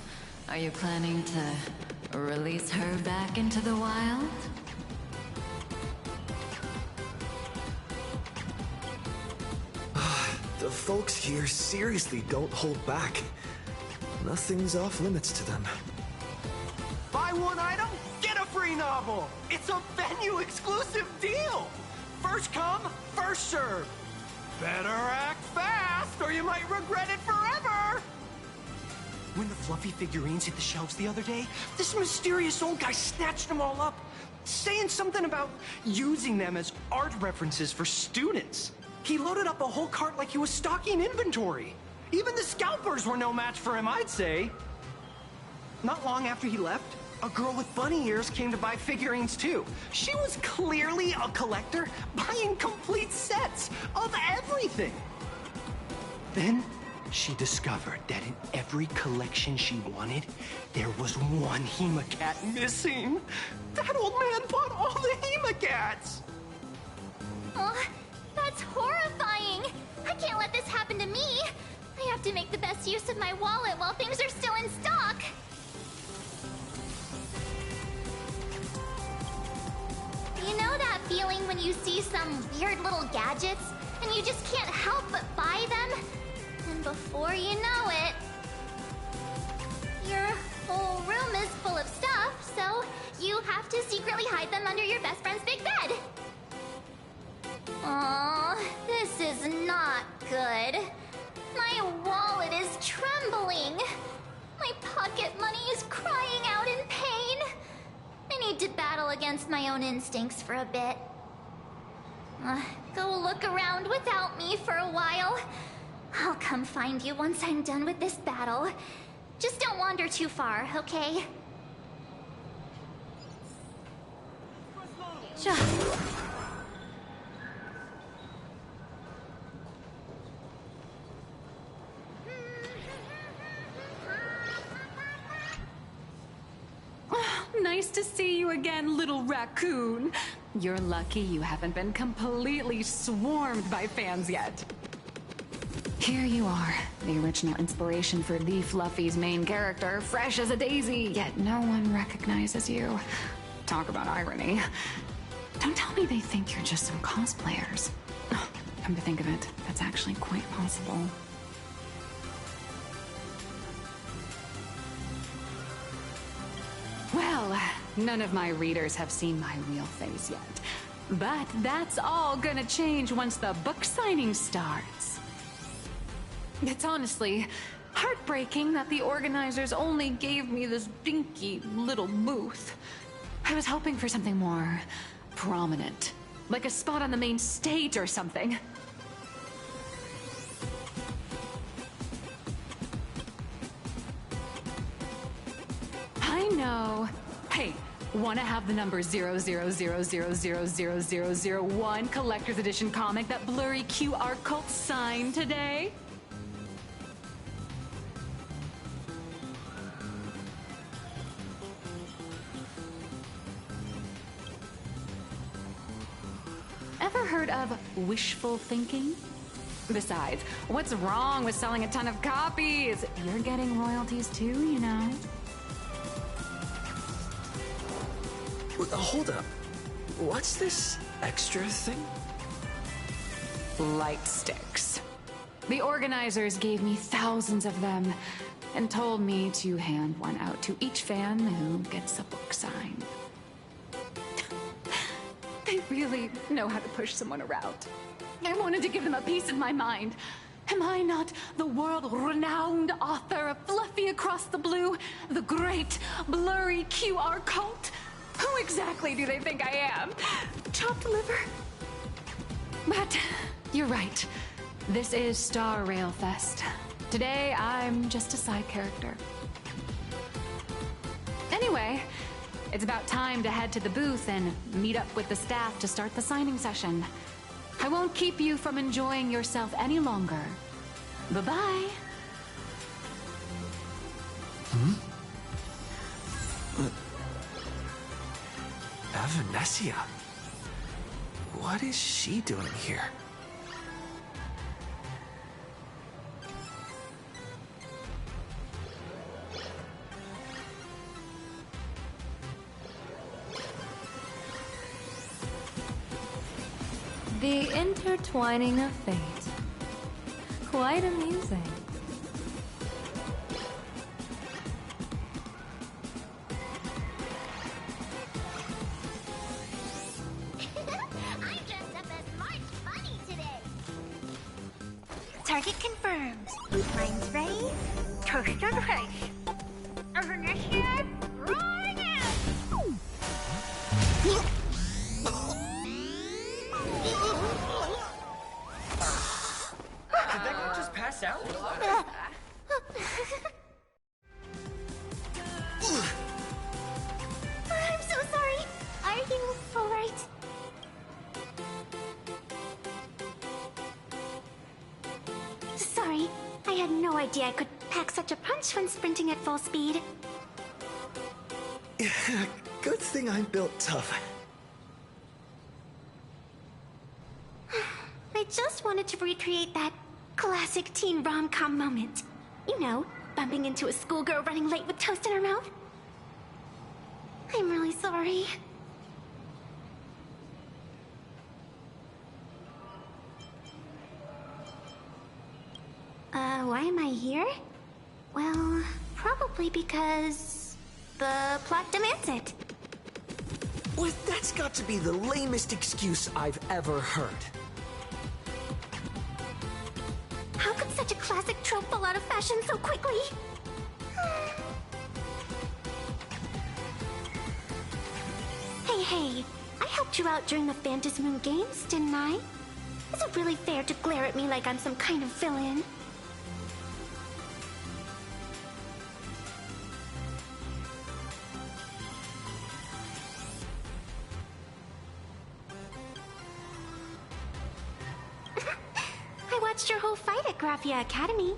Are you planning to release her back into the wild? The folks here seriously don't hold back. Nothing's off limits to them. Buy one item, get a free novel! It's a venue-exclusive deal! First come, first serve. Better act fast, or you might regret it forever! When the fluffy figurines hit the shelves the other day, this mysterious old guy snatched them all up, saying something about using them as art references for students. He loaded up a whole cart like he was stocking inventory. Even the scalpers were no match for him, I'd say. Not long after he left, a girl with bunny ears came to buy figurines too. She was clearly a collector, buying complete sets of everything. Then she discovered that in every collection she wanted, there was one Hemacat missing. That old man bought all the Hemacats. Oh, that's horrifying. I can't let this happen to me. I have to make the best use of my wallet while things are still in stock. You know that feeling when you see some weird little gadgets and you just can't help but buy them? And before you know it, your whole room is full of stuff, so you have to secretly hide them under your best friend's big bed. Aww, this is not good. My wallet is trembling. My pocket money is crying out in pain. I need to battle against my own instincts for a bit. Go look around without me for a while. I'll come find you once I'm done with this battle. Just don't wander too far, okay? Sure. Nice to see you again, little raccoon. You're lucky you haven't been completely swarmed by fans yet. Here you are, the original inspiration for the Fluffy's main character, fresh as a daisy, yet no one recognizes you. Talk about irony. Don't tell me they think you're just some cosplayers. Come to think of it, that's actually quite possible. Well, none of my readers have seen my real face yet. But that's all gonna change once the book signing starts. It's honestly heartbreaking that the organizers only gave me this dinky little booth. I was hoping for something more prominent, like a spot on the main stage or something. I know. Hey, wanna have the number 000000001 collector's edition comic that blurry QR cult signed today? Ever heard of wishful thinking? Besides, what's wrong with selling a ton of copies? You're getting royalties too, you know. Hold up. What's this extra thing? Light sticks. The organizers gave me thousands of them and told me to hand one out to each fan who gets a book signed. They really know how to push someone around. I wanted to give them a piece of my mind. Am I not the world-renowned author of Fluffy Across the Blue, the great blurry QR cult? Who exactly do they think I am? Chopped liver? But you're right. This is Star Rail Fest. Today, I'm just a side character. Anyway, it's about time to head to the booth and meet up with the staff to start the signing session. I won't keep you from enjoying yourself any longer. Bye-bye. Evanescia? What is she doing here? The intertwining of fate. Quite amusing. I'm dressed up as March Bunny today. Target confirmed. Mine's ready. Toast on the face. Evanescia, rolling out. Did that guy just pass out? I'm so sorry. Are you alright? Sorry, I had no idea I could pack such a punch when sprinting at full speed. Good thing I'm built tough. I just wanted to recreate that classic teen rom-com moment. You know, bumping into a schoolgirl running late with toast in her mouth. I'm really sorry. Why am I here? Well, probably because the plot demands it. Well, that's got to be the lamest excuse I've ever heard. How could such a classic trope fall out of fashion so quickly? Hey, I helped you out during the Phantasmoon Games, didn't I? Is it really fair to glare at me like I'm some kind of villain? I watched your whole fight at Graphia Academy.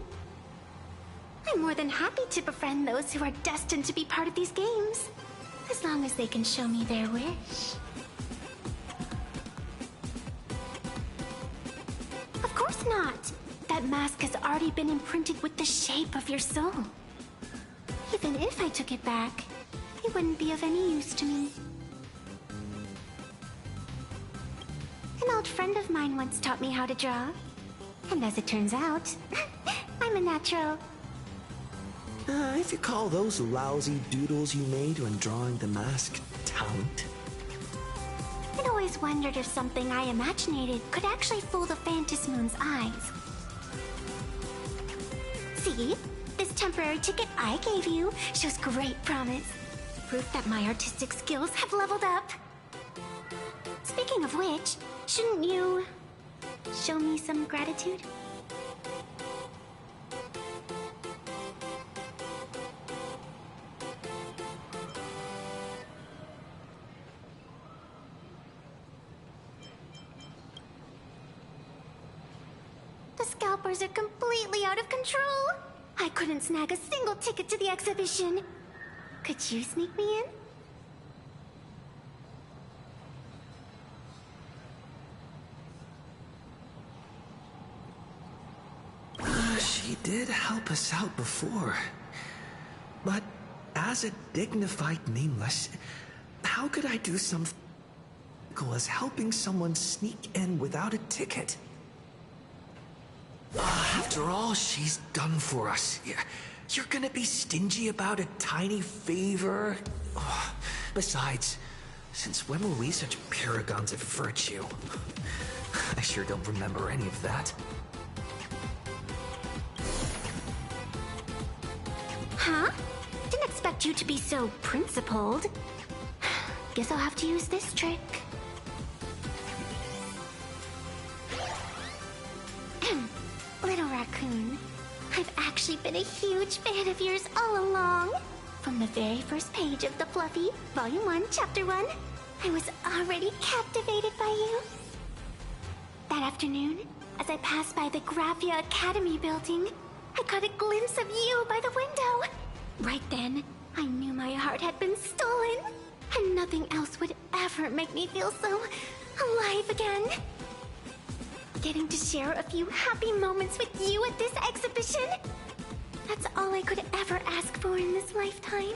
I'm more than happy to befriend those who are destined to be part of these games, as long as they can show me their wish. Of course not. That mask has already been imprinted with the shape of your soul. Even if I took it back, it wouldn't be of any use to me. An old friend of mine once taught me how to draw. And as it turns out, I'm a natural. If you call those lousy doodles you made when drawing the mask talent. I'd always wondered if something I imaginated could actually fool the Phantasmoon's eyes. See? This temporary ticket I gave you shows great promise. Proof that my artistic skills have leveled up. Speaking of which, shouldn't you show me some gratitude? The scalpers are completely out of control. I couldn't snag a single ticket to the exhibition. Could you sneak me in? She did help us out before. But as a dignified nameless, how could I do something as helping someone sneak in without a ticket? After all she's done for us, you're gonna be stingy about a tiny favor? Besides, since when were we such paragons of virtue? I sure don't remember any of that. Huh? Didn't expect you to be so principled. Guess I'll have to use this trick. Little raccoon, I've actually been a huge fan of yours all along. From the very first page of The Fluffy, Volume 1, Chapter 1, I was already captivated by you. That afternoon, as I passed by the Graphia Academy building, I caught a glimpse of you by the window. Right then, I knew my heart had been stolen, and nothing else would ever make me feel so alive again. Getting to share a few happy moments with you at this exhibition, that's all I could ever ask for in this lifetime.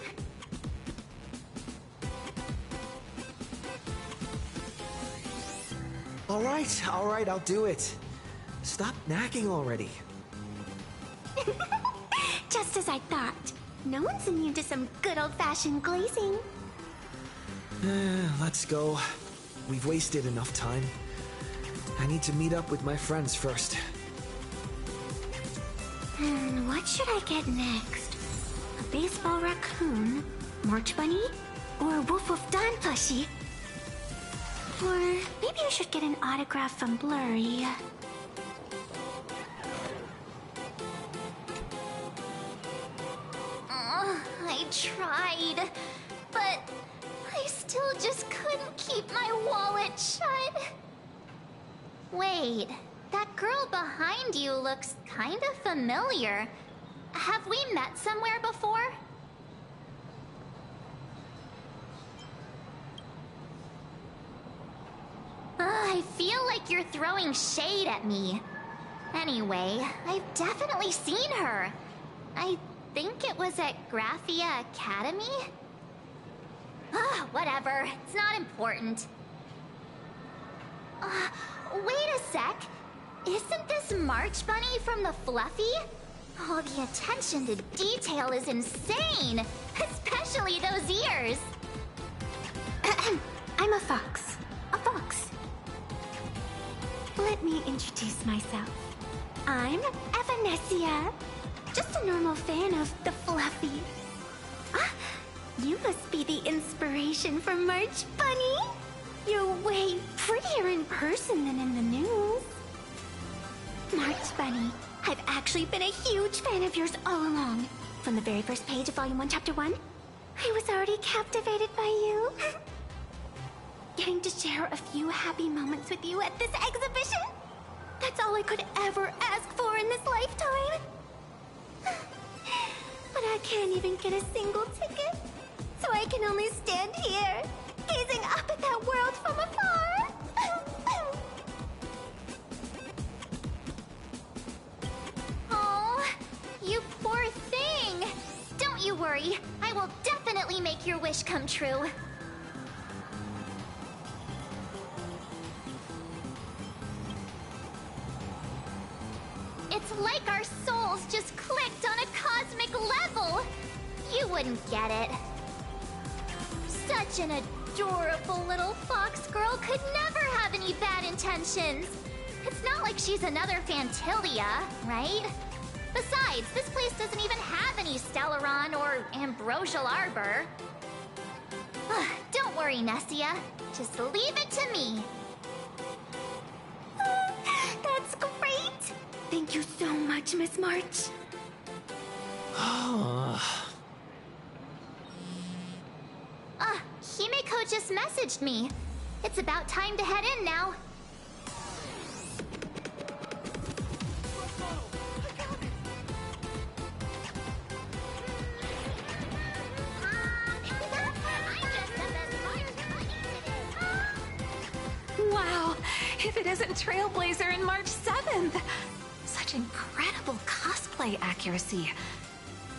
All right, I'll do it. Stop nagging already. Just as I thought. No one's immune to some good old-fashioned glazing. Let's go. We've wasted enough time. I need to meet up with my friends first. What should I get next? A baseball raccoon? March bunny? Or Woof Woof Dawn plushie? Or maybe I should get an autograph from Blurry. I tried, but I still just couldn't keep my wallet shut. Wait, that girl behind you looks kind of familiar. Have we met somewhere before? I feel like you're throwing shade at me. Anyway, I've definitely seen her. I think it was at Graphia Academy? Whatever, it's not important. Wait a sec. Isn't this March Bunny from the Fluffy? Oh, the attention to detail is insane! Especially those ears! I'm a fox. A fox. Let me introduce myself. I'm Evanessia. Just a normal fan of the Fluffy. You must be the inspiration for March Bunny. You're way prettier in person than in the news. March Bunny, I've actually been a huge fan of yours all along. From the very first page of Volume 1, Chapter 1, I was already captivated by you. Getting to share a few happy moments with you at this exhibition, that's all I could ever ask for in this lifetime. But I can't even get a single ticket, so I can only stand here, gazing up at that world from afar. Oh, you poor thing. Don't you worry. I will definitely make your wish come true. It's like our souls just clicked on a cosmic level. You wouldn't get it. Such an adorable little fox girl could never have any bad intentions. It's not like she's another Fantilia, right? Besides, this place doesn't even have any Stellaron or Ambrosial Arbor. Don't worry, Nessia. Just leave it to me. That's great! Thank you so much, Miss March. Himeko just messaged me. It's about time to head in now. Wow, if it isn't Trailblazer and March 7th! Such incredible cosplay accuracy.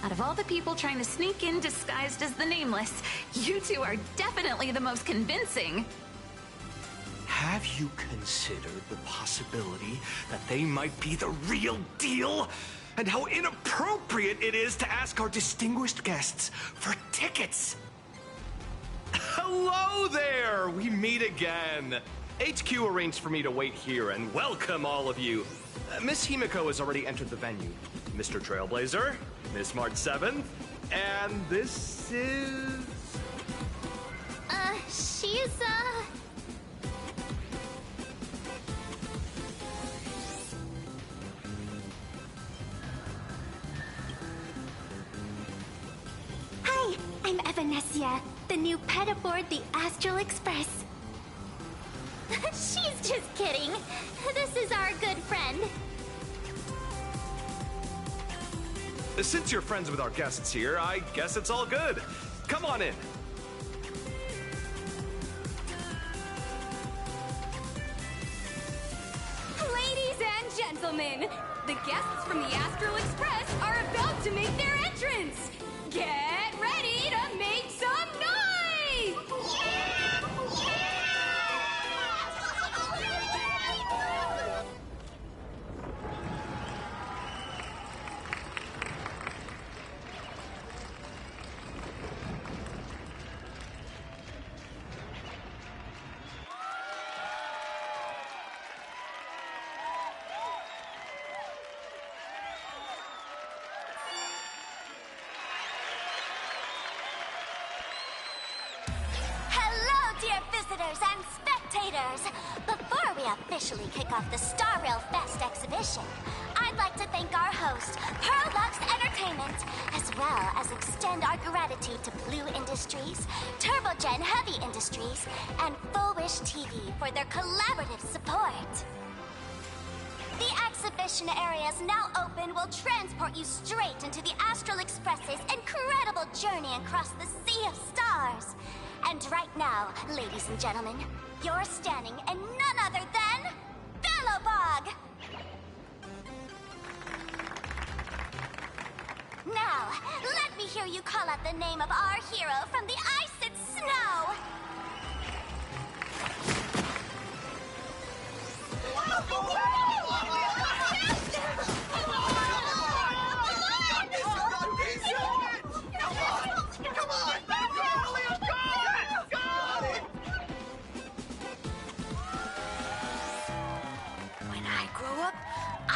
Out of all the people trying to sneak in disguised as the Nameless, you two are definitely the most convincing. Have you considered the possibility that they might be the real deal? And how inappropriate it is to ask our distinguished guests for tickets? Hello there! We meet again. HQ arranged for me to wait here and welcome all of you. Miss Himeko has already entered the venue. Mr. Trailblazer, Miss March 7th, and this is... She's, Hi, I'm Evanessia, the new pet aboard the Astral Express. She's just kidding. This is our good friend. Since you're friends with our guests here, I guess it's all good. Come on in. Ladies and gentlemen, the guests from the Astral Express are about to make their entrance. Get ready to make some noise! Visitors and spectators! Before we officially kick off the Star Rail Fest exhibition, I'd like to thank our host, Pearl Lux Entertainment, as well as extend our gratitude to Blue Industries, Turbogen Heavy Industries, and Full Wish TV for their collaborative support. The exhibition area is now open will transport you straight into the Astral Express's incredible journey across the Sea of Stars. And right now, ladies and gentlemen, you're standing in none other than Bellowbog! Now, let me hear you call out the name of our hero from the ice and snow!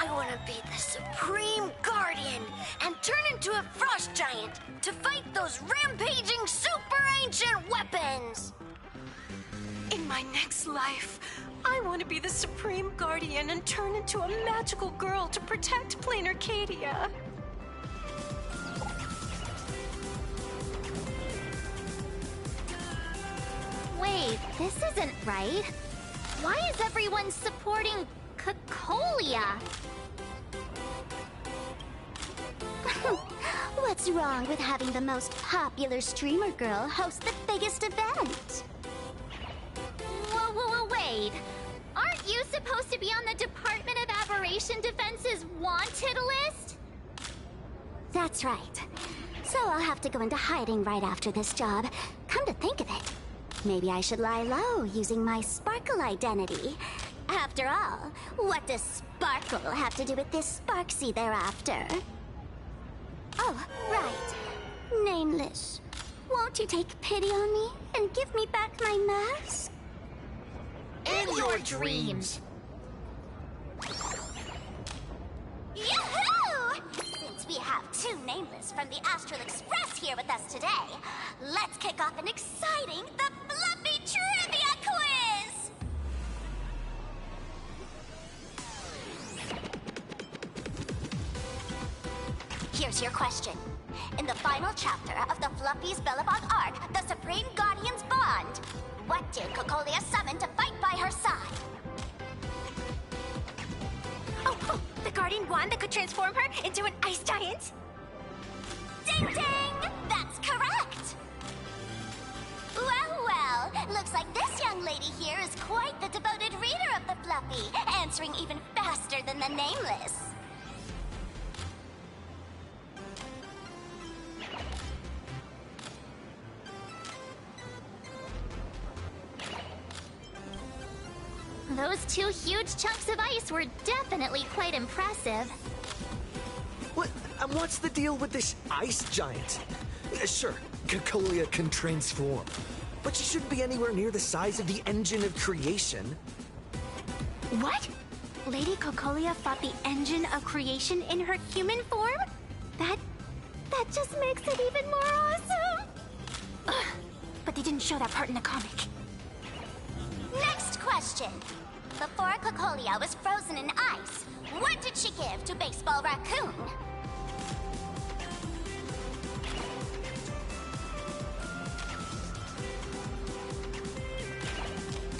I want to be the Supreme Guardian and turn into a frost giant to fight those rampaging super ancient weapons. In my next life, I want to be the Supreme Guardian and turn into a magical girl to protect Plain Arcadia. Wait, this isn't right. Why is everyone supporting Cocolia? What's wrong with having the most popular streamer girl host the biggest event? Whoa, wait. Aren't you supposed to be on the Department of Aberration Defense's wanted list? That's right. So I'll have to go into hiding right after this job. Come to think of it, maybe I should lie low using my Sparkle identity. After all, what does Sparkle have to do with this Sparksy thereafter? Oh, right. Nameless. Won't you take pity on me and give me back my mask? In your dreams! Yahoo! Since we have two Nameless from the Astral Express here with us today, let's kick off an exciting The Fluffy Trivia Quiz! Here's your question. In the final chapter of the Fluffy's Bellabog arc, The Supreme Guardian's Bond, what did Cocolia summon to fight by her side? Oh, the Guardian wand that could transform her into an ice giant? Ding ding! That's correct! Well, looks like this young lady here is quite the devoted reader of the Fluffy, answering even faster than the Nameless. Those two huge chunks of ice were definitely quite impressive. What's the deal with this ice giant? Sure, Cocolia can transform, but she shouldn't be anywhere near the size of the engine of creation. What? Lady Cocolia fought the engine of creation in her human form? That just makes it even more awesome! Ugh, but they didn't show that part in the comic. Next question. Before Cocolia was frozen in ice, what did she give to Baseball Raccoon?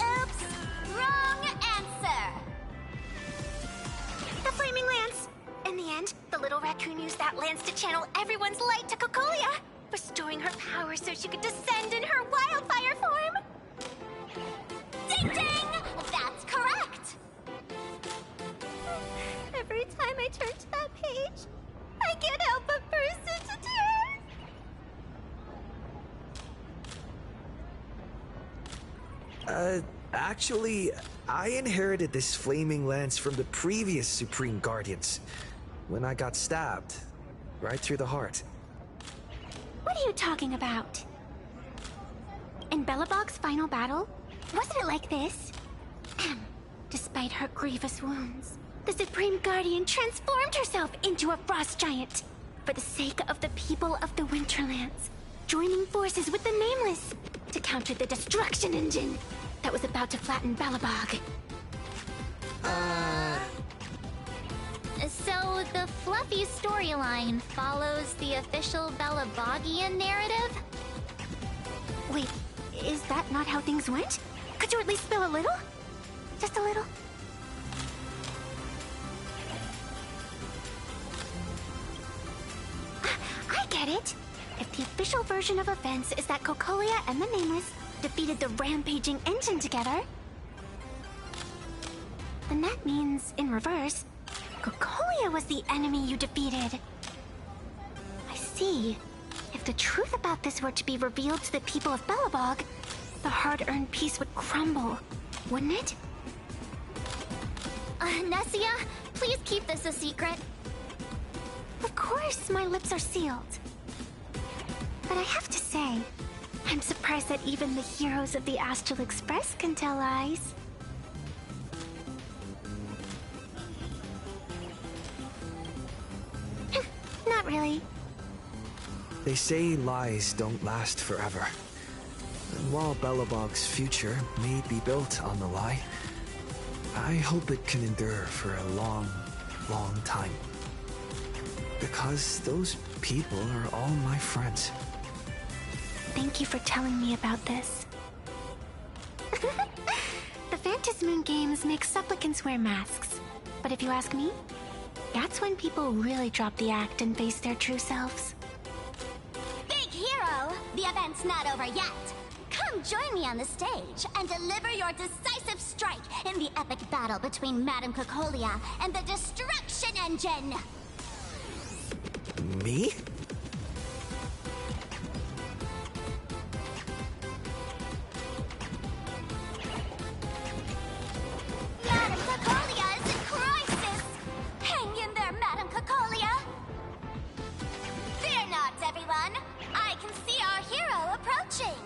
Oops! Wrong answer! The Flaming Lance! In the end, the little raccoon used that lance to channel everyone's light to Cocolia, restoring her power so she could descend in her wildfire form! Ding ding! That's correct! Every time I turn to that page, I can't help but burst into tears! Actually, I inherited this flaming lance from the previous Supreme Guardians, when I got stabbed, right through the heart. What are you talking about? In Bellabog's final battle, wasn't it like this? Despite her grievous wounds, the Supreme Guardian transformed herself into a frost giant for the sake of the people of the Winterlands, joining forces with the Nameless to counter the destruction engine that was about to flatten Bellabog. So the Fluffy storyline follows the official Bellabogian narrative? Wait, is that not how things went? Could you at least spill a little? Just a little? I get it. If the official version of events is that Cocolia and the Nameless defeated the rampaging engine together, then that means, in reverse, Cocolia was the enemy you defeated. I see. If the truth about this were to be revealed to the people of Bellabog, the hard-earned peace would crumble, wouldn't it? Nessia, please keep this a secret. Of course, my lips are sealed. But I have to say, I'm surprised that even the heroes of the Astral Express can tell lies. Not really. They say lies don't last forever. while Belobog's future may be built on the lie, I hope it can endure for a long, long time. Because those people are all my friends. Thank you for telling me about this. The Phantasmoon games make supplicants wear masks. But if you ask me, that's when people really drop the act and face their true selves. Big hero! The event's not over yet! Come join me on the stage and deliver your decisive strike in the epic battle between Madame Cocolia and the Destruction Engine! Me? Madame Cocolia is in crisis! Hang in there, Madame Cocolia! Fear not, everyone! I can see our hero approaching!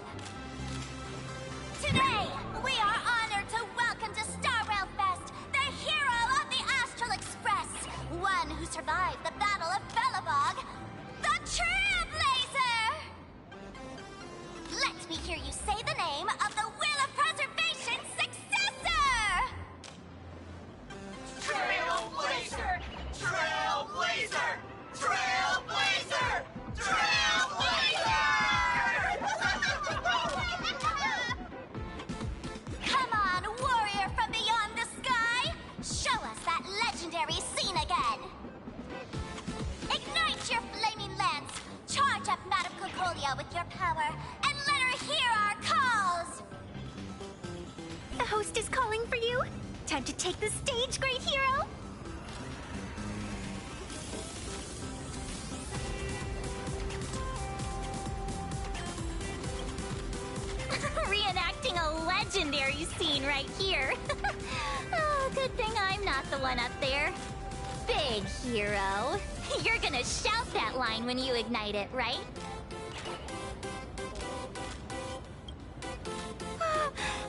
Today, we are honored to welcome to Star Rail Fest the hero of the Astral Express, one who survived the Battle of Belobog, the Trailblazer! Let me hear you say the name of the Will of Preservation's successor! Trailblazer! Trailblazer! Trailblazer! Come on, warrior from beyond the sky! Show us that legendary scene again! Ignite your flaming lance! Charge up Madame Cocolia with your power, and let her hear our calls! The host is calling for you. Time to take the stage, great hero! Reenacting a legendary scene right here. Oh, good thing I'm not the one up there. Big hero. You're gonna shout that line when you ignite it, right?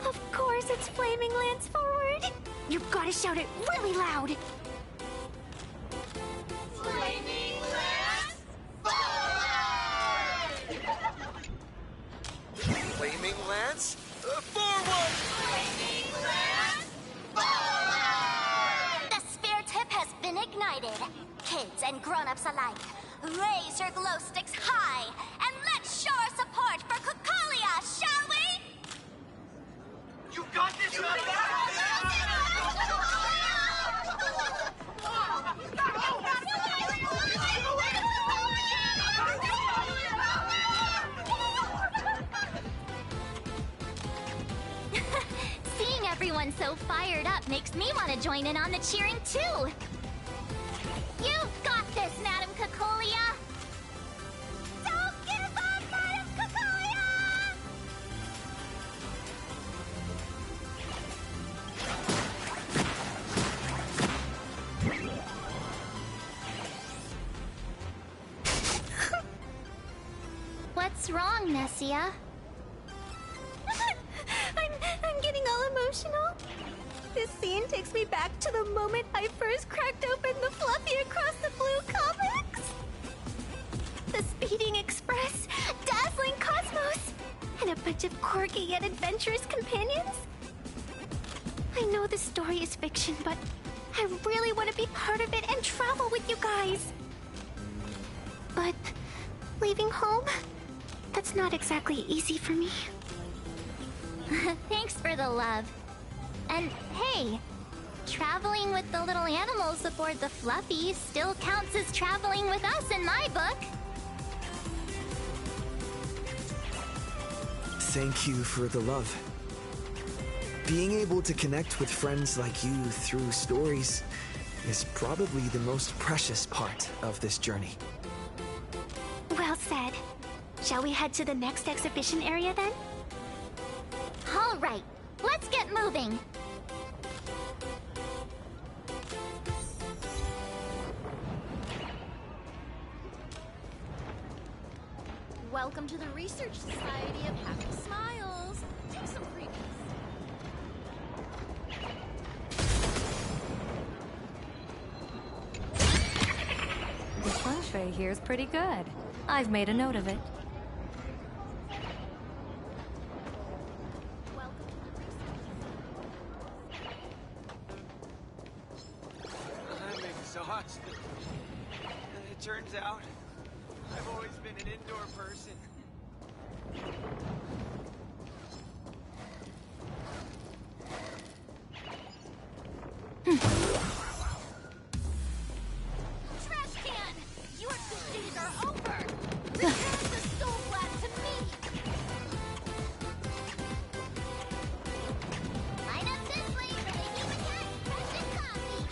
Of course, it's Flaming Lance forward. You've got to shout it really loud. Flaming Lance forward! Flaming Lance? Forward! Flaming Lance forward! The spare tip has been ignited. Kids and grown-ups alike, raise your glow sticks high, and let's show our support for Cocolia, shall we? You got this, Seeing everyone so fired up makes me want to join in on the cheering too. You've got this, Madame Cocolia! Don't give up, Madame Cocolia! What's wrong, Nessia? I'm getting all emotional. This scene takes me back to the moment I first cracked open the Fluffy Across the Blue comics. The speeding express, dazzling cosmos, and a bunch of quirky yet adventurous companions. I know this story is fiction, but I really want to be part of it and travel with you guys. But leaving home, that's not exactly easy for me. Thanks for the love. And hey, traveling with the little animals aboard the Fluffy still counts as traveling with us in my book. Thank you for the love. Being able to connect with friends like you through stories is probably the most precious part of this journey. Well said. Shall we head to the next exhibition area then? All right, let's get moving. Welcome to the Research Society of Happy Smiles. Take some freebies. The feng shui here is pretty good. I've made a note of it. It turns out, I've always been an indoor person. Trash can! Your good days are over! Return the soul blast to me! Line up this way for the human cat crushing coffee.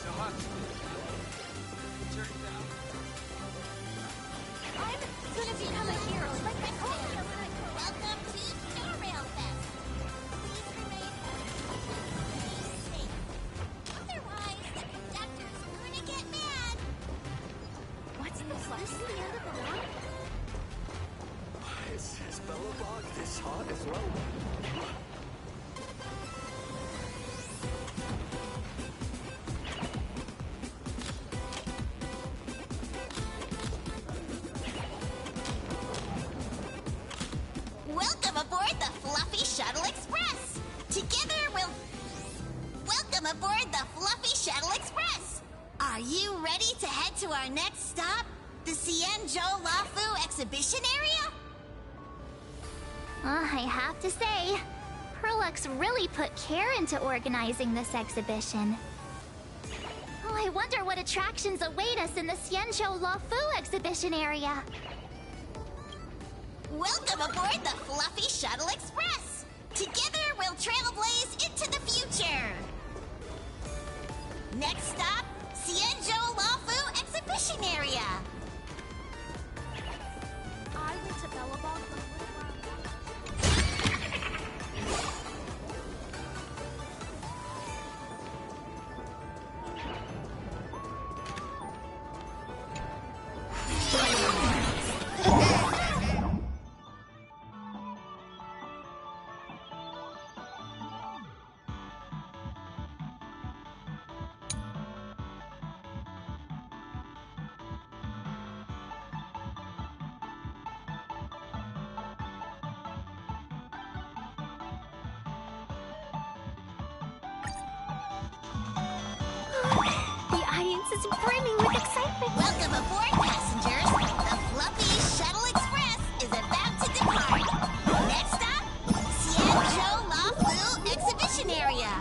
So much. It turns out, I'm gonna become a hero like I told you! Welcome to Star Rail Fest. Please remain safe. Otherwise, the conductor's gonna get mad. What's this? This is the end of the run? Is Bellabog this hot as well? Welcome aboard the Fluffy Shuttle Express. Together we'll... Welcome aboard the Fluffy Shuttle Express. Are you ready to head to our next stop? The Cienjo Lafu exhibition area? I have to say, Perlux really put care into organizing this exhibition. Oh, I wonder what attractions await us in the Cienjo Lafu exhibition area. Welcome aboard the Fluffy Shuttle Express. Together we'll trailblaze into the future. Next stop, Cienjo Lafu exhibition area. I went to Bellabog for a little while. The audience is brimming with excitement. Welcome aboard, passengers. The Fluffy Shuttle Express is about to depart. Next stop, Cienjo Lafu exhibition area.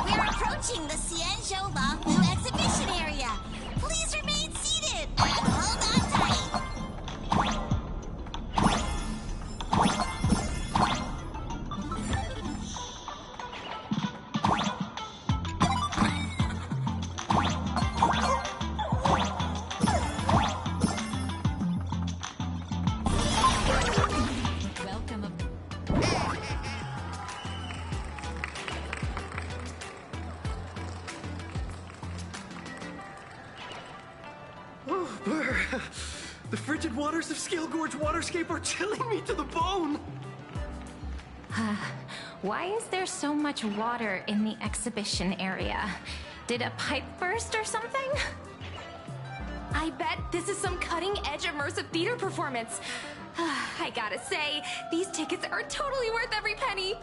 We're approaching the Cienjo Lafu exhibition area. Please remain seated and hold on tight. Welcome aboard. Oh, Blur. The frigid waters of Scale Gorge Waterscape are chilling me to the bone. Why is there so much water in the exhibition area? Did a pipe burst or something? I bet this is some cutting-edge immersive theater performance. I gotta say, these tickets are totally worth every penny.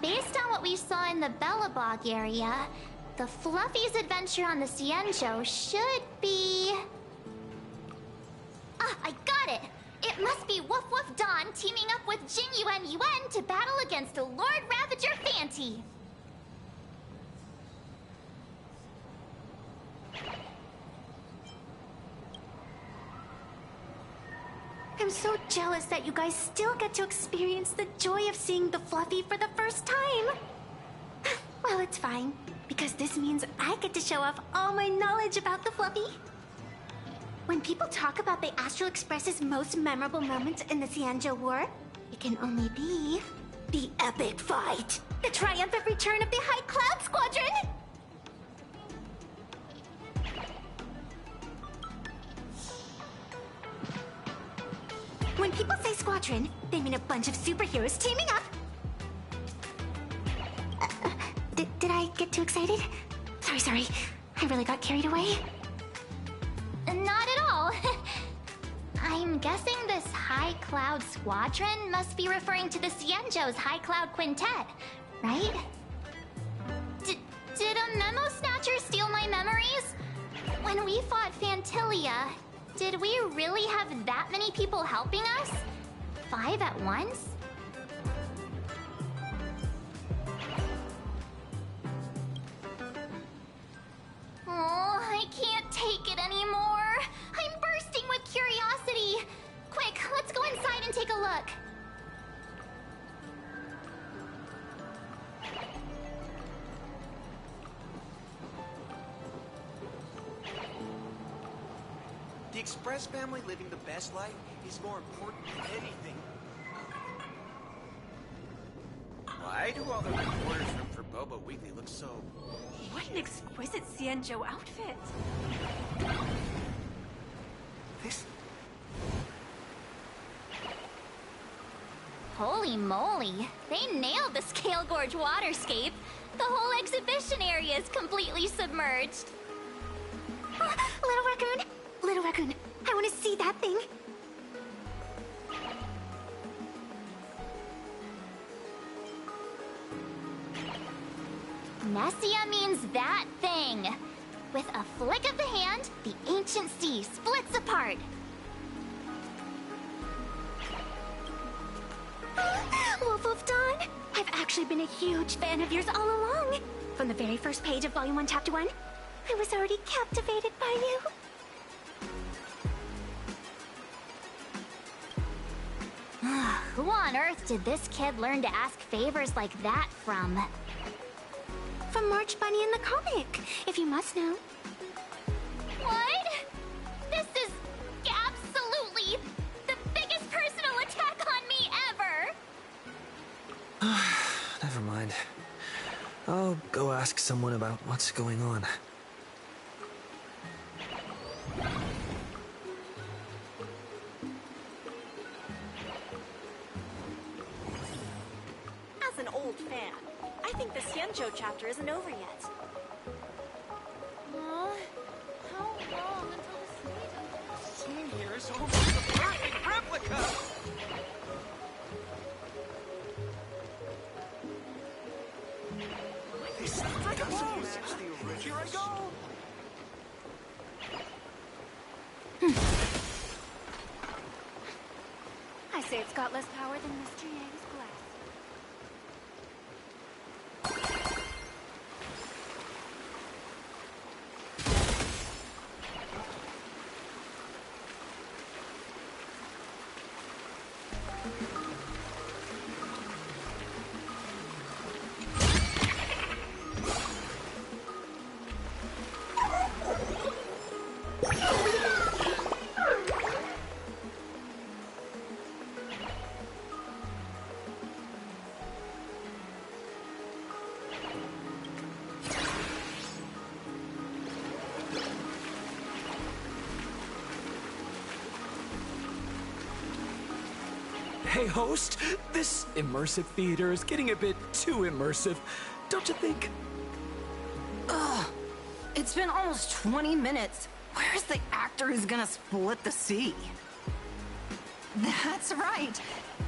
Based on what we saw in the Bellabog area, the Fluffy's adventure on the Cienjo should be... Ah, I got it! It must be Woof Woof Dawn teaming up with Jing Yuan Yuan to battle against the Lord Ravager Fanty. I'm so jealous that you guys still get to experience the joy of seeing the Fluffy for the first time. Well, it's fine, because this means I get to show off all my knowledge about the Fluffy. When people talk about the Astral Express's most memorable moments in the Xianzhou War, it can only be the epic fight, the triumphant return of the High Cloud Squadron! When people say squadron, they mean a bunch of superheroes teaming up. Did I get too excited? Sorry. I really got carried away. Not at all. I'm guessing this High Cloud Squadron must be referring to the Xianzhou's High Cloud Quintet, right? Did a memo snatcher steal my memories? When we fought Fantilia, did we really have that many people helping us? 5 at once? Oh, I can't take it anymore. I'm bursting with curiosity. Quick, let's go inside and take a look. The Express family living the best life is more important than anything. Why do all the reporters room for Boba Weekly look so... What an exquisite Xianzhou outfit! This... Holy moly, they nailed the Scale Gorge waterscape. The whole exhibition area is completely submerged. Little Raccoon, I want to see that thing. Nessia means that thing. With a flick of the hand, the ancient sea splits apart. Wolf Dawn, I've actually been a huge fan of yours all along. From the very first page of Volume 1, Chapter 1, I was already captivated by you. Who on earth did this kid learn to ask favors like that from? From March Bunny in the comic, if you must know. What? This is absolutely the biggest personal attack on me ever! Never mind. I'll go ask someone about what's going on. As an old fan, I think the Xianzhou chapter isn't over yet. How long until the scene here is almost a perfect replica! This doesn't match the original. Here I go! I say it's got less power than Mr. Yang's glass. Hey, host, this immersive theater is getting a bit too immersive, don't you think? Ugh, it's been almost 20 minutes. Where's the actor who's gonna split the sea? That's right.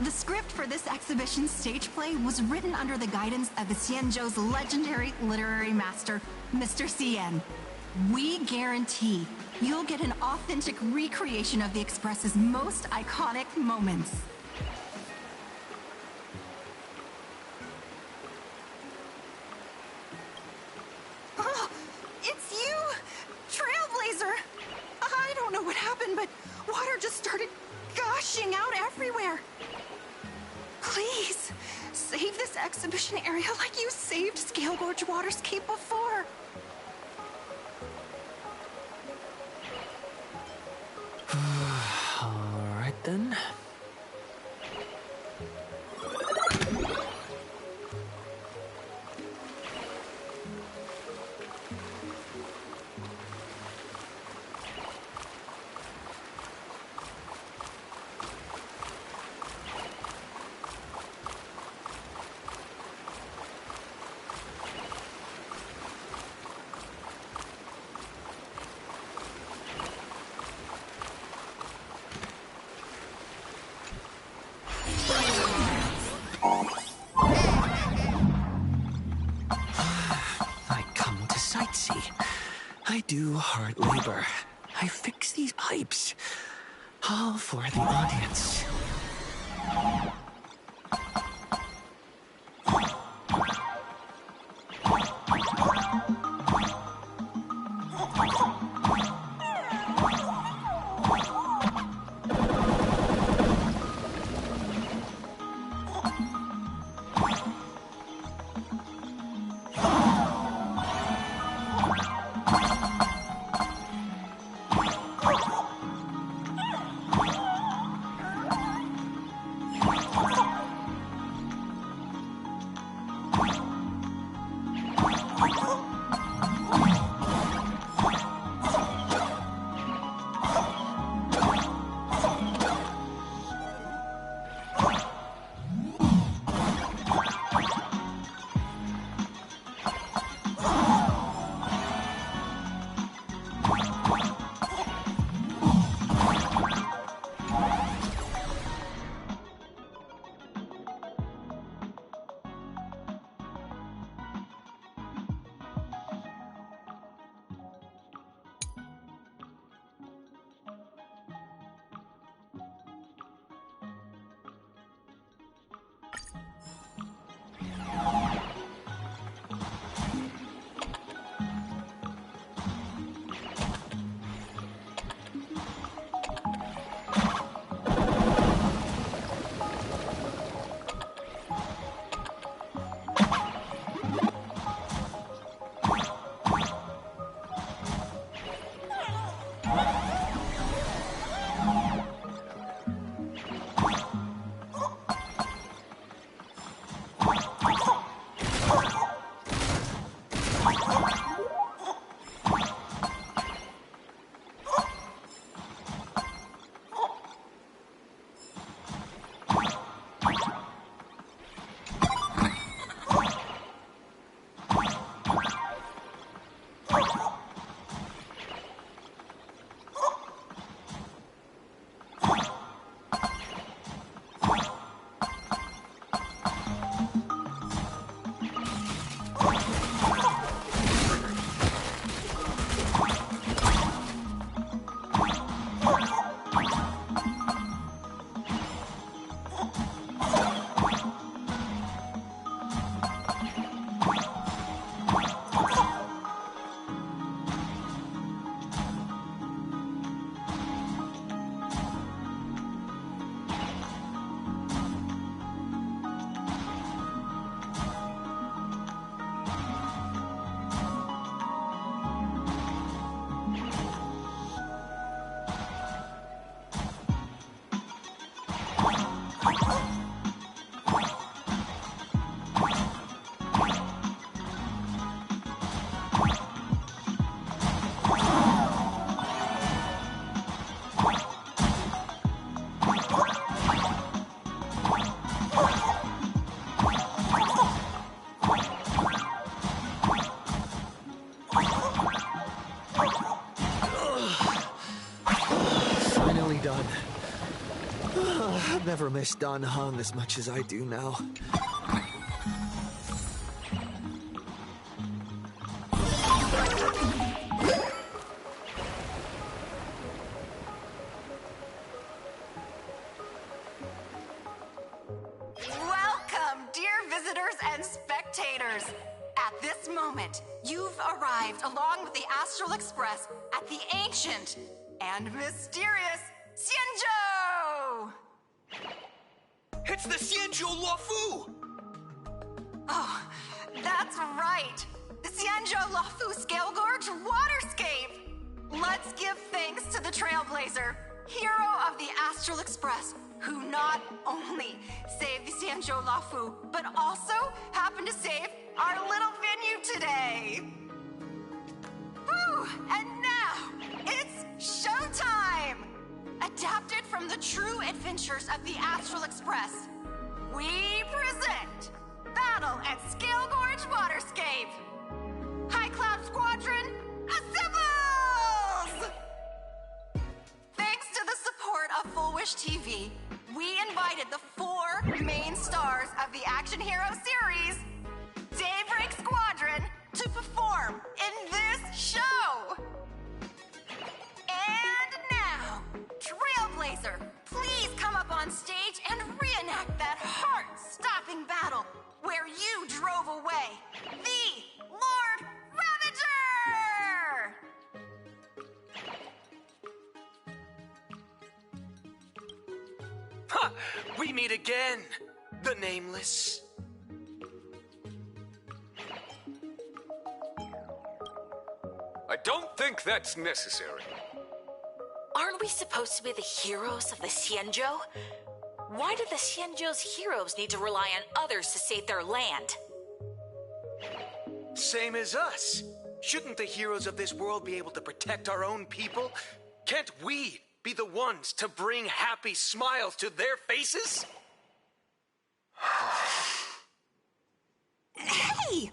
The script for this exhibition stage play was written under the guidance of the Xianzhou's legendary literary master, Mr. Cien. We guarantee you'll get an authentic recreation of the Express's most iconic moments. Oh, it's you, Trailblazer! I don't know what happened, but water just started splashing out everywhere. Please, save this exhibition area like you saved Scale Gorge Waterscape before. All right then. I do hard labor. I fix these pipes. All for the audience. Done. I've never missed Dan Heng as much as I do now. Welcome, dear visitors and spectators. At this moment, you've arrived along with the Astral Express at the ancient and mysterious Xianzhou! It's the Xianzhou Luofu! Oh, that's right! The Xianzhou Luofu Scale Gorge Waterscape! Let's give thanks to the Trailblazer, hero of the Astral Express, who not only saved the Xianzhou Luofu, but also happened to save our little venue today! Whew, and now, it's showtime! Adapted from the true adventures of the Astral Express, we present Battle at Scale Gorge Waterscape! High Cloud Squadron, assembles! Thanks to the support of Full Wish TV, we invited the 4 main stars of the action hero series, Daybreak Squadron, to perform in this show! And now, Trailblazer, please come up on stage and reenact that heart-stopping battle where you drove away the Lord Ravager! Ha! We meet again, the Nameless. I don't think that's necessary. Aren't we supposed to be the heroes of the Xianzhou? Why do the Xianzhou's heroes need to rely on others to save their land? Same as us. Shouldn't the heroes of this world be able to protect our own people? Can't we be the ones to bring happy smiles to their faces? Hey!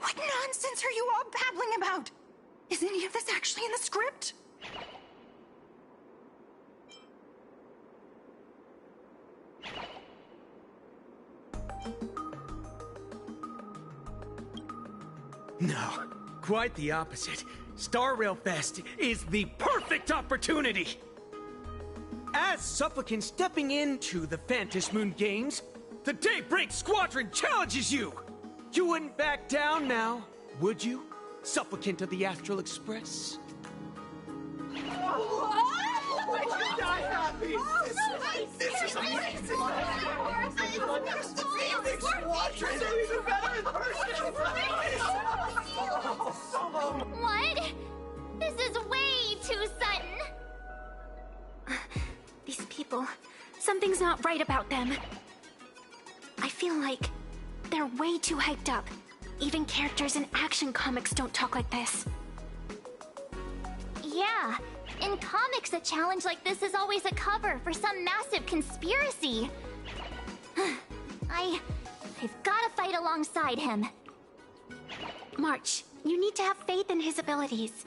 What nonsense are you all babbling about? Is any of this actually in the script? No, quite the opposite. Star Rail Fest is the perfect opportunity! As supplicants stepping into the Phantom Moon Games, the Daybreak Squadron challenges you! You wouldn't back down now, would you, supplicant of the Astral Express? This is amazing! The Squadron is even better in person! What? This is way too sudden! These people, something's not right about them. I feel like they're way too hyped up. Even characters in action comics don't talk like this. Yeah, in comics a challenge like this is always a cover for some massive conspiracy. I've gotta fight alongside him. March, you need to have faith in his abilities.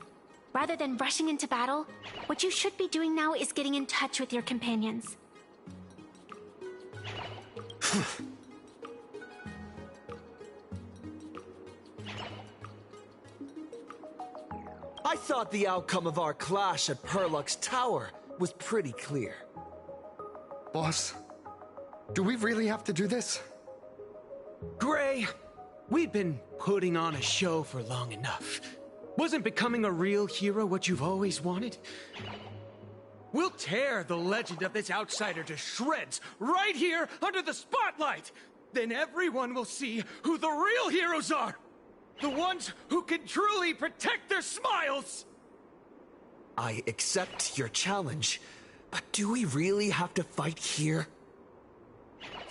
Rather than rushing into battle, what you should be doing now is getting in touch with your companions. I thought the outcome of our clash at Perlux Tower was pretty clear. Boss, do we really have to do this? Gray, we've been putting on a show for long enough. Wasn't becoming a real hero what you've always wanted? We'll tear the legend of this outsider to shreds right here under the spotlight! Then everyone will see who the real heroes are! The ones who can truly protect their smiles! I accept your challenge, but do we really have to fight here?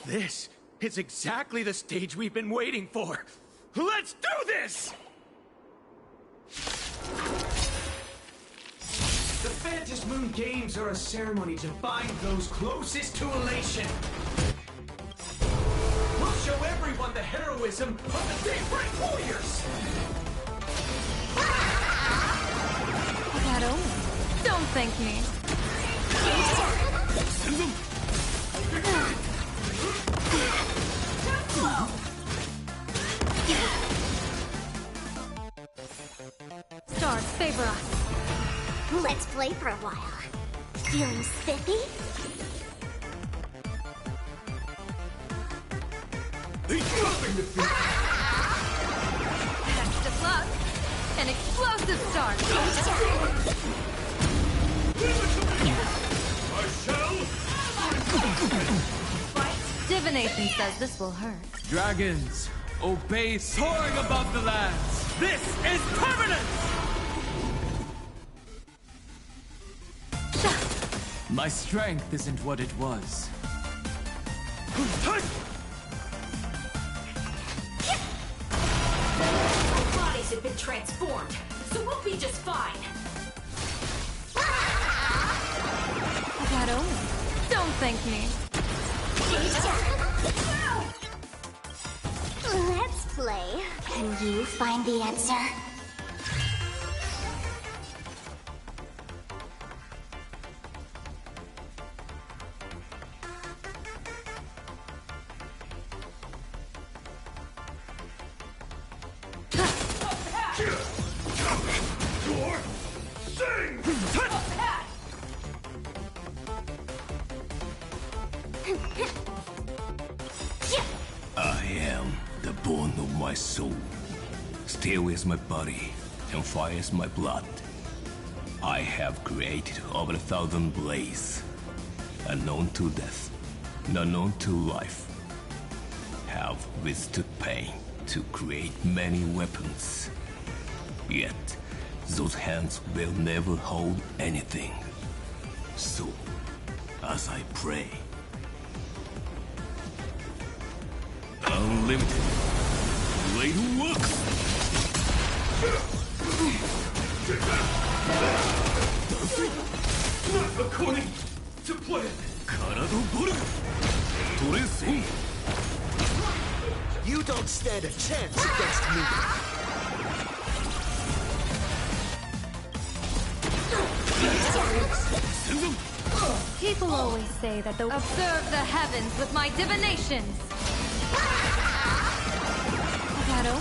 This is exactly the stage we've been waiting for! Let's do this! The Phantom Moon Games are a ceremony to bind those closest to elation. We'll show everyone the heroism of the Daybreak Warriors! That old. Don't thank me. Stars favor us. Let's play for a while. Feeling spiffy? Best of luck. An explosive start. I shall Divination says this will hurt. Dragons, obey soaring above the lands. This is permanence! My strength isn't what it was. Our bodies have been transformed, so we'll be just fine. Shadow, don't thank me. Let's play. Can you find the answer? I am the bone of my soul. Steel is my body, and fire is my blood. I have created over 1,000 blades, unknown to death, unknown to life. Have withstood pain to create many weapons. Yet, those hands will never hold anything. So, as I pray, unlimited blade works. Not according to plan. You don't stand a chance against me. People always say that the observe the heavens with my divinations. Shadow,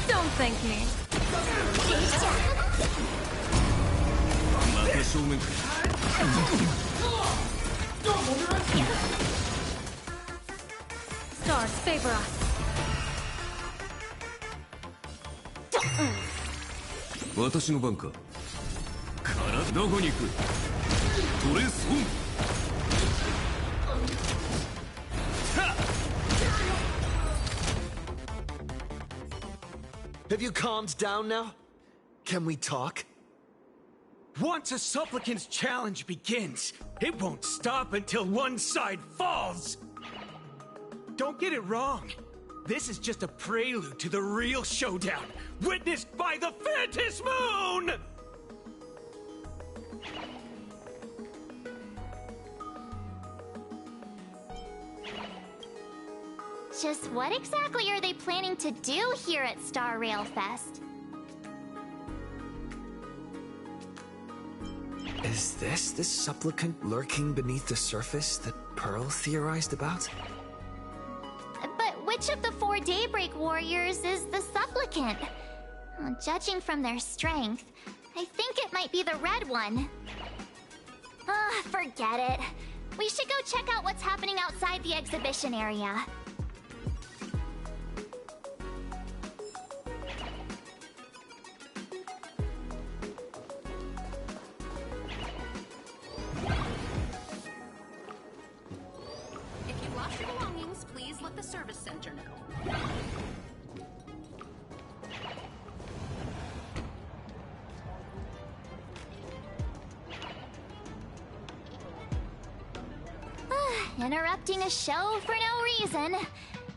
don't thank me. Stars favor us. 私の番か。からどこに行く？トレスオン。Have you calmed down now? Can we talk? Once a supplicant's challenge begins, it won't stop until one side falls. Don't get it wrong. This is just a prelude to the real showdown, witnessed by the Phantom Moon! Just what exactly are they planning to do here at Star Rail Fest? Is this the supplicant lurking beneath the surface that Pearl theorized about? But which of the 4 Daybreak Warriors is the supplicant? Well, judging from their strength, I think it might be the red one. Forget it. We should go check out what's happening outside the exhibition area. If you lost your belongings, please let the service center know. Interrupting a show for no reason.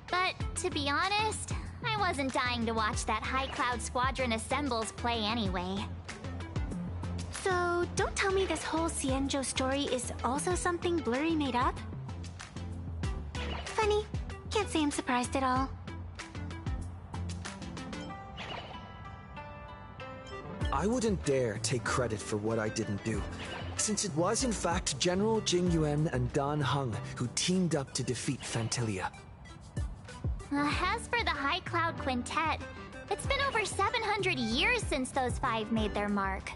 But to be honest, I wasn't dying to watch that High Cloud Squadron Assembles play anyway. So, don't tell me this whole Xianzhou story is also something Blurry made up? Funny. Can't say I'm surprised at all. I wouldn't dare take credit for what I didn't do, since it was in fact General Jing Yuan and Dan Heng who teamed up to defeat Fantilia. As for the High Cloud Quintet, it's been over 700 years since those 5 made their mark.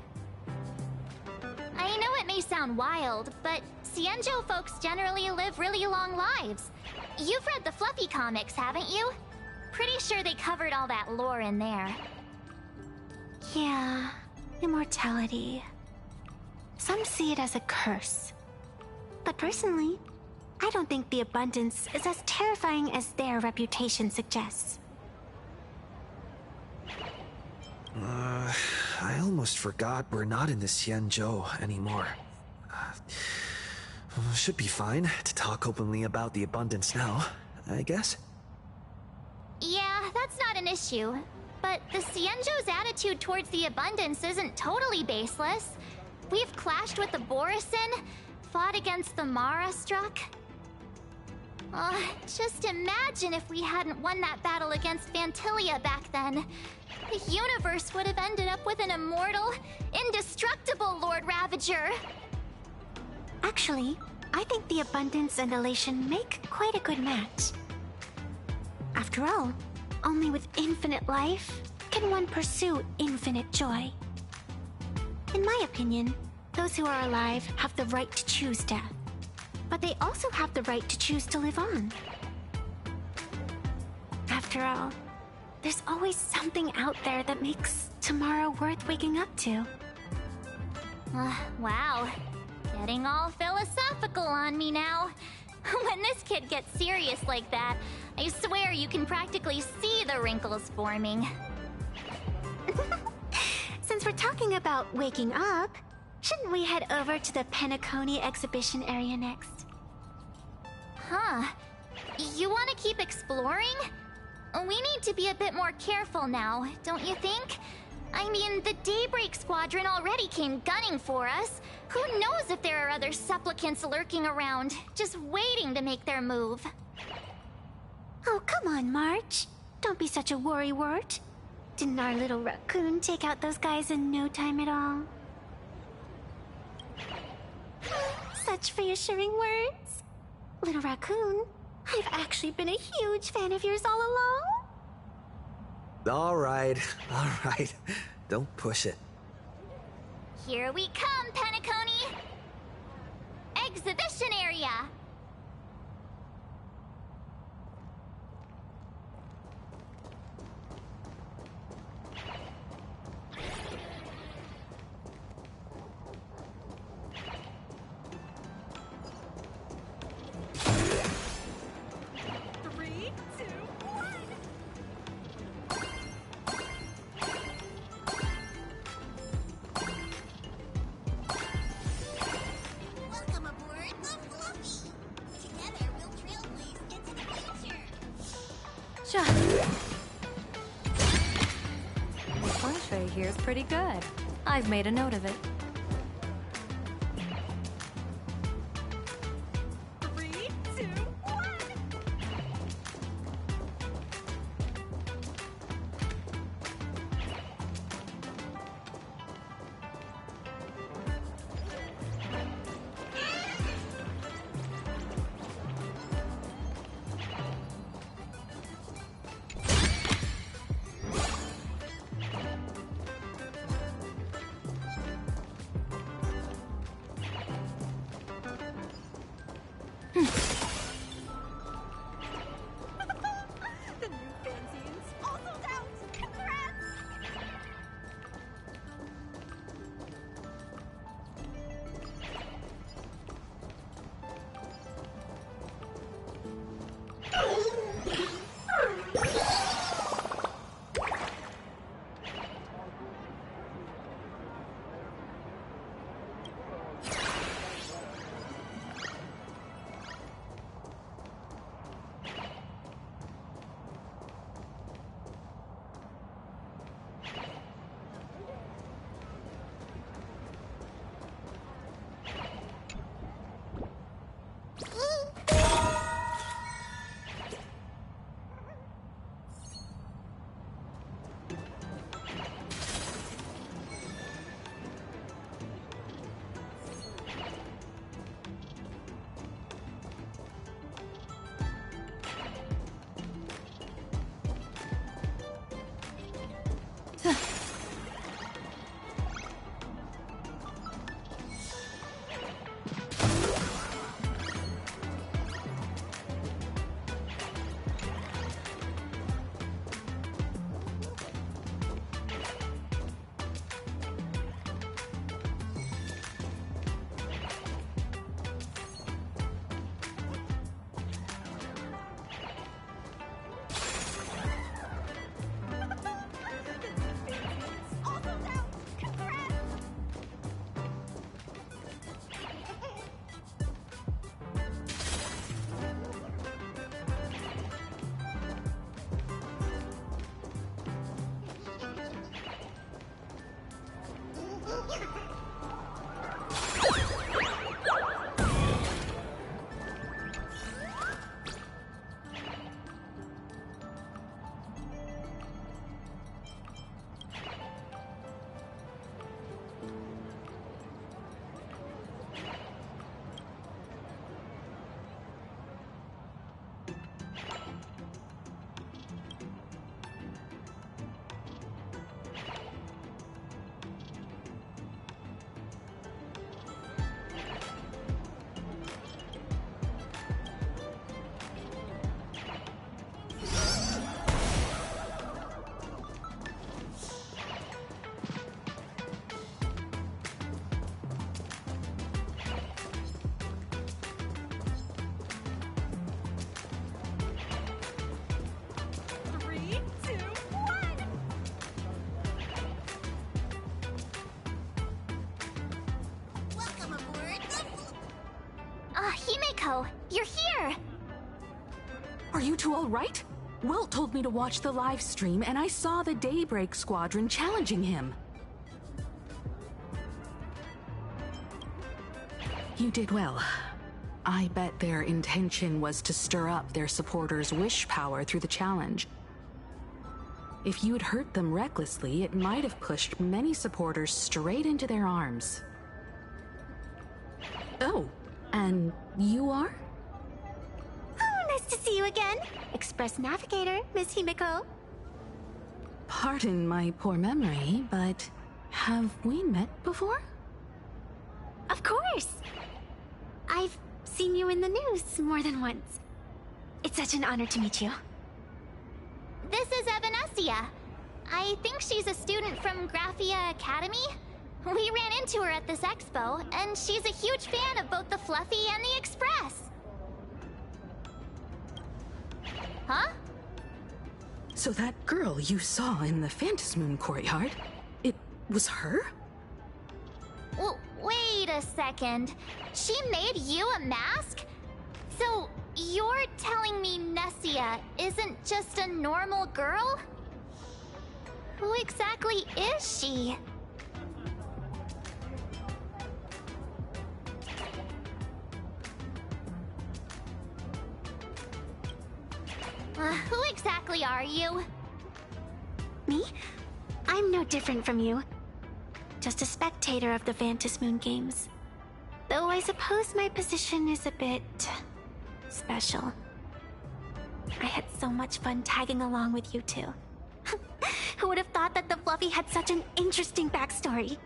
I know it may sound wild, but Xianzhou folks generally live really long lives. You've read the Fluffy comics, haven't you? Pretty sure they covered all that lore in there. Yeah, immortality. Some see it as a curse. But personally, I don't think the abundance is as terrifying as their reputation suggests. I almost forgot we're not in the Xianzhou anymore. Should be fine to talk openly about the abundance now, I guess. Yeah, that's not an issue. But the Xianzhou's attitude towards the abundance isn't totally baseless. We've clashed with the Borisin, fought against the Mara struck. Just imagine if we hadn't won that battle against Vantilia back then. The universe would have ended up with an immortal, indestructible Lord Ravager. Actually, I think the abundance and elation make quite a good match. After all, only with infinite life can one pursue infinite joy. In my opinion, those who are alive have the right to choose death. But they also have the right to choose to live on. After all, there's always something out there that makes tomorrow worth waking up to. Wow. Getting all philosophical on me now. When this kid gets serious like that, I swear you can practically see the wrinkles forming. Since we're talking about waking up, shouldn't we head over to the Penacony exhibition area next? Huh. You want to keep exploring? We need to be a bit more careful now, don't you think? I mean, the Daybreak Squadron already came gunning for us. Who knows if there are other supplicants lurking around, just waiting to make their move. Oh, come on, March. Don't be such a worrywart. Didn't our little raccoon take out those guys in no time at all? Such reassuring words. Little raccoon, I've actually been a huge fan of yours all along. All right. Don't push it. Here we come, Penacony! Exhibition area! Entree here's pretty good. I've made a note of it. Himiko! You're here! Are you two all right? Welt told me to watch the live stream, and I saw the Daybreak Squadron challenging him. You did well. I bet their intention was to stir up their supporters' wish power through the challenge. If you'd hurt them recklessly, it might have pushed many supporters straight into their arms. Oh, and you are? Oh, nice to see you again. Express Navigator, Miss Himiko. Pardon my poor memory, but have we met before? Of course. I've seen you in the news more than once. It's such an honor to meet you. This is Evanescia. I think she's a student from Graphia Academy. We ran into her at this expo, and she's a huge fan of both the Fluffy and the Express. Huh? So that girl you saw in the Phantasmoon courtyard, it was her? Well, wait a second. She made you a mask? So, you're telling me Nessia isn't just a normal girl? Who exactly is she? Who exactly are you? Me? I'm no different from you. Just a spectator of the Phantasmoon games. Though I suppose my position is a bit special. I had so much fun tagging along with you two. Who would have thought that the Fluffy had such an interesting backstory?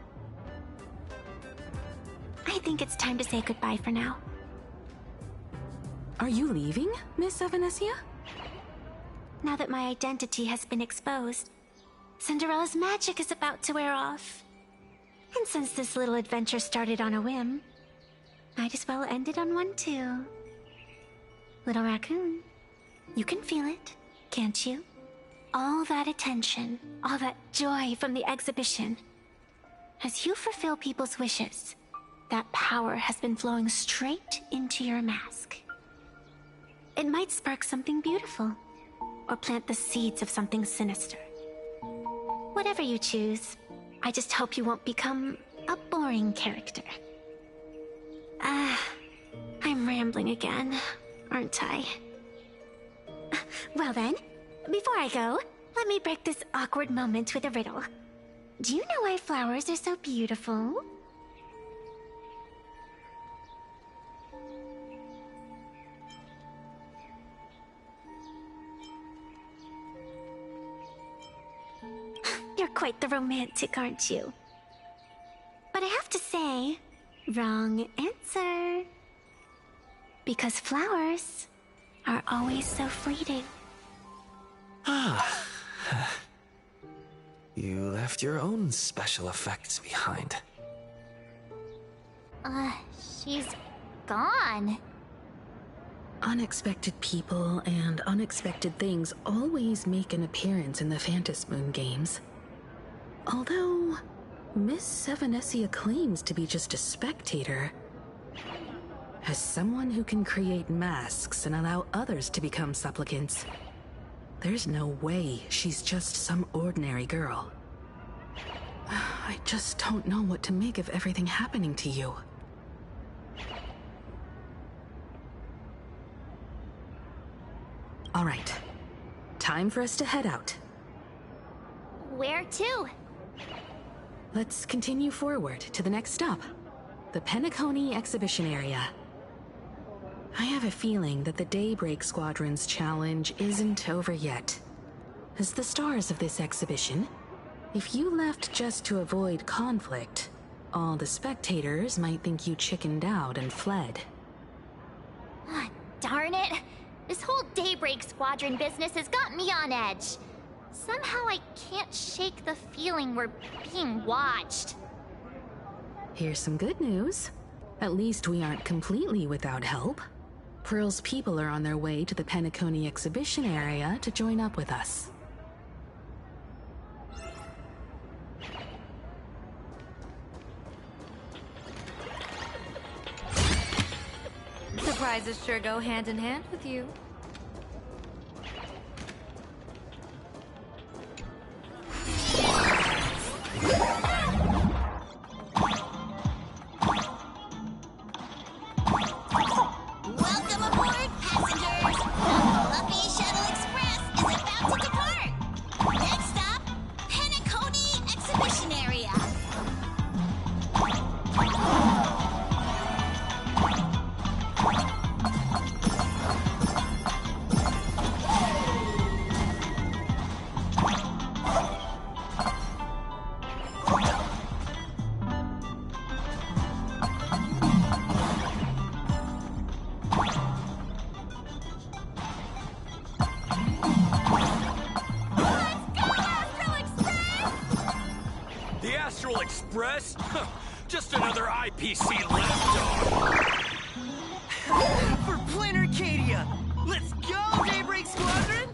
I think it's time to say goodbye for now. Are you leaving, Miss Evanescia? Now that my identity has been exposed, Cinderella's magic is about to wear off. And since this little adventure started on a whim, might as well end it on one too. Little raccoon, you can feel it, can't you? All that attention, all that joy from the exhibition. As you fulfill people's wishes, that power has been flowing straight into your mask. It might spark something beautiful, or plant the seeds of something sinister. Whatever you choose, I just hope you won't become a boring character. I'm rambling again, aren't I? Well then, before I go, let me break this awkward moment with a riddle. Do you know why flowers are so beautiful? You're quite the romantic, aren't you? But I have to say, wrong answer. Because flowers are always so fleeting. Ah. You left your own special effects behind. She's gone. Unexpected people and unexpected things always make an appearance in the Phantasmoon games. Although, Miss Evanescia claims to be just a spectator. As someone who can create masks and allow others to become supplicants, there's no way she's just some ordinary girl. I just don't know what to make of everything happening to you. All right. Time for us to head out. Where to? Let's continue forward to the next stop. The Penacony exhibition area. I have a feeling that the Daybreak Squadron's challenge isn't over yet. As the stars of this exhibition, if you left just to avoid conflict, all the spectators might think you chickened out and fled. Darn it! This whole Daybreak Squadron business has got me on edge. Somehow I can't shake the feeling we're being watched. Here's some good news. At least we aren't completely without help. Pearl's people are on their way to the Penacony exhibition area to join up with us. The Surprises sure go hand in hand with you. Welcome aboard, passengers! The Fluffy Shuttle Express is about to depart! Next stop, Penacony Exhibition Area. The Astral Express? Just another IPC lapdog. For Planarcadia! Let's go, Daybreak Squadron!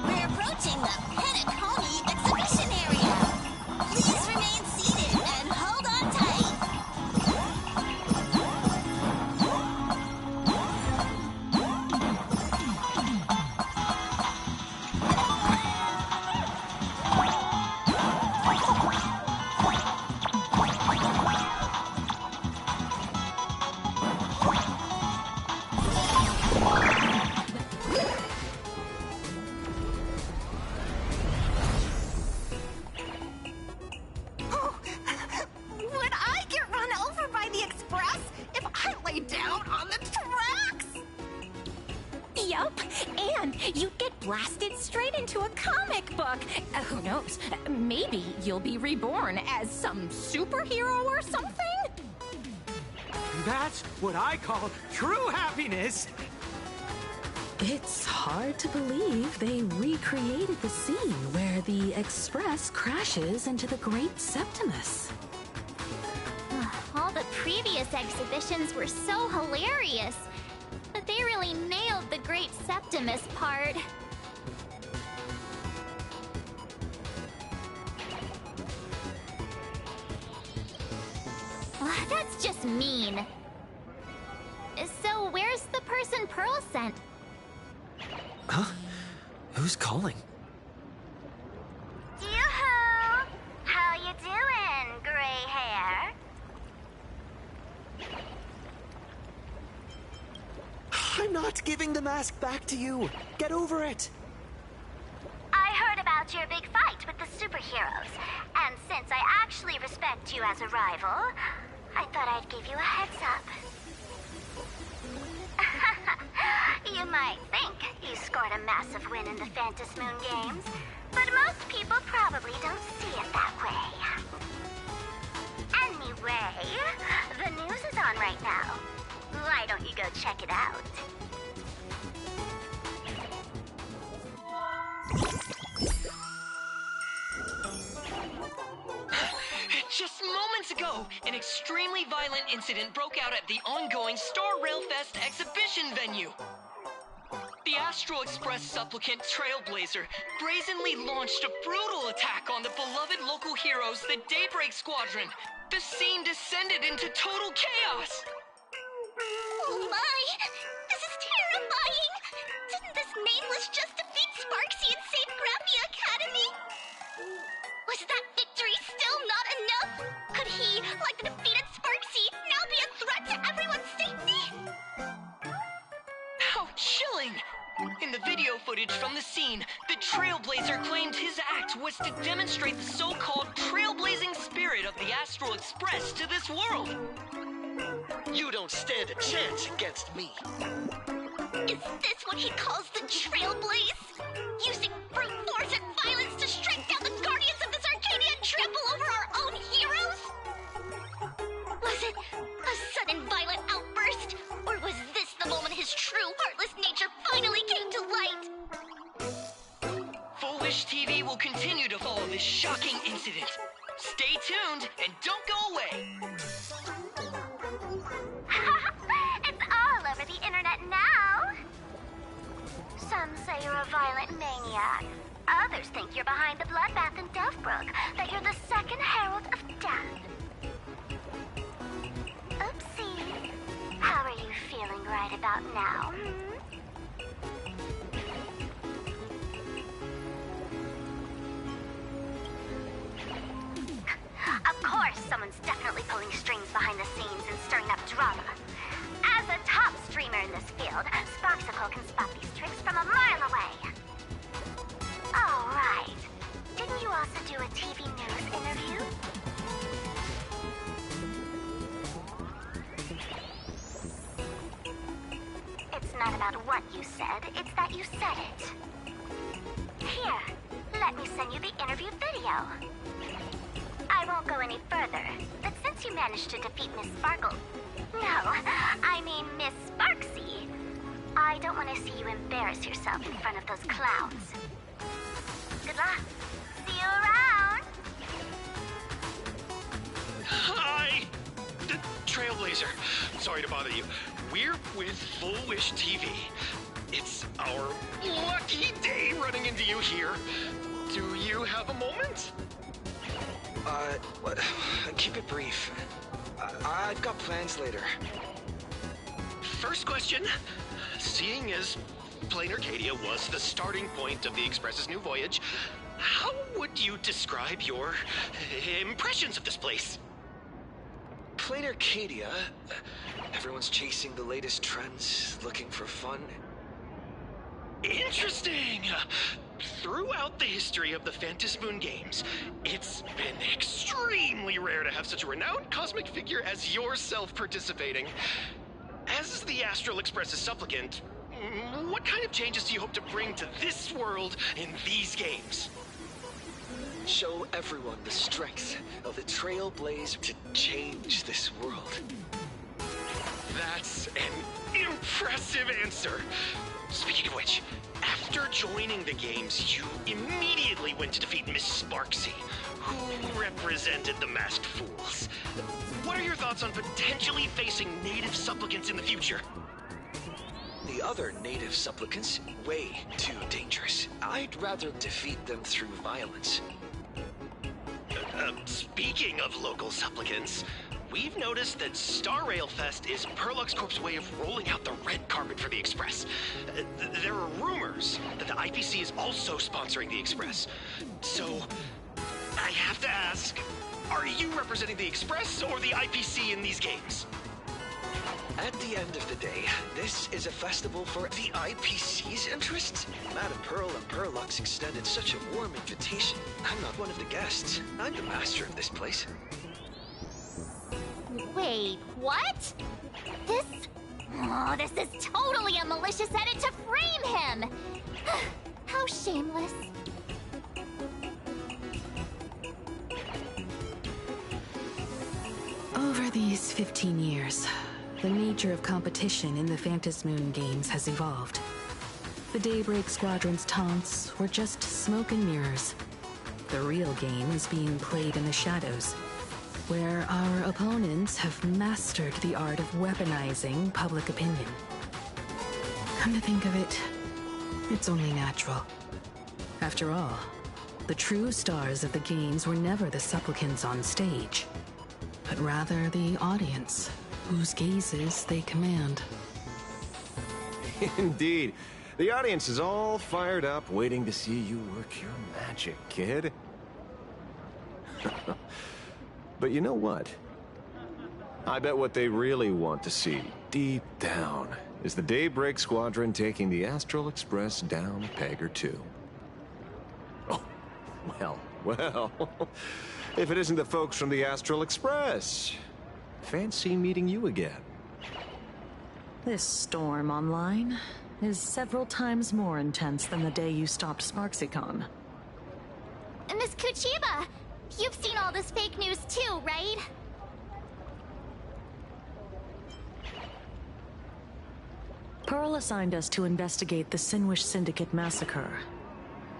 We're approaching the Penacony Exhibition Area. Please remain seated and hold on tight. Would I get run over by the Express if I lay down on the tracks? Yup, and you get blasted straight into a comic book. Who knows? Maybe you'll be reborn as some superhero or something? That's what I call true happiness! It's hard to believe they recreated the scene where the Express crashes into the Great Septimus. All the previous exhibitions were so hilarious, but they really nailed the Great Septimus part. That's just mean. So where's the person Pearl sent? Huh? Who's calling? Yoo-hoo! How you doing, gray hair? I'm not giving the mask back to you. Get over it. I heard about your big fight with the superheroes, and since I actually respect you as a rival, I thought I'd give you a heads up. You might think you scored a massive win in the Phantom Moon Games, but most people probably don't see it that way. Anyway, the news is on right now. Why don't you go check it out? Just moments ago, an extremely violent incident broke out at the ongoing Star Railfest exhibition venue. The Astral Express supplicant Trailblazer brazenly launched a brutal attack on the beloved local heroes, the Daybreak Squadron. The scene descended into total chaos. Oh my! This is terrifying! Didn't this nameless just defeat Sparksy and save Graphia Academy? Was that victory still not enough? Could he, like the defeated Sparksy, now be a threat to everyone's safety? How chilling! In the video footage from the scene, the Trailblazer claimed his act was to demonstrate the so-called trailblazing spirit of the Astral Express to this world. You don't stand a chance against me. Is this what he calls the Trailblaze? Using brute force and violence to strike down the guardians of this Arcadia and trample over our own heroes? Was it a sudden violent outburst? Or was this the moment his true heartless nature finally came to light? Wish TV will continue to follow this shocking incident. Stay tuned and don't go away. It's all over the internet now. Some say you're a violent maniac. Others think you're behind the bloodbath in Deathbrook, that you're the second herald of death. Oopsie. How are you feeling right about now, Of course, someone's definitely pulling strings behind the scenes and stirring up drama. As a top streamer in this field, Sparksicle can spot these tricks from a mile away. Oh, right. Didn't you also do a TV news interview? It's not about what you said, it's that you said it. Here, let me send you the interview video. I won't go any further, but since you managed to defeat Miss Sparkle... No, I mean Miss Sparksy. I don't want to see you embarrass yourself in front of those clowns. Good luck. See you around. Hi! Trailblazer. Sorry to bother you. We're with Full Wish TV. It's our lucky day running into you here. Do you have a moment? Keep it brief. I've got plans later. First question. Seeing as Plain Arcadia was the starting point of the Express's new voyage, how would you describe your impressions of this place? Plain Arcadia? Everyone's chasing the latest trends, looking for fun. Interesting! Throughout the history of the Phantasmoon games, it's been extremely rare to have such a renowned cosmic figure as yourself participating. As the Astral Express's supplicant, what kind of changes do you hope to bring to this world in these games? Show everyone the strength of the Trailblaze to change this world. That's an impressive answer. Speaking of which, after joining the games, you immediately went to defeat Miss Sparksy, who represented the Masked Fools. What are your thoughts on potentially facing native supplicants in the future? The other native supplicants, way too dangerous. I'd rather defeat them through violence. Speaking of local supplicants, we've noticed that Star Rail Fest is Perlux Corp's way of rolling out the red carpet for the Express. There are rumors that the IPC is also sponsoring the Express. So, I have to ask, are you representing the Express or the IPC in these games? At the end of the day, this is a festival for the IPC's interests. Madame Pearl and Perlux extended such a warm invitation. I'm not one of the guests. I'm the master of this place. Wait, what? This is totally a malicious edit to frame him! How shameless. Over these 15 years, the nature of competition in the Phantasmoon games has evolved. The Daybreak Squadron's taunts were just smoke and mirrors. The real game is being played in the shadows, where our opponents have mastered the art of weaponizing public opinion. Come to think of it, it's only natural. After all, the true stars of the games were never the supplicants on stage, but rather the audience, whose gazes they command. Indeed. The audience is all fired up, waiting to see you work your magic, kid. But you know what? I bet what they really want to see, deep down, is the Daybreak Squadron taking the Astral Express down a peg or two. Oh, well. If it isn't the folks from the Astral Express. Fancy meeting you again. This storm online is several times more intense than the day you stopped SparksyCon. Miss Kuchiba, you've seen all this fake news too, right? Pearl assigned us to investigate the Sinwish Syndicate massacre.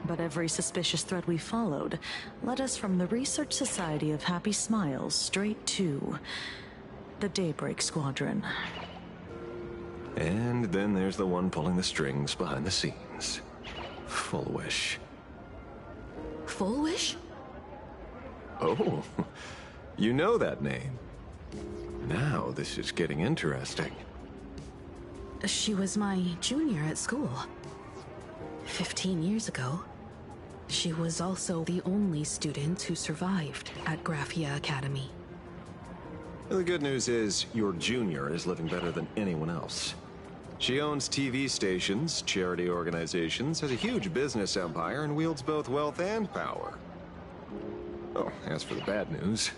But every suspicious thread we followed led us from the Research Society of Happy Smiles straight to the Daybreak Squadron. And then there's the one pulling the strings behind the scenes. Full Wish. Full Wish? Oh, you know that name. Now this is getting interesting. She was my junior at school. 15 years ago. She was also the only student who survived at Graphia Academy. The good news is, your junior is living better than anyone else. She owns TV stations, charity organizations, has a huge business empire, and wields both wealth and power. Oh, as for the bad news,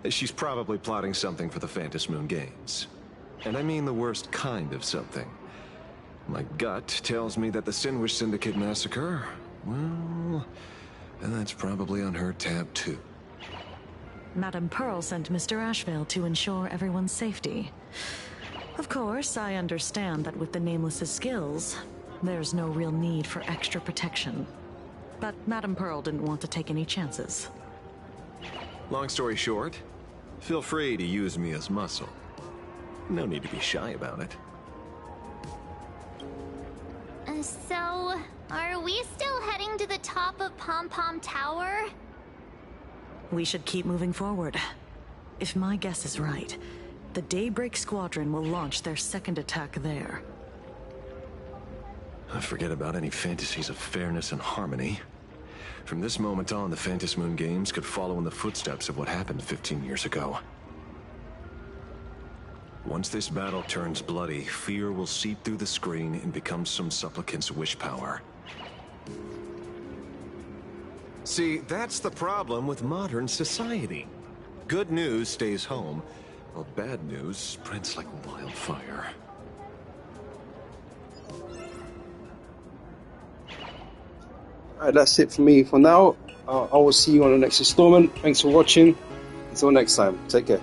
she's probably plotting something for the Phantom Moon Games. And I mean the worst kind of something. My gut tells me that the Sinwish Syndicate massacre, well, that's probably on her tab too. Madame Pearl sent Mr. Ashvale to ensure everyone's safety. Of course, I understand that with the Nameless's skills, there's no real need for extra protection. But Madame Pearl didn't want to take any chances. Long story short, feel free to use me as muscle. No need to be shy about it. So, are we still heading to the top of Pom Pom Tower? We should keep moving forward. If my guess is right, the Daybreak Squadron will launch their second attack there. Forget about any fantasies of fairness and harmony. From this moment on, the Phantom Moon Games could follow in the footsteps of what happened 15 years ago. Once this battle turns bloody, fear will seep through the screen and become some supplicant's wish power. See, that's the problem with modern society. Good news stays home, while bad news spreads like wildfire. Alright, that's it for me for now. I will see you on the next installment. Thanks for watching. Until next time, take care.